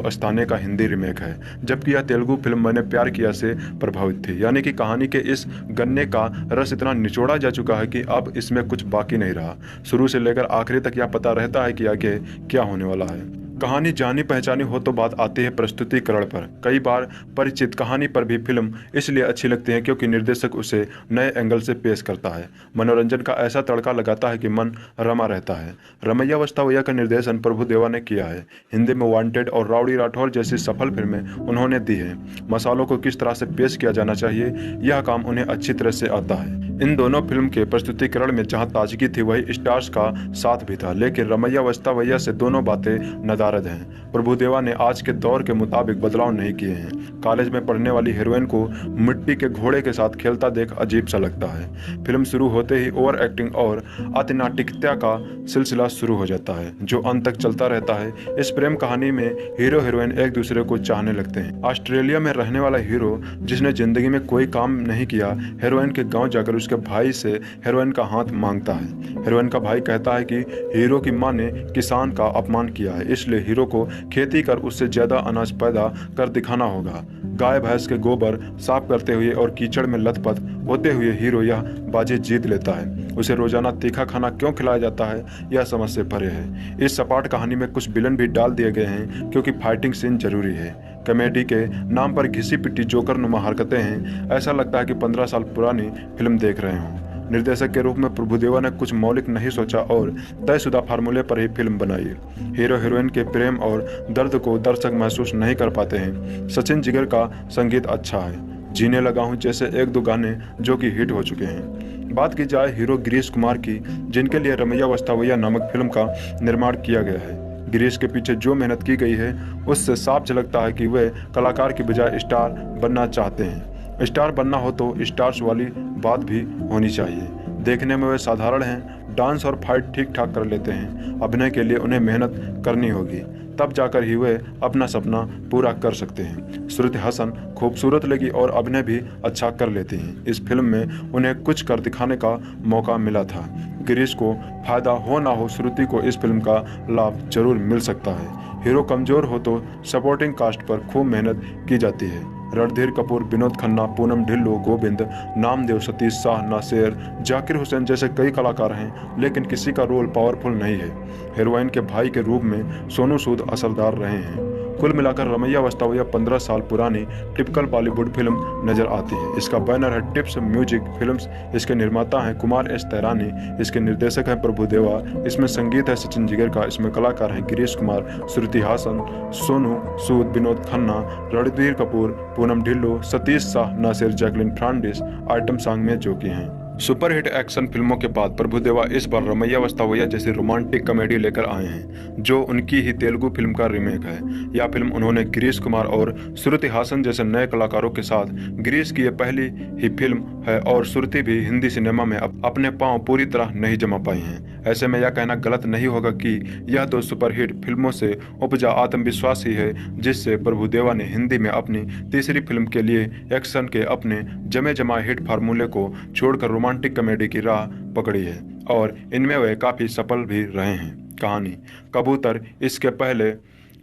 Speaker 2: अस्ताने का हिंदी रीमेक है, जबकि यह तेलुगु फिल्म मैंने प्यार किया से प्रभावित थी। यानी कि कहानी के इस गन्ने का रस इतना निचोड़ा जा चुका है कि अब इसमें कुछ बाकी नहीं रहा। शुरू से लेकर आखिरी तक यह पता रहता है कि आगे क्या होने वाला है। कहानी जानी पहचानी हो तो बात आती है प्रस्तुतिकरण पर। कई बार परिचित कहानी पर भी फिल्म इसलिए अच्छी लगती है क्योंकि निर्देशक उसे नए एंगल से पेश करता है, मनोरंजन का ऐसा तड़का लगाता है कि मन रमा रहता है। रमैया वस्तावैया का निर्देशन प्रभुदेवा ने किया है। हिंदी में वांटेड और राउडी राठौर जैसी सफल फिल्में उन्होंने दी हैं। मसालों को किस तरह से पेश किया जाना चाहिए, यह काम उन्हें अच्छी तरह से आता है। इन दोनों फिल्म के प्रस्तुतिकरण में जहां ताजगी थी वही स्टार्स का साथ भी था, लेकिन रमैया वस्तावैया से दोनों बातें नदारद हैं। प्रभुदेवा ने आज के दौर के मुताबिक बदलाव नहीं किए हैं। कॉलेज में पढ़ने वाली हीरोइन को मिट्टी के घोड़े के साथ खेलता देख अजीब सा लगता है। फिल्म शुरू होते ही ओवर एक्टिंग और अतिनाटिकता का सिलसिला शुरू हो जाता है, जो अंत तक चलता रहता है। इस प्रेम कहानी में हीरो हीरोइन एक दूसरे को चाहने लगते हैं। ऑस्ट्रेलिया में रहने वाला हीरो जिसने जिंदगी में कोई काम नहीं किया, हीरोइन के गाँव जाकर उसकी उसके भाई से हीरोइन का हाथ मांगता है। हीरोइन का भाई कहता है कि हीरो की मां ने किसान का अपमान किया है, इसलिए हीरो को खेती कर उससे ज्यादा अनाज पैदा कर दिखाना होगा। गाय भैंस के गोबर साफ करते हुए और कीचड़ में लथपथ होते हुए हीरो यह बाजी जीत लेता है। उसे रोजाना तीखा खाना क्यों खिलाया जाता है, यह समझ से परे है। इस सपाट कहानी में कुछ विलन भी डाल दिए गए हैं क्योंकि फाइटिंग सीन जरूरी है। कॉमेडी के नाम पर घिसी पिटी जोकर नुमा हरकतें हैं। ऐसा लगता है कि 15 साल पुरानी फिल्म देख रहे हों। निर्देशक के रूप में प्रभुदेवा ने कुछ मौलिक नहीं सोचा और तयशुदा फार्मूले पर ही फिल्म बनाई। हीरो हीरोइन के प्रेम और दर्द को दर्शक महसूस नहीं कर पाते हैं। सचिन जिगर का संगीत अच्छा है। जीने लगा हूं जैसे एक दो गाने जो कि हिट हो चुके हैं। बात की जाए हीरो गिरीश कुमार की, जिनके लिए रमैया वस्तावैया नामक फिल्म का निर्माण किया गया है। गिरीश के पीछे जो मेहनत की गई है उससे साफ झलकता है कि वे कलाकार की बजाय स्टार बनना चाहते हैं। स्टार बनना हो तो स्टार्स वाली बात भी होनी चाहिए। देखने में वे साधारण हैं, डांस और फाइट ठीक ठाक कर लेते हैं। अभिनय के लिए उन्हें मेहनत करनी होगी, तब जाकर ही वे अपना सपना पूरा कर सकते हैं। श्रुति हसन खूबसूरत लगी और अभिनय भी अच्छा कर लेती हैं। इस फिल्म में उन्हें कुछ कर दिखाने का मौका मिला था। गिरीश को फायदा हो ना हो, श्रुति को इस फिल्म का लाभ जरूर मिल सकता है। हीरो कमजोर हो तो सपोर्टिंग कास्ट पर खूब मेहनत की जाती है। रणधीर कपूर, विनोद खन्ना, पूनम ढिल्लो, गोविंद, नामदेव, सतीश शाह, नासिर, जाकिर हुसैन जैसे कई कलाकार हैं, लेकिन किसी का रोल पावरफुल नहीं है। हीरोइन के भाई के रूप में सोनू सूद असरदार रहे हैं। कुल मिलाकर रमैया वस्तावैया 15 साल पुरानी टिपिकल बॉलीवुड फिल्म नजर आती है। इसका बैनर है टिप्स म्यूजिक फिल्म्स। इसके निर्माता हैं कुमार एस तैरानी। इसके निर्देशक हैं प्रभुदेवा। इसमें संगीत है सचिन जिगर का। इसमें कलाकार हैं गिरीश कुमार, श्रुति हासन, सोनू सूद, विनोद खन्ना, रणधीर कपूर, पूनम ढिल्लो, सतीश शाह, नासिर, जैकलिन फ्रांडिस आइटम सॉन्ग में जो कि हैं। सुपरहिट एक्शन फिल्मों के बाद प्रभुदेवा इस बार रमैया वस्तावैया जैसी रोमांटिक कॉमेडी लेकर आए हैं, जो उनकी ही तेलुगु फिल्म का रीमेक है। यह फिल्म उन्होंने गिरीश कुमार और श्रुति हासन जैसे नए कलाकारों के साथ, गिरीश की यह पहली ही फिल्म है और श्रुति भी हिंदी सिनेमा में अपने पांव पूरी तरह नहीं जमा पाई हैं। ऐसे में यह कहना गलत नहीं होगा कि यह दो सुपरहिट फिल्मों से उपजा आत्मविश्वास ही है जिससे प्रभुदेवा ने हिंदी में अपनी तीसरी फिल्म के लिए एक्शन के अपने जमे जमाए हिट फार्मूले को छोड़कर रोमांटिक कॉमेडी की राह पकड़ी है और इनमें वे काफी सफल भी रहे हैं। कहानी कबूतर इसके पहले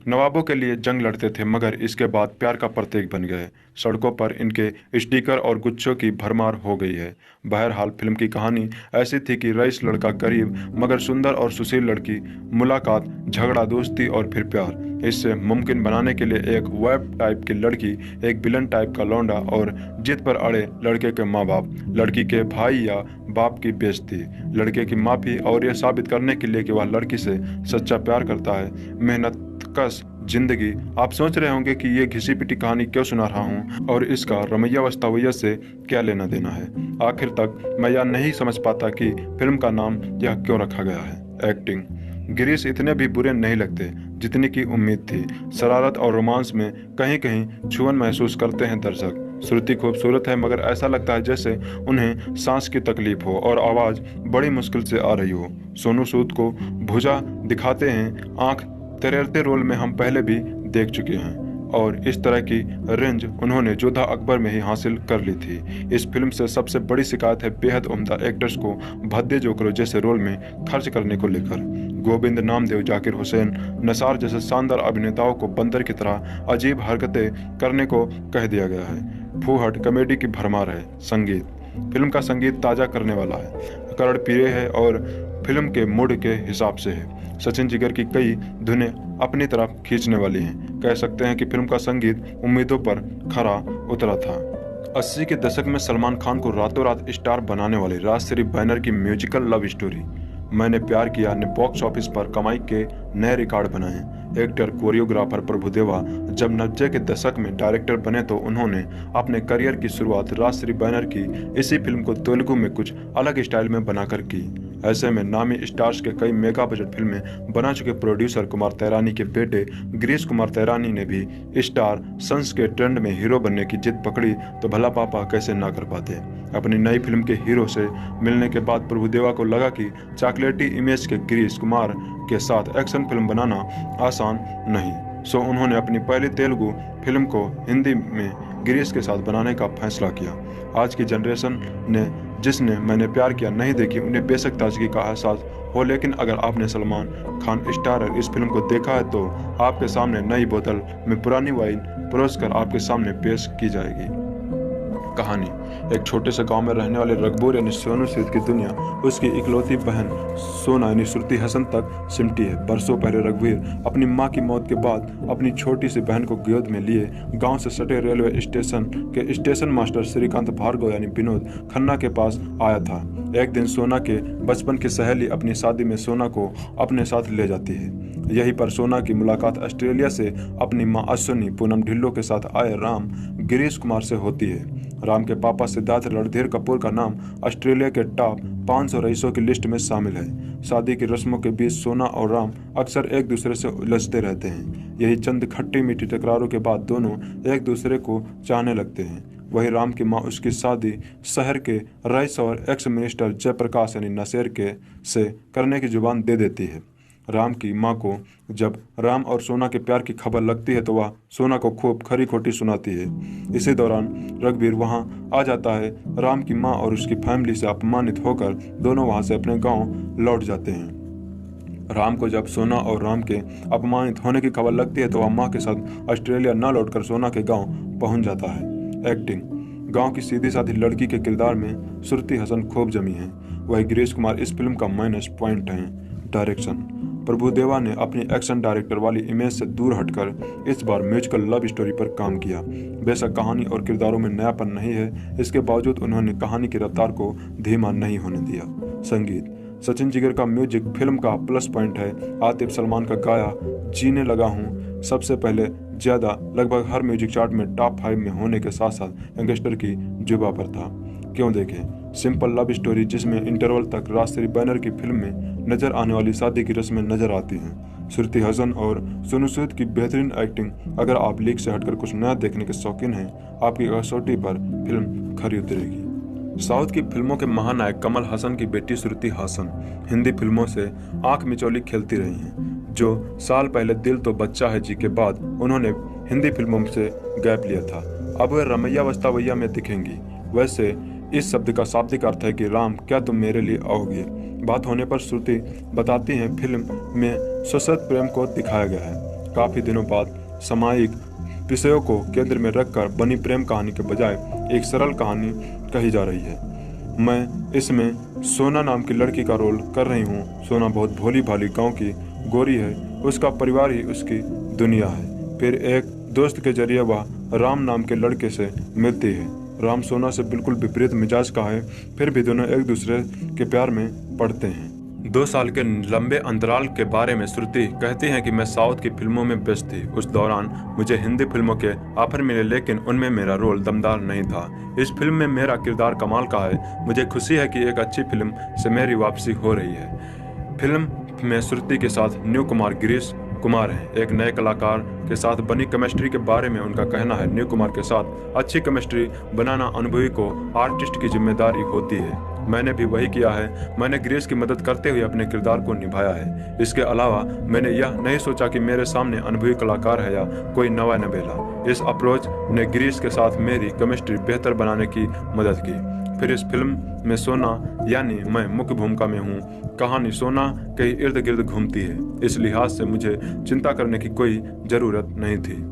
Speaker 2: नवाबों के लिए जंग लड़ते थे, मगर इसके बाद प्यार का प्रतीक बन गए। सड़कों पर इनके स्टिकर और गुच्छों की भरमार हो गई है। बहरहाल फिल्म की कहानी ऐसी थी कि रईस लड़का गरीब मगर सुंदर और सुशील लड़की, मुलाकात, झगड़ा, दोस्ती और फिर प्यार। इससे मुमकिन बनाने के लिए एक वेब टाइप की लड़की, एक विलन टाइप का लौंडा और जिद पर अड़े लड़के के माँ बाप, लड़की के भाई या बाप की बेइज्जती, लड़के की माफी और यह साबित करने के लिए कि वह लड़की से सच्चा प्यार करता है। मेहनत कस जिंदगी। आप सोच रहे होंगे कि ये घिसी पिटी कहानी क्यों सुना रहा हूँ और इसका रमैया वस्तावैया से क्या लेना देना है। आखिर तक मैं यह नहीं समझ पाता कि फिल्म का नाम यह क्यों रखा गया है। एक्टिंग गिरीश इतने भी बुरे नहीं लगते जितनी की उम्मीद थी। शरारत और रोमांस में कहीं कहीं छुअन महसूस करते हैं दर्शक। श्रुति खूबसूरत है मगर ऐसा लगता है जैसे उन्हें सांस की तकलीफ हो और आवाज़ बड़ी मुश्किल से आ रही हो। सोनू सूद को भुजा दिखाते हैं। आंख तैरते रोल में हम पहले भी देख चुके हैं और इस तरह की रेंज उन्होंने जोधा अकबर में ही हासिल कर ली थी। इस फिल्म से सबसे बड़ी शिकायत है बेहद उम्दा एक्टर्स को भद्दे जोकरों जैसे रोल में खर्च करने को लेकर। गोविंद, नामदेव, जाकिर हुसैन, नसार जैसे शानदार अभिनेताओं को बंदर की तरह अजीब हरकतें करने को कह दिया गया है। फूहट कॉमेडी की भरमार है। संगीत फिल्म का संगीत ताज़ा करने वाला है, करण पीरे है और फिल्म के मूड के हिसाब से है। सचिन जिगर की कई धुनें अपनी तरफ खींचने वाली हैं। कह सकते हैं कि फिल्म का संगीत उम्मीदों पर खरा उतरा था। 80 के दशक में सलमान खान को रातों रात स्टार बनाने वाली राजश्री बैनर की म्यूजिकल लव स्टोरी मैंने प्यार किया ने बॉक्स ऑफिस पर कमाई के नए रिकॉर्ड बनाए। एक्टर कोरियोग्राफर प्रभुदेवा जब 90 के दशक में डायरेक्टर बने तो उन्होंने अपने करियर की शुरुआत राजश्री बैनर की इसी फिल्म को तेलुगु में कुछ अलग स्टाइल में बनाकर की। ऐसे में नामी स्टार्स के कई मेगा बजट फिल्में बना चुके प्रोड्यूसर कुमार तैरानी के बेटे गिरीश कुमार तैरानी ने भी स्टार सन्स के ट्रेंड में हीरो बनने की जिद पकड़ी तो भला पापा कैसे ना कर पाते। अपनी नई फिल्म के हीरो से मिलने के बाद प्रभुदेवा को लगा कि चॉकलेटी इमेज के गिरीश कुमार के साथ एक्शन फिल्म बनाना आसान नहीं। सो उन्होंने अपनी पहली तेलुगु फिल्म को हिंदी में गिरीश के साथ बनाने का फैसला किया। आज की जनरेशन ने जिसने मैंने प्यार किया नहीं देखी, उन्हें बेशक ताजगी का एहसास हो, लेकिन अगर आपने सलमान खान स्टारर इस फिल्म को देखा है तो आपके सामने नई बोतल में पुरानी वाइन परोसकर आपके सामने पेश की जाएगी। कहानी एक छोटे से गांव में रहने वाले रघुबर यानी सोनू सूद की दुनिया उसकी इकलौती बहन सोना यानी श्रुति हसन तक सिमटी है। बरसों पहले रघुवीर अपनी मां की मौत के बाद अपनी छोटी सी बहन को गोद में लिए गांव से सटे रेलवे स्टेशन के स्टेशन मास्टर श्रीकांत भार्गव यानी विनोद खन्ना के पास आया था। एक दिन सोना के बचपन की सहेली अपनी शादी में सोना को अपने साथ ले जाती है। यहीं पर सोना की मुलाकात ऑस्ट्रेलिया से अपनी मां अश्विनी पूनम ढिल्लो के साथ आए राम गिरीश कुमार से होती है। राम के पापा सिद्धार्थ रणधीर कपूर का नाम ऑस्ट्रेलिया के टॉप 500 रईसों की लिस्ट में शामिल है। शादी की रस्मों के बीच सोना और राम अक्सर एक दूसरे से उलझते रहते हैं। यही चंद खट्टी मीठी टकरारों के बाद दोनों एक दूसरे को चाहने लगते हैं। वही राम की मां उसकी शादी शहर के रईस और एक्स मिनिस्टर जयप्रकाश यानी नसेर के से करने की जुबान दे देती है। राम की मां को जब राम और सोना के प्यार की खबर लगती है तो वह सोना को खूब खरी खोटी सुनाती है। इसी दौरान रघुवीर वहां आ जाता है। राम की मां और उसकी फैमिली से अपमानित होकर दोनों वहां से अपने गांव लौट जाते हैं। राम को जब सोना और राम के अपमानित होने की खबर लगती है तो वह मां के साथ ऑस्ट्रेलिया न लौटकर सोना के गाँव पहुंच जाता है। एक्टिंग गांव की सीधी साधी लड़की के किरदार में श्रुति हसन खूब जमी है। वही गिरीश कुमार इस फिल्म का माइनस पॉइंट है। डायरेक्शन प्रभुदेवा ने अपनी एक्शन डायरेक्टर वाली इमेज से दूर हटकर इस बार म्यूजिकल लव स्टोरी पर काम किया। बेशक कहानी और किरदारों में नयापन नहीं है, इसके बावजूद उन्होंने कहानी की रफ्तार को धीमा नहीं होने दिया। संगीत सचिन जिगर का म्यूजिक फिल्म का प्लस पॉइंट है। आतिफ सलमान का गाया जीने लगा हूँ सबसे पहले ज्यादा लगभग हर म्यूजिक चार्ट में टॉप 5 में होने के साथ साथ यंगस्टर की जुबा पर था। क्यों देखें सिंपल लव स्टोरी जिसमें इंटरवल तक राजश्री बैनर की फिल्म में नजर आने वाली शादी की रस्में नजर आती हैं। श्रुति हसन और सोनू सूद की बेहतरीन एक्टिंग। अगर आप लीक से हटकर कुछ नया देखने के शौकीन हैं, आपकी कसौटी पर फिल्म खरी उतरेगी। साउथ की फिल्मों के महानायक कमल हसन की बेटी श्रुति हसन हिंदी फिल्मों से आंख मिचौली खेलती रही हैं। जो साल पहले दिल तो बच्चा है जी के बाद उन्होंने हिंदी फिल्मों से गैप लिया था, अब वे रमैया वस्तावैया में दिखेंगी। वैसे इस शब्द का शाब्दिक अर्थ है कि राम क्या तुम मेरे लिए आओगे। बात होने पर श्रुति बताती हैं फिल्म में सशक्त प्रेम को दिखाया गया है। काफी दिनों बाद सामायिक विषयों को केंद्र में रखकर बनी प्रेम कहानी के बजाय एक सरल कहानी कही जा रही है। मैं इसमें सोना नाम की लड़की का रोल कर रही हूँ। सोना बहुत भोली भाली गाँव की गोरी है, उसका परिवार ही उसकी दुनिया है। फिर एक दोस्त के जरिए वह राम नाम के लड़के से मिलती है। राम सोना से बिल्कुल विपरीत मिजाज का है, फिर भी दोनों एक दूसरे के प्यार में पड़ते हैं। 2 साल के लंबे अंतराल के बारे में श्रुति कहती हैं कि मैं साउथ की फिल्मों में व्यस्त थी। उस दौरान मुझे हिंदी फिल्मों के ऑफर मिले, लेकिन उनमें मेरा रोल दमदार नहीं था। इस फिल्म में मेरा किरदार कमाल का है। मुझे खुशी है कि एक अच्छी फिल्म से मेरी वापसी हो रही है। फिल्म में श्रुति के साथ न्यू कुमार गिरीश कुमार हैं। एक नए कलाकार के साथ बनी केमिस्ट्री के बारे में उनका कहना है, न्यू कुमार के साथ अच्छी केमिस्ट्री बनाना अनुभवी को आर्टिस्ट की जिम्मेदारी होती है। मैंने भी वही किया है। मैंने गिरीश की मदद करते हुए अपने किरदार को निभाया है। इसके अलावा मैंने यह नहीं सोचा कि मेरे सामने अनुभवी कलाकार है या कोई नवा नवेला। इस अप्रोच ने गिरीश के साथ मेरी केमिस्ट्री बेहतर बनाने की मदद की। फिर इस फिल्म में सोना यानी मैं मुख्य भूमिका में हूँ। कहानी सोना के इर्द गिर्द घूमती है, इस लिहाज से मुझे चिंता करने की कोई जरूरत नहीं थी।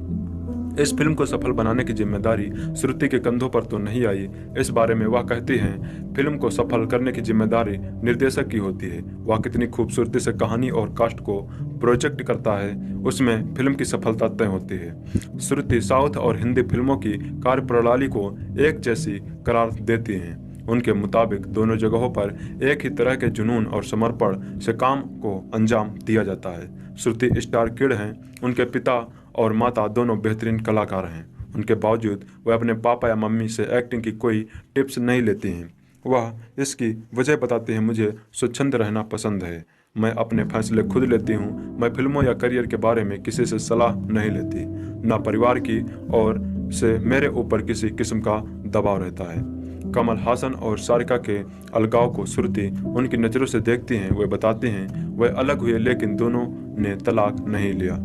Speaker 2: इस फिल्म को सफल बनाने की जिम्मेदारी श्रुति के कंधों पर तो नहीं आई। इस बारे में वह कहती हैं, फिल्म को सफल करने की जिम्मेदारी निर्देशक की होती है। वह कितनी खूबसूरती से कहानी और कास्ट को प्रोजेक्ट करता है, उसमें फिल्म की सफलता तय होती है। श्रुति साउथ और हिंदी फिल्मों की कार्यप्रणाली को एक जैसी करार देती हैं। उनके मुताबिक दोनों जगहों पर एक ही तरह के जुनून और समर्पण से काम को अंजाम दिया जाता है। श्रुति स्टार किड हैं। उनके पिता और माता दोनों बेहतरीन कलाकार हैं। उनके बावजूद वह अपने पापा या मम्मी से एक्टिंग की कोई टिप्स नहीं लेती हैं। वह इसकी वजह बताती हैं, मुझे स्वच्छंद रहना पसंद है। मैं अपने फैसले खुद लेती हूँ। मैं फिल्मों या करियर के बारे में किसी से सलाह नहीं लेती, न परिवार की और से मेरे ऊपर किसी किस्म का दबाव रहता है। कमल हासन और सारिका के अलगाव को श्रुति उनकी नज़रों से देखती हैं। वे बताती हैं वे अलग हुए लेकिन दोनों ने तलाक नहीं लिया।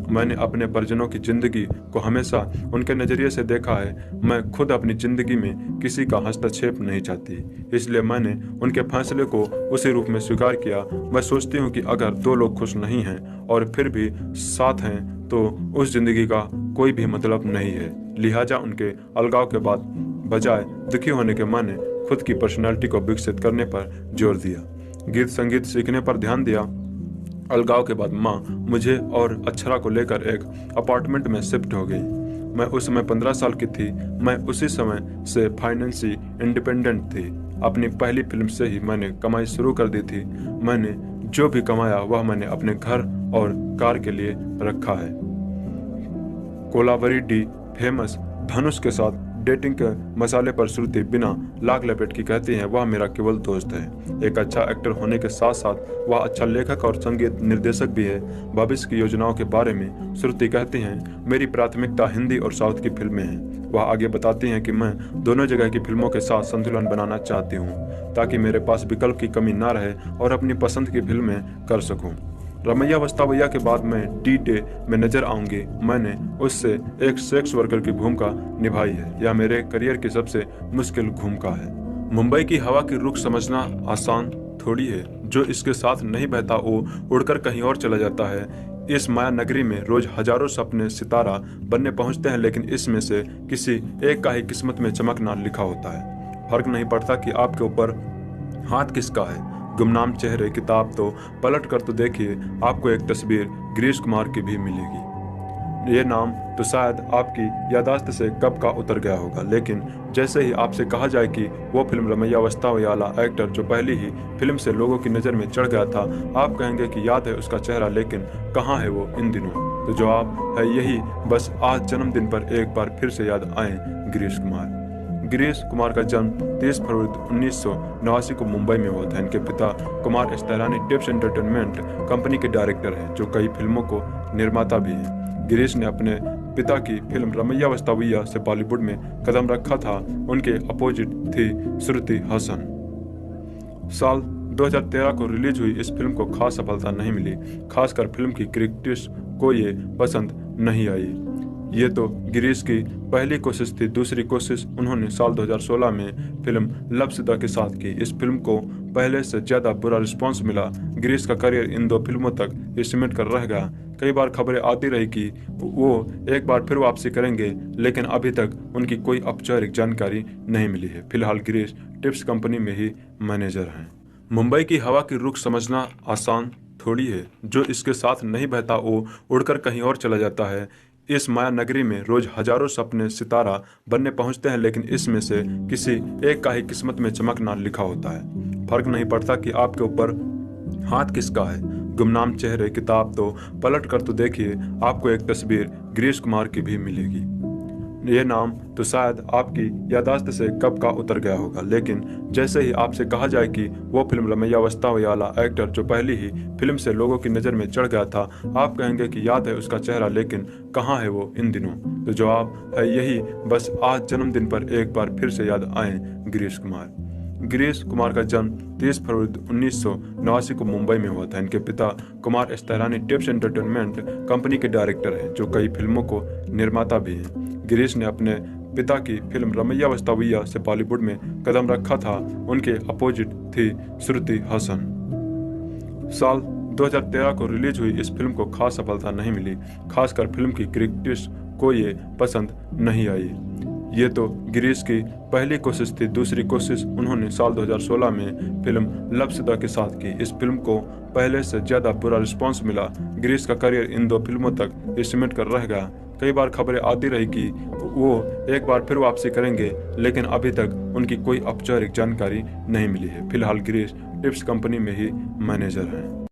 Speaker 2: मैंने अपने परिजनों की जिंदगी को हमेशा उनके नजरिए से देखा है। मैं खुद अपनी जिंदगी में किसी का हस्तक्षेप नहीं चाहती, इसलिए मैंने उनके फैसले को उसी रूप में स्वीकार किया। मैं सोचती हूँ कि अगर दो लोग खुश नहीं हैं और फिर भी साथ हैं तो उस जिंदगी का कोई भी मतलब नहीं है। लिहाजा उनके अलगाव के बाद बजाय दुखी होने के मैंने खुद की पर्सनालिटी को विकसित करने पर जोर दिया, गीत संगीत सीखने पर ध्यान दिया। अलगाव के बाद माँ मुझे और अक्षरा को लेकर एक अपार्टमेंट में शिफ्ट हो गई। मैं उस समय 15 साल की थी। मैं उसी समय से फाइनेंशियली इंडिपेंडेंट थी। अपनी पहली फिल्म से ही मैंने कमाई शुरू कर दी थी। मैंने जो भी कमाया वह मैंने अपने घर और कार के लिए रखा है। कोलावरी डी फेमस धनुष के साथ डेटिंग के मसाले पर श्रुति बिना लाग लपेट की कहती है, वह मेरा केवल दोस्त है। एक अच्छा एक्टर होने के साथ साथ वह अच्छा लेखक और संगीत निर्देशक भी है। भविष्य की योजनाओं के बारे में श्रुति कहती हैं, मेरी प्राथमिकता हिंदी और साउथ की फिल्में हैं। वह आगे बताती हैं कि मैं दोनों जगह की फिल्मों के साथ संतुलन बनाना चाहती हूँ ताकि मेरे पास विकल्प की कमी ना रहे और अपनी पसंद की फिल्में कर सकूँ। रमैया वस्तावैया के बाद मैं डी-डे में नजर आऊंगी। मैंने उससे एक सेक्स वर्कर की भूमिका निभाई है। यह मेरे करियर की सबसे मुश्किल भूमिका है। मुंबई की हवा की रुख समझना आसान थोड़ी है। जो इसके साथ नहीं बहता वो उड़कर कहीं और चला जाता है। इस माया नगरी में रोज हजारों सपने सितारा बनने पहुंचते हैं, लेकिन इसमें से किसी एक का ही किस्मत में चमकना लिखा होता है। फर्क नहीं पड़ता कि आपके ऊपर हाथ किसका है। गुमनाम चेहरे किताब तो पलट कर तो देखिए, आपको एक तस्वीर गिरीश कुमार की भी मिलेगी। ये नाम तो शायद आपकी यादाश्त से कब का उतर गया होगा, लेकिन जैसे ही आपसे कहा जाए कि वो फिल्म रमैया वस्तावैया वाला एक्टर जो पहली ही फिल्म से लोगों की नज़र में चढ़ गया था, आप कहेंगे कि याद है उसका चेहरा, लेकिन कहाँ है वो इन दिनों। तो जवाब है यही, बस आज जन्मदिन पर एक बार फिर से याद आए गिरीश कुमार। गिरीश कुमार का जन्म 30 फरवरी 1989 को मुंबई में हुआ था। इनके पिता कुमार इस्तेरानी टिप्स एंटरटेनमेंट कंपनी के डायरेक्टर हैं, जो कई फिल्मों को निर्माता भी हैं। गिरीश ने अपने पिता की फिल्म रमैया वस्तावैया से बॉलीवुड में कदम रखा था। उनके अपोजिट थी श्रुति हसन। साल 2013 को रिलीज हुई इस फिल्म को खास सफलता नहीं मिली, खासकर फिल्म की क्रिटिक्स को ये पसंद नहीं आई। ये तो गिरीश की पहली कोशिश थी। दूसरी कोशिश उन्होंने साल 2016 में फिल्म लवसिदा के साथ की। इस फिल्म को पहले से ज्यादा बुरा रिस्पांस मिला। गिरीश का करियर इन दो फिल्मों तक ही सिमट कर रह गया। कई बार खबरें आती रही कि वो एक बार फिर वापसी करेंगे, लेकिन अभी तक उनकी कोई औपचारिक जानकारी नहीं मिली है। फिलहाल गिरीश टिप्स कंपनी में ही मैनेजर हैं। मुंबई की हवा की रुख समझना आसान थोड़ी है। जो इसके साथ नहीं बहता वो उड़कर कहीं और चला जाता है। इस माया नगरी में रोज हजारों सपने सितारा बनने पहुंचते हैं, लेकिन इसमें से किसी एक का ही किस्मत में चमकना लिखा होता है। फर्क नहीं पड़ता कि आपके ऊपर हाथ किसका है। गुमनाम चेहरे किताब तो पलट कर तो देखिए, आपको एक तस्वीर गिरीश कुमार की भी मिलेगी। ये नाम तो शायद आपकी यादाश्त से कब का उतर गया होगा, लेकिन जैसे ही आपसे कहा जाए कि वो फिल्म रमैया वस्तावैया वाला एक्टर जो पहली ही फिल्म से लोगों की नज़र में चढ़ गया था, आप कहेंगे कि याद है उसका चेहरा, लेकिन कहाँ है वो इन दिनों। तो जवाब है यही, बस आज जन्मदिन पर एक बार फिर से याद आए गिरीश कुमार। गिरीश कुमार का जन्म 30 फरवरी 1989 को मुंबई में हुआ था। इनके पिता कुमार इस्तेरानी टिप्स एंटरटेनमेंट कंपनी के डायरेक्टर हैं, जो कई फिल्मों को निर्माता भी हैं। गिरीश ने अपने पिता की फिल्म रमैया वस्तावैया से बॉलीवुड में कदम रखा था। उनके अपोजिट थी श्रुति हसन। साल 2013 को रिलीज हुई इस फिल्म को खास सफलता नहीं मिली, खासकर फिल्म की क्रिटिक्स को ये पसंद नहीं आई। ये तो गिरीश की पहली कोशिश थी। दूसरी कोशिश उन्होंने साल 2016 में फिल्म लवसिदा के साथ की। इस फिल्म को पहले से ज्यादा बुरा रिस्पांस मिला। गिरीश का करियर इन दो फिल्मों तक ही सिमट कर रह गया। कई बार खबरें आती रही कि वो एक बार फिर वापसी करेंगे, लेकिन अभी तक उनकी कोई औपचारिक जानकारी नहीं मिली है। फिलहाल गिरीश टिप्स कंपनी में ही मैनेजर हैं।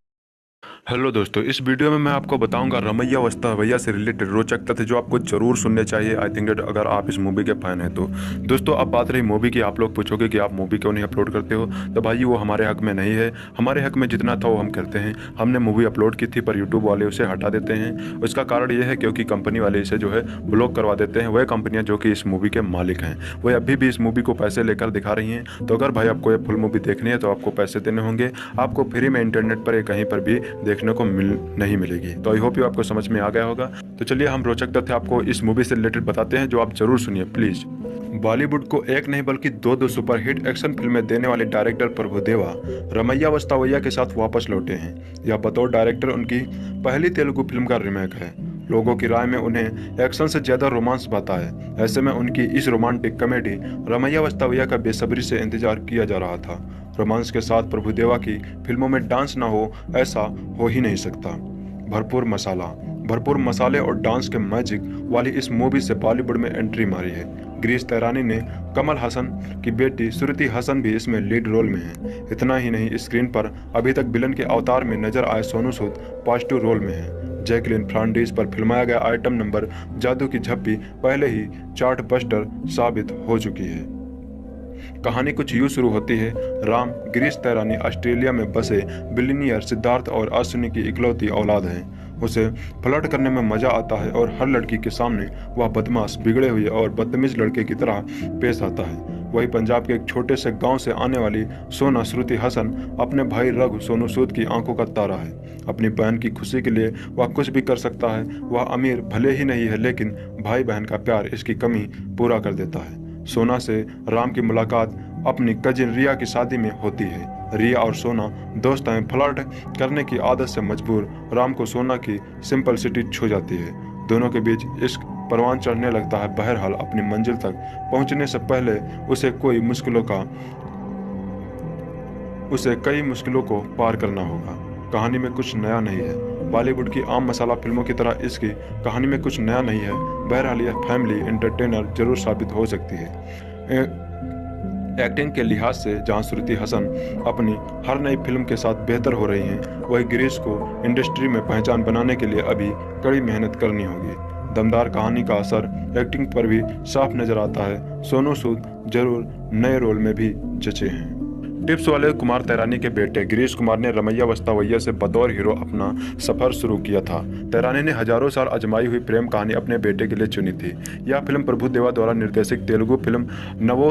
Speaker 2: हेलो दोस्तों, इस वीडियो में मैं आपको बताऊंगा रमैया वस्तावैया से रिलेटेड रोचक तथ्य जो आपको जरूर सुनने चाहिए। आई थिंक अगर आप इस मूवी के फैन हैं तो। दोस्तों, अब बात रही मूवी की, आप लोग पूछोगे कि आप मूवी क्यों नहीं अपलोड करते हो, तो भाई वो हमारे हक में नहीं है। हमारे हक में जितना था वो हम करते हैं। हमने मूवी अपलोड की थी पर यूट्यूब वाले उसे हटा देते हैं। उसका कारण ये है क्योंकि कंपनी वाले इसे जो है ब्लॉक करवा देते हैं। वह कंपनियाँ जो कि इस मूवी के मालिक हैं, वह अभी भी इस मूवी को पैसे लेकर दिखा रही हैं। तो अगर भाई आपको ये फुल मूवी देखनी है तो आपको पैसे देने होंगे। आपको फ्री में इंटरनेट पर कहीं पर भी देखने को नहीं मिलेगी। तो आई होप ये आपको समझ में आ गया होगा। तो चलिए हम रोचक तथ्य आपको इस मूवी से रिलेटेड बताते हैं जो आप जरूर सुनिए प्लीज। बॉलीवुड को एक नहीं बल्कि दो सुपरहिट एक्शन फिल्में देने वाले डायरेक्टर प्रभुदेवा रमैया वस्तावैया के साथ वापस लौटे हैं। यह बतौर डायरेक्टर उनकी पहली तेलुगु फिल्म का रीमेक है। लोगों की राय में उन्हें एक्शन से ज्यादा रोमांस भाता है। ऐसे में उनकी इस रोमांटिक कॉमेडी रमैया वस्तावैया का बेसब्री से इंतजार किया जा रहा था। रोमांस के साथ प्रभुदेवा की फिल्मों में डांस ना हो ऐसा हो ही नहीं सकता। भरपूर मसाले और डांस के मैजिक वाली इस मूवी से बॉलीवुड में एंट्री मारी है। गिरीश तैरानी ने कमल हसन की बेटी श्रुति हसन भी इसमें लीड रोल में है। इतना ही नहीं, स्क्रीन पर अभी तक विलन के अवतार में नजर आए सोनू सूद पॉजिटिव रोल में है। जैकलिन फर्नांडीज पर फिल्माया गया आइटम नंबर जादू की झप्पी पहले ही चार्ट बस्टर साबित हो चुकी है। कहानी कुछ यूं शुरू होती है। राम गिरीश तैरानी ऑस्ट्रेलिया में बसे बिलियनियर सिद्धार्थ और अश्विनी की इकलौती औलाद है। उसे फ्लर्ट करने में मजा आता है और हर लड़की के सामने वह बदमाश, बिगड़े हुए और बदतमीज लड़के की तरह पेश आता है। वही पंजाब के एक छोटे से गांव से आने वाली सोना श्रुति हसन अपने भाई रघु सोनू सूद की आंखों का तारा है। अपनी बहन की खुशी के लिए वह कुछ भी कर सकता है। वह अमीर भले ही नहीं है, लेकिन भाई बहन का प्यार इसकी कमी पूरा कर देता है। सोना से राम की मुलाकात अपनी कजिन रिया की शादी में होती है। रिया और सोना दोस्त हैं। फ्लर्ट करने की आदत से मजबूर राम को सोना की सिंपलिसिटी छू जाती है। दोनों के बीच इश्क परवान चढ़ने लगता है। बहरहाल अपनी मंजिल तक पहुंचने से पहले उसे कई मुश्किलों को पार करना होगा। कहानी में कुछ नया नहीं है। बॉलीवुड की आम मसाला फिल्मों की तरह इसकी कहानी में कुछ नया नहीं है। बहरहाल यह फैमिली एंटरटेनर जरूर साबित हो सकती है। एक्टिंग के लिहाज से जहां श्रुति हसन अपनी हर नई फिल्म के साथ बेहतर हो रही हैं, वही गिरीश को इंडस्ट्री में पहचान बनाने के लिए अभी कड़ी मेहनत करनी होगी। दमदार कहानी का असर एक्टिंग पर भी साफ नजर आता है। सोनू सूद जरूर नए रोल में भी जचे हैं। टिप्स वाले कुमार तैरानी के बेटे गिरीश कुमार ने रमैया वस्तावैया से बतौर हीरो अपना सफर शुरू किया था। तैरानी ने हजारों साल आजमाई हुई प्रेम कहानी अपने बेटे के लिए चुनी थी। यह फिल्म प्रभुदेवा द्वारा निर्देशित तेलुगु फिल्म नवो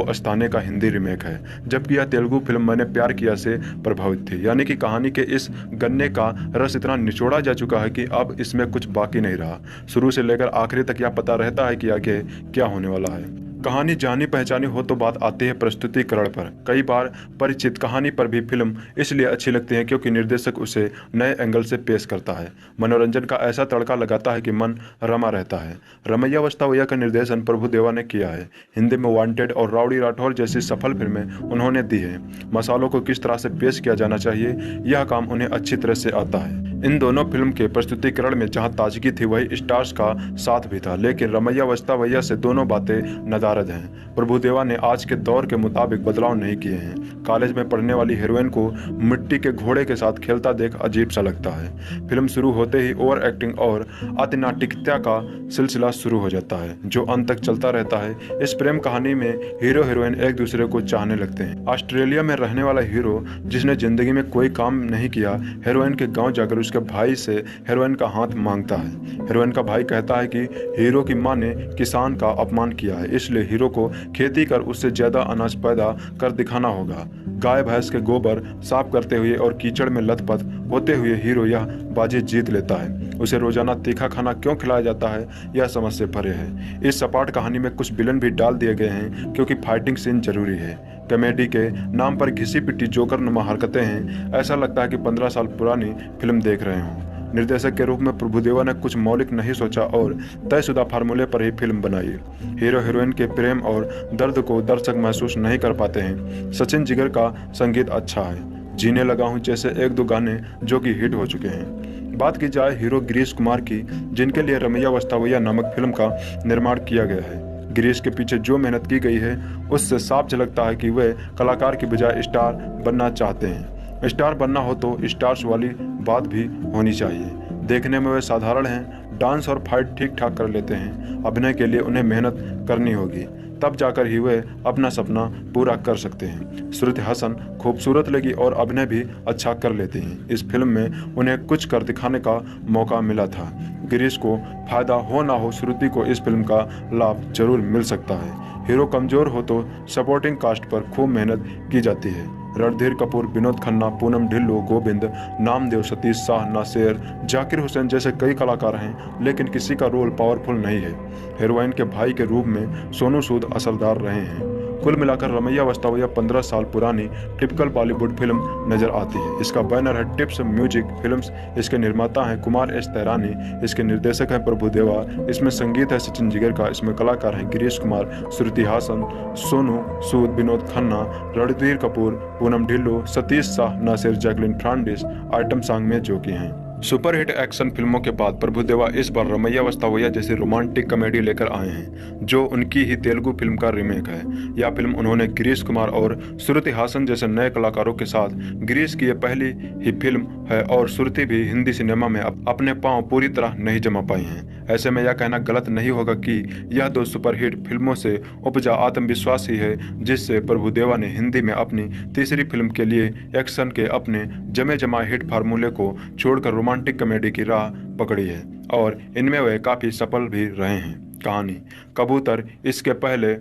Speaker 2: अस्ताने का हिंदी रीमेक है, जबकि यह तेलुगु फिल्म मैंने प्यार किया से प्रभावित थी। यानी कि कहानी के इस गन्ने का रस इतना निचोड़ा जा चुका है कि अब इसमें कुछ बाकी नहीं रहा। शुरू से लेकर आखिरी तक यह पता रहता है कि आगे क्या होने वाला है। कहानी जानी पहचानी हो तो बात आती है प्रस्तुतिकरण पर। कई बार परिचित कहानी पर भी फिल्म इसलिए अच्छी लगती है क्योंकि निर्देशक उसे नए एंगल से पेश करता है, मनोरंजन का ऐसा तड़का लगाता है कि मन रमा रहता है। रमैया वस्तावैया का निर्देशन प्रभुदेवा ने किया है। हिंदी में वांटेड और राउडी राठौर जैसी सफल फिल्में उन्होंने दी है। मसालों को किस तरह से पेश किया जाना चाहिए, यह काम उन्हें अच्छी तरह से आता है। इन दोनों फिल्म के प्रस्तुतिकरण में जहां ताजगी थी, वही स्टार्स का साथ भी था, लेकिन रमैया वस्तावैया से दोनों बातें नदारद हैं। प्रभुदेवा ने आज के दौर के मुताबिक बदलाव नहीं किए हैं। कॉलेज में पढ़ने वाली हीरोइन को मिट्टी के घोड़े के साथ खेलता देख अजीब सा लगता है। फिल्म शुरू होते ही ओवर एक्टिंग और अतिनाटिकता का सिलसिला शुरू हो जाता है, जो अंत तक चलता रहता है। इस प्रेम कहानी में हीरो हीरोइन एक दूसरे को चाहने लगते हैं। ऑस्ट्रेलिया में रहने वाला हीरो, जिसने जिंदगी में कोई काम नहीं किया, हीरोइन के गाँव जाकर उसके भाई से हीरोइन का हाथ मांगता है। हीरोइन का भाई कहता है कि हीरो की मां ने किसान का अपमान किया है, इसलिए हीरो को खेती कर उससे ज्यादा अनाज पैदा कर दिखाना होगा। गाय भैंस के गोबर साफ करते हुए और कीचड़ में लथपथ होते हुए हीरो यह बाजी जीत लेता है। उसे रोजाना तीखा खाना क्यों खिलाया जाता है, यह समझ से परे है। इस सपाट कहानी में कुछ विलन भी डाल दिए गए हैं क्योंकि फाइटिंग सीन जरूरी है। कॉमेडी के नाम पर घिसी पिटी जोकर नुमा हरकतें हैं। ऐसा लगता है कि 15 साल पुरानी फिल्म देख रहे हों। निर्देशक के रूप में प्रभुदेवा ने कुछ मौलिक नहीं सोचा और तयशुदा फार्मूले पर ही फिल्म बनाई। हीरो हीरोइन के प्रेम और दर्द को दर्शक महसूस नहीं कर पाते हैं। सचिन जिगर का संगीत अच्छा है। जीने लगा हूं जैसे एक दो गाने जो कि हिट हो चुके हैं। बात की जाए हीरो गिरीश कुमार की, जिनके लिए रमैया वस्तावैया नामक फिल्म का निर्माण किया गया है। गिरीश के पीछे जो मेहनत की गई है उससे साफ झलकता है कि वे कलाकार की बजाय स्टार बनना चाहते हैं। स्टार बनना हो तो स्टार्स वाली बात भी होनी चाहिए। देखने में वे साधारण हैं, डांस और फाइट ठीक ठाक कर लेते हैं। अभिनय के लिए उन्हें मेहनत करनी होगी, तब जाकर ही वे अपना सपना पूरा कर सकते हैं। श्रुति हसन खूबसूरत लगी और अभिनय भी अच्छा कर लेती हैं। इस फिल्म में उन्हें कुछ कर दिखाने का मौका मिला था। गिरीश को फायदा हो ना हो, श्रुति को इस फिल्म का लाभ जरूर मिल सकता है। हीरो कमजोर हो तो सपोर्टिंग कास्ट पर खूब मेहनत की जाती है। रणधीर कपूर, विनोद खन्ना, पूनम ढिल्लो, गोविंद, नामदेव, सतीश शाह, नासिर, जाकिर हुसैन जैसे कई कलाकार हैं, लेकिन किसी का रोल पावरफुल नहीं है। हीरोइन के भाई के रूप में सोनू सूद असरदार रहे हैं। कुल मिलाकर रमैया वस्तावैया 15 साल पुरानी टिपिकल बॉलीवुड फिल्म नजर आती है। इसका बैनर है टिप्स म्यूजिक फिल्म्स। इसके निर्माता हैं कुमार एस तैरानी। इसके निर्देशक हैं प्रभुदेवा। इसमें संगीत है सचिन जिगर का। इसमें कलाकार हैं गिरीश कुमार, श्रुति हासन, सोनू सूद, विनोद खन्ना, रणधीर कपूर, पूनम ढिल्लो, सतीश शाह, नासिर, जैकलिन फ्रांडिस आइटम सॉन्ग में जो की हैं। सुपरहिट एक्शन फिल्मों के बाद प्रभुदेवा इस बार रमैया वस्तावैया जैसी रोमांटिक कॉमेडी लेकर आए हैं, जो उनकी ही तेलुगु फिल्म का रीमेक है। यह फिल्म उन्होंने गिरीश कुमार और श्रुति हासन जैसे नए कलाकारों के साथ, गिरीश की यह पहली ही फिल्म है और श्रुति भी हिंदी सिनेमा में अपने पांव पूरी तरह नहीं जमा पाई हैं। ऐसे में यह कहना गलत नहीं होगा कि यह दो सुपरहिट फिल्मों से उपजा आत्मविश्वास ही है जिससे प्रभुदेवा ने हिंदी में अपनी तीसरी फिल्म के लिए एक्शन के अपने जमे जमा हिट फार्मूले को छोड़कर रोमांटिक कॉमेडी की राह पकड़ी है और इनमें वे काफी सफल भी रहे हैं। कहानी कबूतर इसके पहले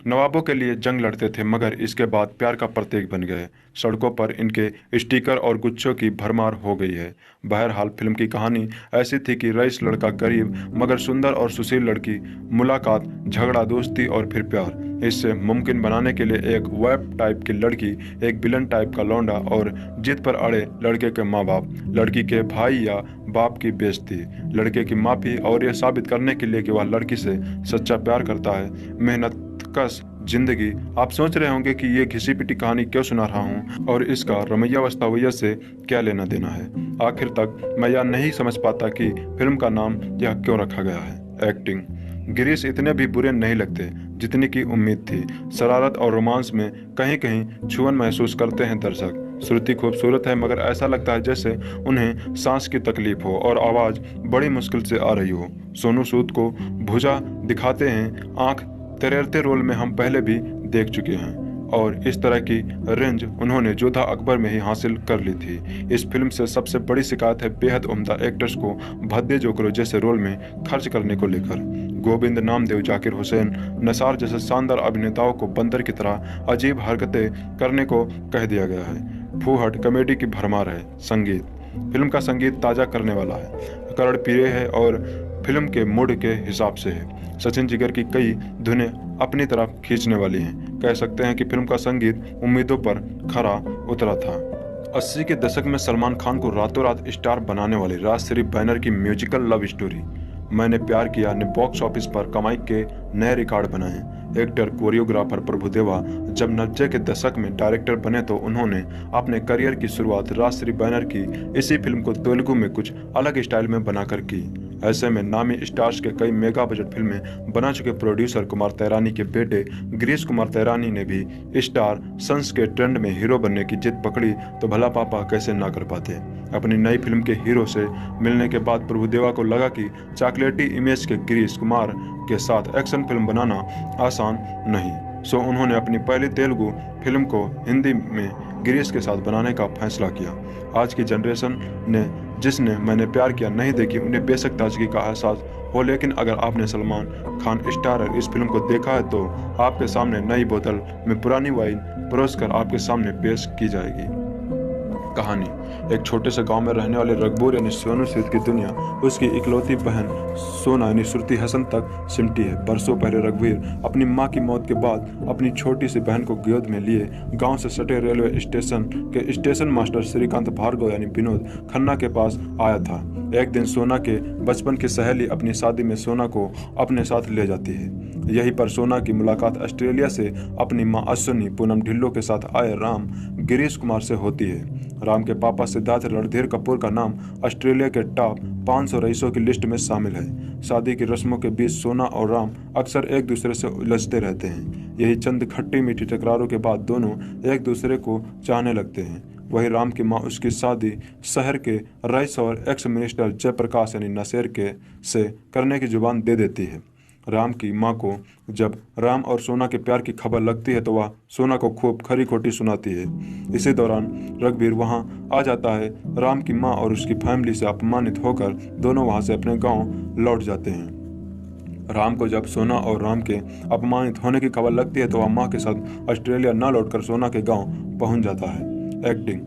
Speaker 2: नवाबों के लिए जंग लड़ते थे, मगर इसके बाद प्यार का प्रतीक बन गए। सड़कों पर इनके स्टिकर और गुच्छों की भरमार हो गई है। बहरहाल फिल्म की कहानी ऐसी थी कि रईस लड़का गरीब मगर सुंदर और सुशील लड़की, मुलाकात, झगड़ा, दोस्ती और फिर प्यार। इससे मुमकिन बनाने के लिए एक वेब टाइप की लड़की, एक विलन टाइप का लौंडा और जिद पर अड़े लड़के के माँ बाप, लड़की के भाई या बाप की बेइज्जती, लड़के की माफी और यह साबित करने के लिए कि वह लड़की से सच्चा प्यार करता है। मेहनत कस जिंदगी। आप सोच रहे होंगे कि ये घिसी पिटी कहानी क्यों सुना रहा हूँ और इसका रमैया वस्तावैया से क्या लेना देना है। आखिर तक मैं यह नहीं समझ पाता कि फिल्म का नाम यह क्यों रखा गया है। एक्टिंग गिरीश इतने भी बुरे नहीं लगते जितनी की उम्मीद थी। शरारत और रोमांस में कहीं कहीं छुअन महसूस करते हैं दर्शक। श्रुति खूबसूरत है मगर ऐसा लगता है जैसे उन्हें सांस की तकलीफ हो और आवाज़ बड़ी मुश्किल से आ रही हो। सोनू सूद को भुजा दिखाते हैं, आंख तैरते रोल में हम पहले भी देख चुके हैं और इस तरह की रेंज उन्होंने जोधा अकबर में ही हासिल कर ली थी। इस फिल्म से सबसे बड़ी शिकायत है बेहद उम्दा एक्टर्स को भद्दे जोकरों जैसे रोल में खर्च करने को लेकर। गोविंद, नामदेव, जाकिर हुसैन, नसार जैसे शानदार अभिनेताओं को बंदर की तरह अजीब हरकतें करने को कह दिया गया है। फूहट कॉमेडी की भरमार है। संगीत फिल्म का संगीत ताज़ा करने वाला है, करण पीरे है और फिल्म के मूड के हिसाब से है। सचिन जिगर की कई धुनें अपनी तरफ खींचने वाली हैं। कह सकते हैं कि फिल्म का संगीत उम्मीदों पर खरा उतरा था। 80 के दशक में सलमान खान को रातों रात स्टार बनाने वाली राजश्री बैनर की म्यूजिकल लव स्टोरी मैंने प्यार किया ने बॉक्स ऑफिस पर कमाई के नए रिकॉर्ड बनाए। एक्टर कोरियोग्राफर प्रभुदेवा जब 90 के दशक में डायरेक्टर बने तो उन्होंने अपने करियर की शुरुआत राजश्री बैनर की इसी फिल्म को तेलुगु में कुछ अलग स्टाइल में बनाकर की। ऐसे में नामी स्टार्स के कई मेगा बजट फिल्में बना चुके प्रोड्यूसर कुमार तैरानी के बेटे गिरीश कुमार तैरानी ने भी स्टार सन्स के ट्रेंड में हीरो बनने की जिद पकड़ी तो भला पापा कैसे ना कर पाते। अपनी नई फिल्म के हीरो से मिलने के बाद प्रभुदेवा को लगा कि चॉकलेटी इमेज के गिरीश कुमार के साथ एक्शन फिल्म बनाना आसान नहीं, सो उन्होंने अपनी पहली तेलुगु फिल्म को हिंदी में गिरीश के साथ बनाने का फैसला किया। आज की जनरेशन ने जिसने मैंने प्यार किया नहीं देखी उन्हें बेशक ताजगी का एहसास हो, लेकिन अगर आपने सलमान खान स्टारर इस फिल्म को देखा है तो आपके सामने नई बोतल में पुरानी वाइन परोसकर आपके सामने पेश की जाएगी। कहानी एक छोटे से गांव में रहने वाले रघुबीर यानी सोनू सूद की दुनिया उसकी इकलौती बहन सोना यानी श्रुति हसन तक सिमटी है। बरसों पहले रघुबीर अपनी मां की मौत के बाद अपनी छोटी सी बहन को गोद में लिए गांव से सटे रेलवे स्टेशन के स्टेशन मास्टर श्रीकांत भार्गव यानी विनोद खन्ना के पास आया था। एक दिन सोना के बचपन की सहेली अपनी शादी में सोना को अपने साथ ले जाती है। यहीं पर सोना की मुलाकात ऑस्ट्रेलिया से अपनी मां अश्विनी पूनम ढिल्लो के साथ आए राम गिरीश कुमार से होती है। राम के पापा सिद्धार्थ रणधीर कपूर का नाम ऑस्ट्रेलिया के टॉप 500 रईसों की लिस्ट में शामिल है। शादी की रस्मों के बीच सोना और राम अक्सर एक दूसरे से उलझते रहते हैं। यही चंद खट्टी मीठी टकरारों के बाद दोनों एक दूसरे को चाहने लगते हैं। वही राम की मां उसकी शादी शहर के रईस और एक्स मिनिस्टर जयप्रकाश यानी नसेर के से करने की जुबान दे देती है। राम की मां को जब राम और सोना के प्यार की खबर लगती है तो वह सोना को खूब खरी खोटी सुनाती है। इसी दौरान रघुबीर वहां आ जाता है। राम की मां और उसकी फैमिली से अपमानित होकर दोनों वहां से अपने गांव लौट जाते हैं। राम को जब सोना और राम के अपमानित होने की खबर लगती है तो वह माँ के साथ ऑस्ट्रेलिया न लौटकर सोना के गांव पहुंच जाता है। एक्टिंग,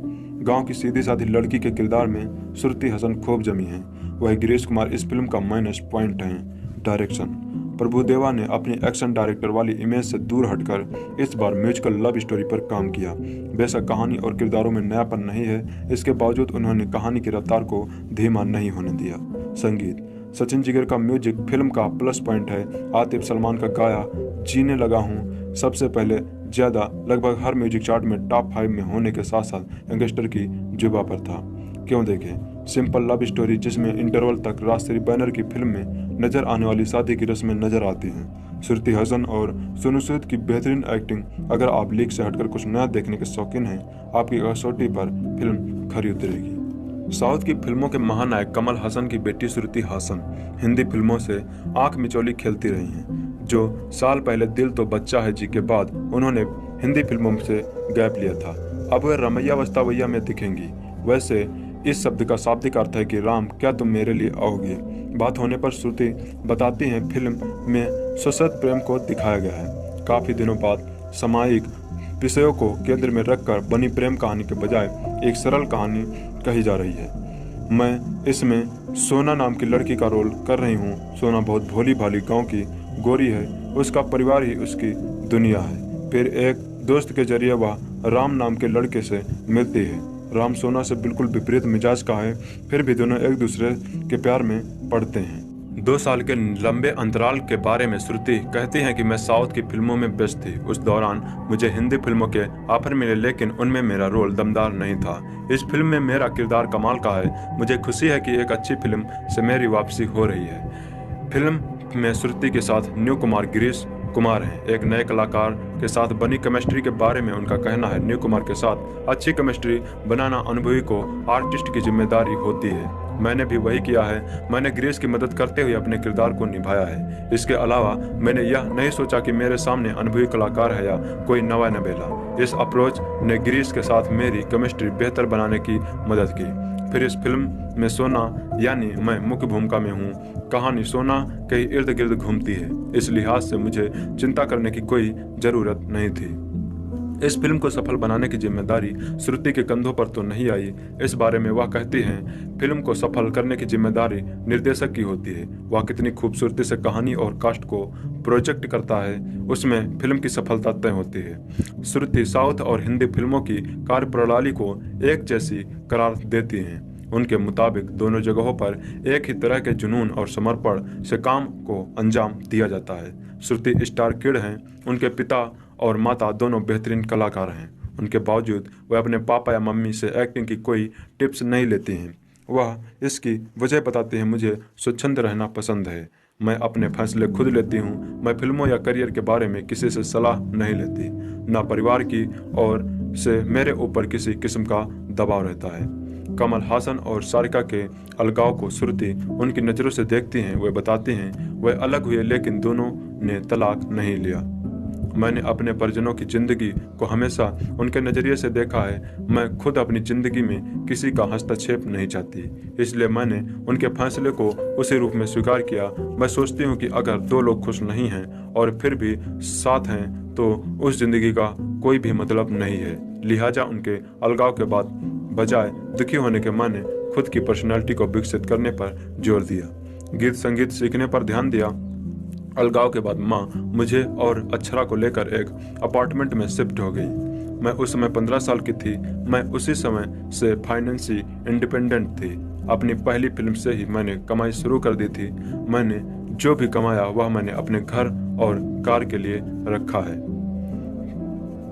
Speaker 2: गांव की सीधी साधी लड़की के किरदार में श्रुति हसन खूब जमी है। वह गिरीश कुमार इस फिल्म का माइनस पॉइंट है। डायरेक्शन, प्रभुदेवा ने अपनी एक्शन डायरेक्टर वाली इमेज से दूर हटकर इस बार म्यूजिकल लव स्टोरी पर काम किया। बेशक कहानी और किरदारों में नयापन नहीं है, इसके बावजूद उन्होंने कहानी की रफ्तार को धीमा नहीं होने दिया। संगीत, सचिन जिगर का म्यूजिक फिल्म का प्लस पॉइंट है। आतिफ सलमान का गाया जीने लगा हूँ सबसे पहले ज्यादा लगभग हर म्यूजिक चार्ट में टॉप 5 में होने के साथ साथ यंगस्टर की जुबा पर था। क्यों देखें, सिंपल लव स्टोरी जिसमें इंटरवल तक राजश्री बैनर की फिल्म में नजर आने वाली शादी की रस्में नजर आती हैं। श्रुति हसन और सोनू सूद की बेहतरीन एक्टिंग। अगर आप लीक से हटकर कुछ नया देखने के शौकीन हैं, आपकी कसौटी पर फिल्म खरी उतरेगी। साउथ की फिल्मों के महानायक कमल हसन की बेटी श्रुति हसन हिंदी फिल्मों से आंख मिचौली खेलती रही हैं। जो साल पहले दिल तो बच्चा है जी के बाद उन्होंने हिंदी फिल्मों से गैप लिया था, अब वह रमैया वस्तावैया में दिखेंगी। वैसे इस शब्द का शाब्दिक अर्थ है कि राम क्या तुम मेरे लिए आओगे। बात होने पर श्रुति बताती हैं फिल्म में सशक्त प्रेम को दिखाया गया है। काफी दिनों बाद सामायिक विषयों को केंद्र में रखकर बनी प्रेम कहानी के बजाय एक सरल कहानी कही जा रही है। मैं इसमें सोना नाम की लड़की का रोल कर रही हूँ। सोना बहुत भोली भाली गांव की गोरी है, उसका परिवार ही उसकी दुनिया है। फिर एक दोस्त के जरिए वह राम नाम के लड़के से मिलती है। राम सोना से बिल्कुल विपरीत मिजाज का है, फिर भी दोनों एक दूसरे के प्यार में पड़ते हैं। 2 साल के लंबे अंतराल के बारे में श्रुति कहती हैं कि मैं साउथ की फिल्मों में व्यस्त थी। उस दौरान मुझे हिंदी फिल्मों के ऑफर मिले, लेकिन उनमें मेरा रोल दमदार नहीं था। इस फिल्म में मेरा किरदार कमाल का है। मुझे खुशी है कि एक अच्छी फिल्म से मेरी वापसी हो रही है। फिल्म में श्रुति के साथ न्यू कुमार गिरीश कुमार हैं। एक नए कलाकार के साथ बनी केमिस्ट्री के बारे में उनका कहना है, न्यू कुमार के साथ अच्छी केमिस्ट्री बनाना अनुभवी को आर्टिस्ट की जिम्मेदारी होती है। मैंने भी वही किया है। मैंने गिरीश की मदद करते हुए अपने किरदार को निभाया है। इसके अलावा मैंने यह नहीं सोचा कि मेरे सामने अनुभवी कलाकार है या कोई नवा नबेला। इस अप्रोच ने गिरीश के साथ मेरी केमिस्ट्री बेहतर बनाने की मदद की। फिर इस फिल्म में सोना यानी मैं मुख्य भूमिका में हूँ। कहानी सोना के इर्द गिर्द घूमती है, इस लिहाज से मुझे चिंता करने की कोई जरूरत नहीं थी। इस फिल्म को सफल बनाने की जिम्मेदारी श्रुति के कंधों पर तो नहीं आई। इस बारे में वह कहती हैं, फिल्म को सफल करने की जिम्मेदारी निर्देशक की होती है। वह कितनी खूबसूरती से कहानी और कास्ट को प्रोजेक्ट करता है, उसमें फिल्म की सफलता तय होती है। श्रुति साउथ और हिंदी फिल्मों की कार्यप्रणाली को एक जैसी करार देती हैं। उनके मुताबिक दोनों जगहों पर एक ही तरह के जुनून और समर्पण से काम को अंजाम दिया जाता है। श्रुति स्टार किड हैं। उनके पिता और माता दोनों बेहतरीन कलाकार हैं। उनके बावजूद वह अपने पापा या मम्मी से एक्टिंग की कोई टिप्स नहीं लेती हैं। वह इसकी वजह बताते हैं, मुझे स्वच्छंद रहना पसंद है। मैं अपने फैसले खुद लेती हूँ। मैं फिल्मों या करियर के बारे में किसी से सलाह नहीं लेती। न परिवार की ओर से मेरे ऊपर किसी किस्म का दबाव रहता है। कमल हासन और सारिका के अलगाव को श्रुति उनकी नज़रों से देखती हैं। वे बताती हैं वे अलग हुए लेकिन दोनों ने तलाक नहीं लिया। मैंने अपने परिजनों की जिंदगी को हमेशा उनके नज़रिए से देखा है। मैं खुद अपनी जिंदगी में किसी का हस्तक्षेप नहीं चाहती, इसलिए मैंने उनके फैसले को उसी रूप में स्वीकार किया। मैं सोचती हूँ कि अगर 2 लोग खुश नहीं हैं और फिर भी साथ हैं तो उस जिंदगी का कोई भी मतलब नहीं है। लिहाजा उनके अलगाव के बाद बजाय दुखी होने के मैंने खुद की पर्सनैलिटी को विकसित करने पर जोर दिया। गीत संगीत सीखने पर ध्यान दिया। अलगाव के बाद माँ मुझे और अक्षरा को लेकर एक अपार्टमेंट में शिफ्ट हो गई। मैं उस समय 15 साल की थी। मैं उसी समय से फाइनेंशियली इंडिपेंडेंट थी। अपनी पहली फिल्म से ही मैंने कमाई शुरू कर दी थी। मैंने जो भी कमाया वह मैंने अपने घर और कार के लिए रखा है।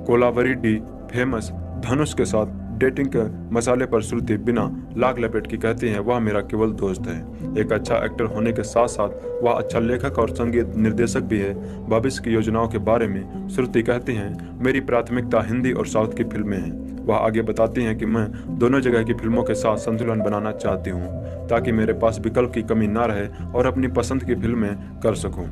Speaker 2: कोलावरी डी फेमस धनुष के साथ डेटिंग के मसाले पर श्रुति बिना लाग लपेट की कहती हैं, वह मेरा केवल दोस्त है। एक अच्छा एक्टर होने के साथ साथ वह अच्छा लेखक और संगीत निर्देशक भी है। भविष्य की योजनाओं के बारे में श्रुति कहती हैं, मेरी प्राथमिकता हिंदी और साउथ की फिल्में हैं। वह आगे बताती हैं कि मैं दोनों जगह की फिल्मों के साथ संतुलन बनाना चाहती हूँ ताकि मेरे पास विकल्प की कमी ना रहे और अपनी पसंद की फिल्में कर सकूँ।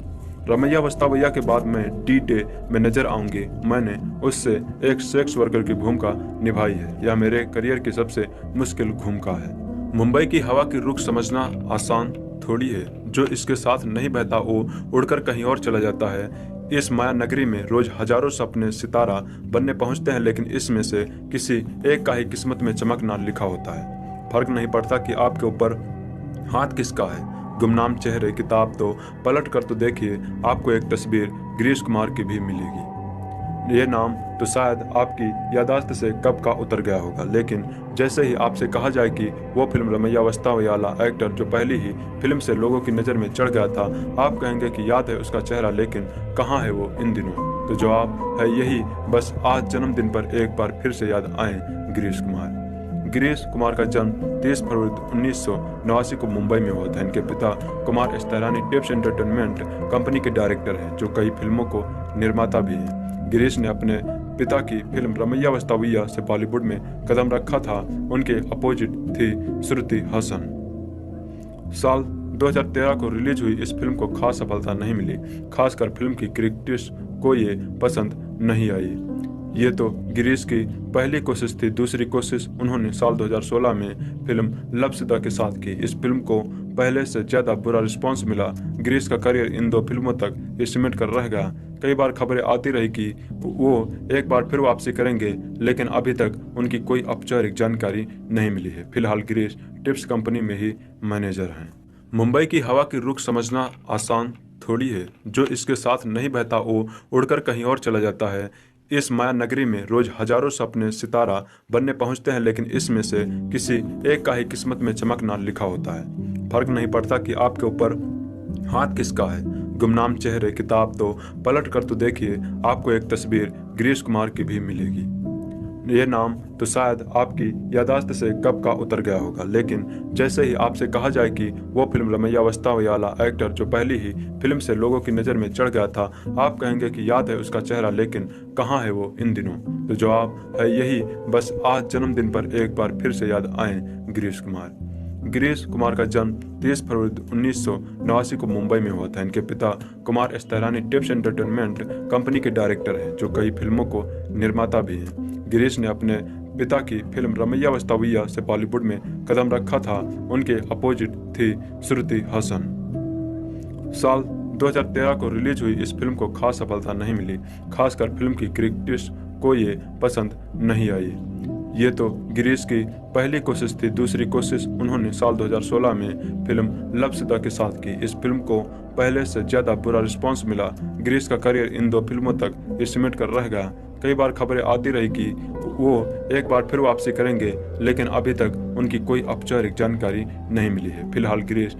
Speaker 2: रमैया वस्तावैया के बाद मैं डी-डे में नजर आऊंगी। मैंने उससे एक सेक्स वर्कर की भूमिका निभाई है। यह मेरे करियर की सबसे मुश्किल भूमिका है। मुंबई की हवा की रुख समझना आसान थोड़ी है जो इसके साथ नहीं बहता वो उड़कर कहीं और चला जाता है। इस माया नगरी में रोज हजारों सपने सितारा बनने पहुंचते हैं, लेकिन इसमें से किसी एक का ही किस्मत में चमकना लिखा होता है। फर्क नहीं पड़ता कि आपके ऊपर हाथ किसका है। गुमनाम चेहरे किताब तो पलट कर तो देखिए, आपको एक तस्वीर गिरीश कुमार की भी मिलेगी। ये नाम तो शायद आपकी यादाश्त से कब का उतर गया होगा, लेकिन जैसे ही आपसे कहा जाए कि वो फिल्म रमैया वस्तावई वाला एक्टर जो पहली ही फिल्म से लोगों की नज़र में चढ़ गया था, आप कहेंगे कि याद है उसका चेहरा, लेकिन कहाँ है वो इन दिनों। तो जवाब है यही, बस आज जन्मदिन पर एक बार फिर से याद आए गिरीश कुमार। गिरीश कुमार का जन्म 30 फरवरी 1989 को मुंबई में हुआ था। इनके पिता कुमार इस्तारानी टिप्स एंटरटेनमेंट कंपनी के डायरेक्टर हैं, जो कई फिल्मों को निर्माता भी हैं। गिरीश ने अपने पिता की फिल्म रमैया वस्तावई से बॉलीवुड में कदम रखा था। उनके अपोजिट थी श्रुति हसन। साल 2013 को रिलीज हुई इस फिल्म को खास सफलता नहीं मिली, खासकर फिल्म की क्रिटिक्स को ये पसंद नहीं आई। ये तो गिरीश की पहली कोशिश थी। दूसरी कोशिश उन्होंने साल 2016 में फिल्म लबसिदा के साथ की। इस फिल्म को पहले से ज्यादा बुरा रिस्पांस मिला। गिरीश का करियर इन दो फिल्मों तक सिमट कर रह गया। कई बार खबरें आती रही कि वो एक बार फिर वापसी करेंगे, लेकिन अभी तक उनकी कोई औपचारिक जानकारी नहीं मिली है। फिलहाल गिरीश टिप्स कंपनी में ही मैनेजर हैं। मुंबई की हवा की रुख समझना आसान थोड़ी है। जो इसके साथ नहीं बहता वो उड़कर कहीं और चला जाता है। इस माया नगरी में रोज हजारों सपने सितारा बनने पहुंचते हैं, लेकिन इसमें से किसी एक का ही किस्मत में चमकना लिखा होता है। फर्क नहीं पड़ता कि आपके ऊपर हाथ किसका है। गुमनाम चेहरे किताब तो पलट कर तो देखिए, आपको एक तस्वीर गिरीश कुमार की भी मिलेगी। ये नाम तो शायद आपकी यादाश्त से कब का उतर गया होगा, लेकिन जैसे ही आपसे कहा जाए कि वो फिल्म रमैया वस्तावई वाला एक्टर जो पहली ही फिल्म से लोगों की नज़र में चढ़ गया था, आप कहेंगे कि याद है उसका चेहरा, लेकिन कहाँ है वो इन दिनों। तो जवाब है यही, बस आज जन्मदिन पर एक बार फिर से याद आए गिरीश कुमार। गिरीश कुमार का जन्म 30 फरवरी 1989 को मुंबई में हुआ था। इनके पिता कुमार इस्तारानी टिप्स एंटरटेनमेंट कंपनी के डायरेक्टर हैं, जो कई फिल्मों को निर्माता भी हैं। गिरीश ने अपने पिता की फिल्म रमैया वस्तावई से बॉलीवुड में कदम रखा था। उनके अपोजिट थी श्रुति हसन। साल 2013 को रिलीज हुई इस फिल्म को खास सफलता नहीं मिली, खासकर फिल्म की क्रिटिक्स को ये पसंद नहीं आई। ये तो गिरीश की पहली कोशिश थी। दूसरी कोशिश उन्होंने साल 2016 में फिल्म लबसिदा के साथ की। इस फिल्म को पहले से ज्यादा बुरा रिस्पांस मिला। गिरीश का करियर इन दो फिल्मों तक सिमट कर रह गया। कई बार खबरें आती रही कि वो एक बार फिर वापसी करेंगे, लेकिन अभी तक उनकी कोई औपचारिक जानकारी नहीं मिली है। फिलहाल गिरीश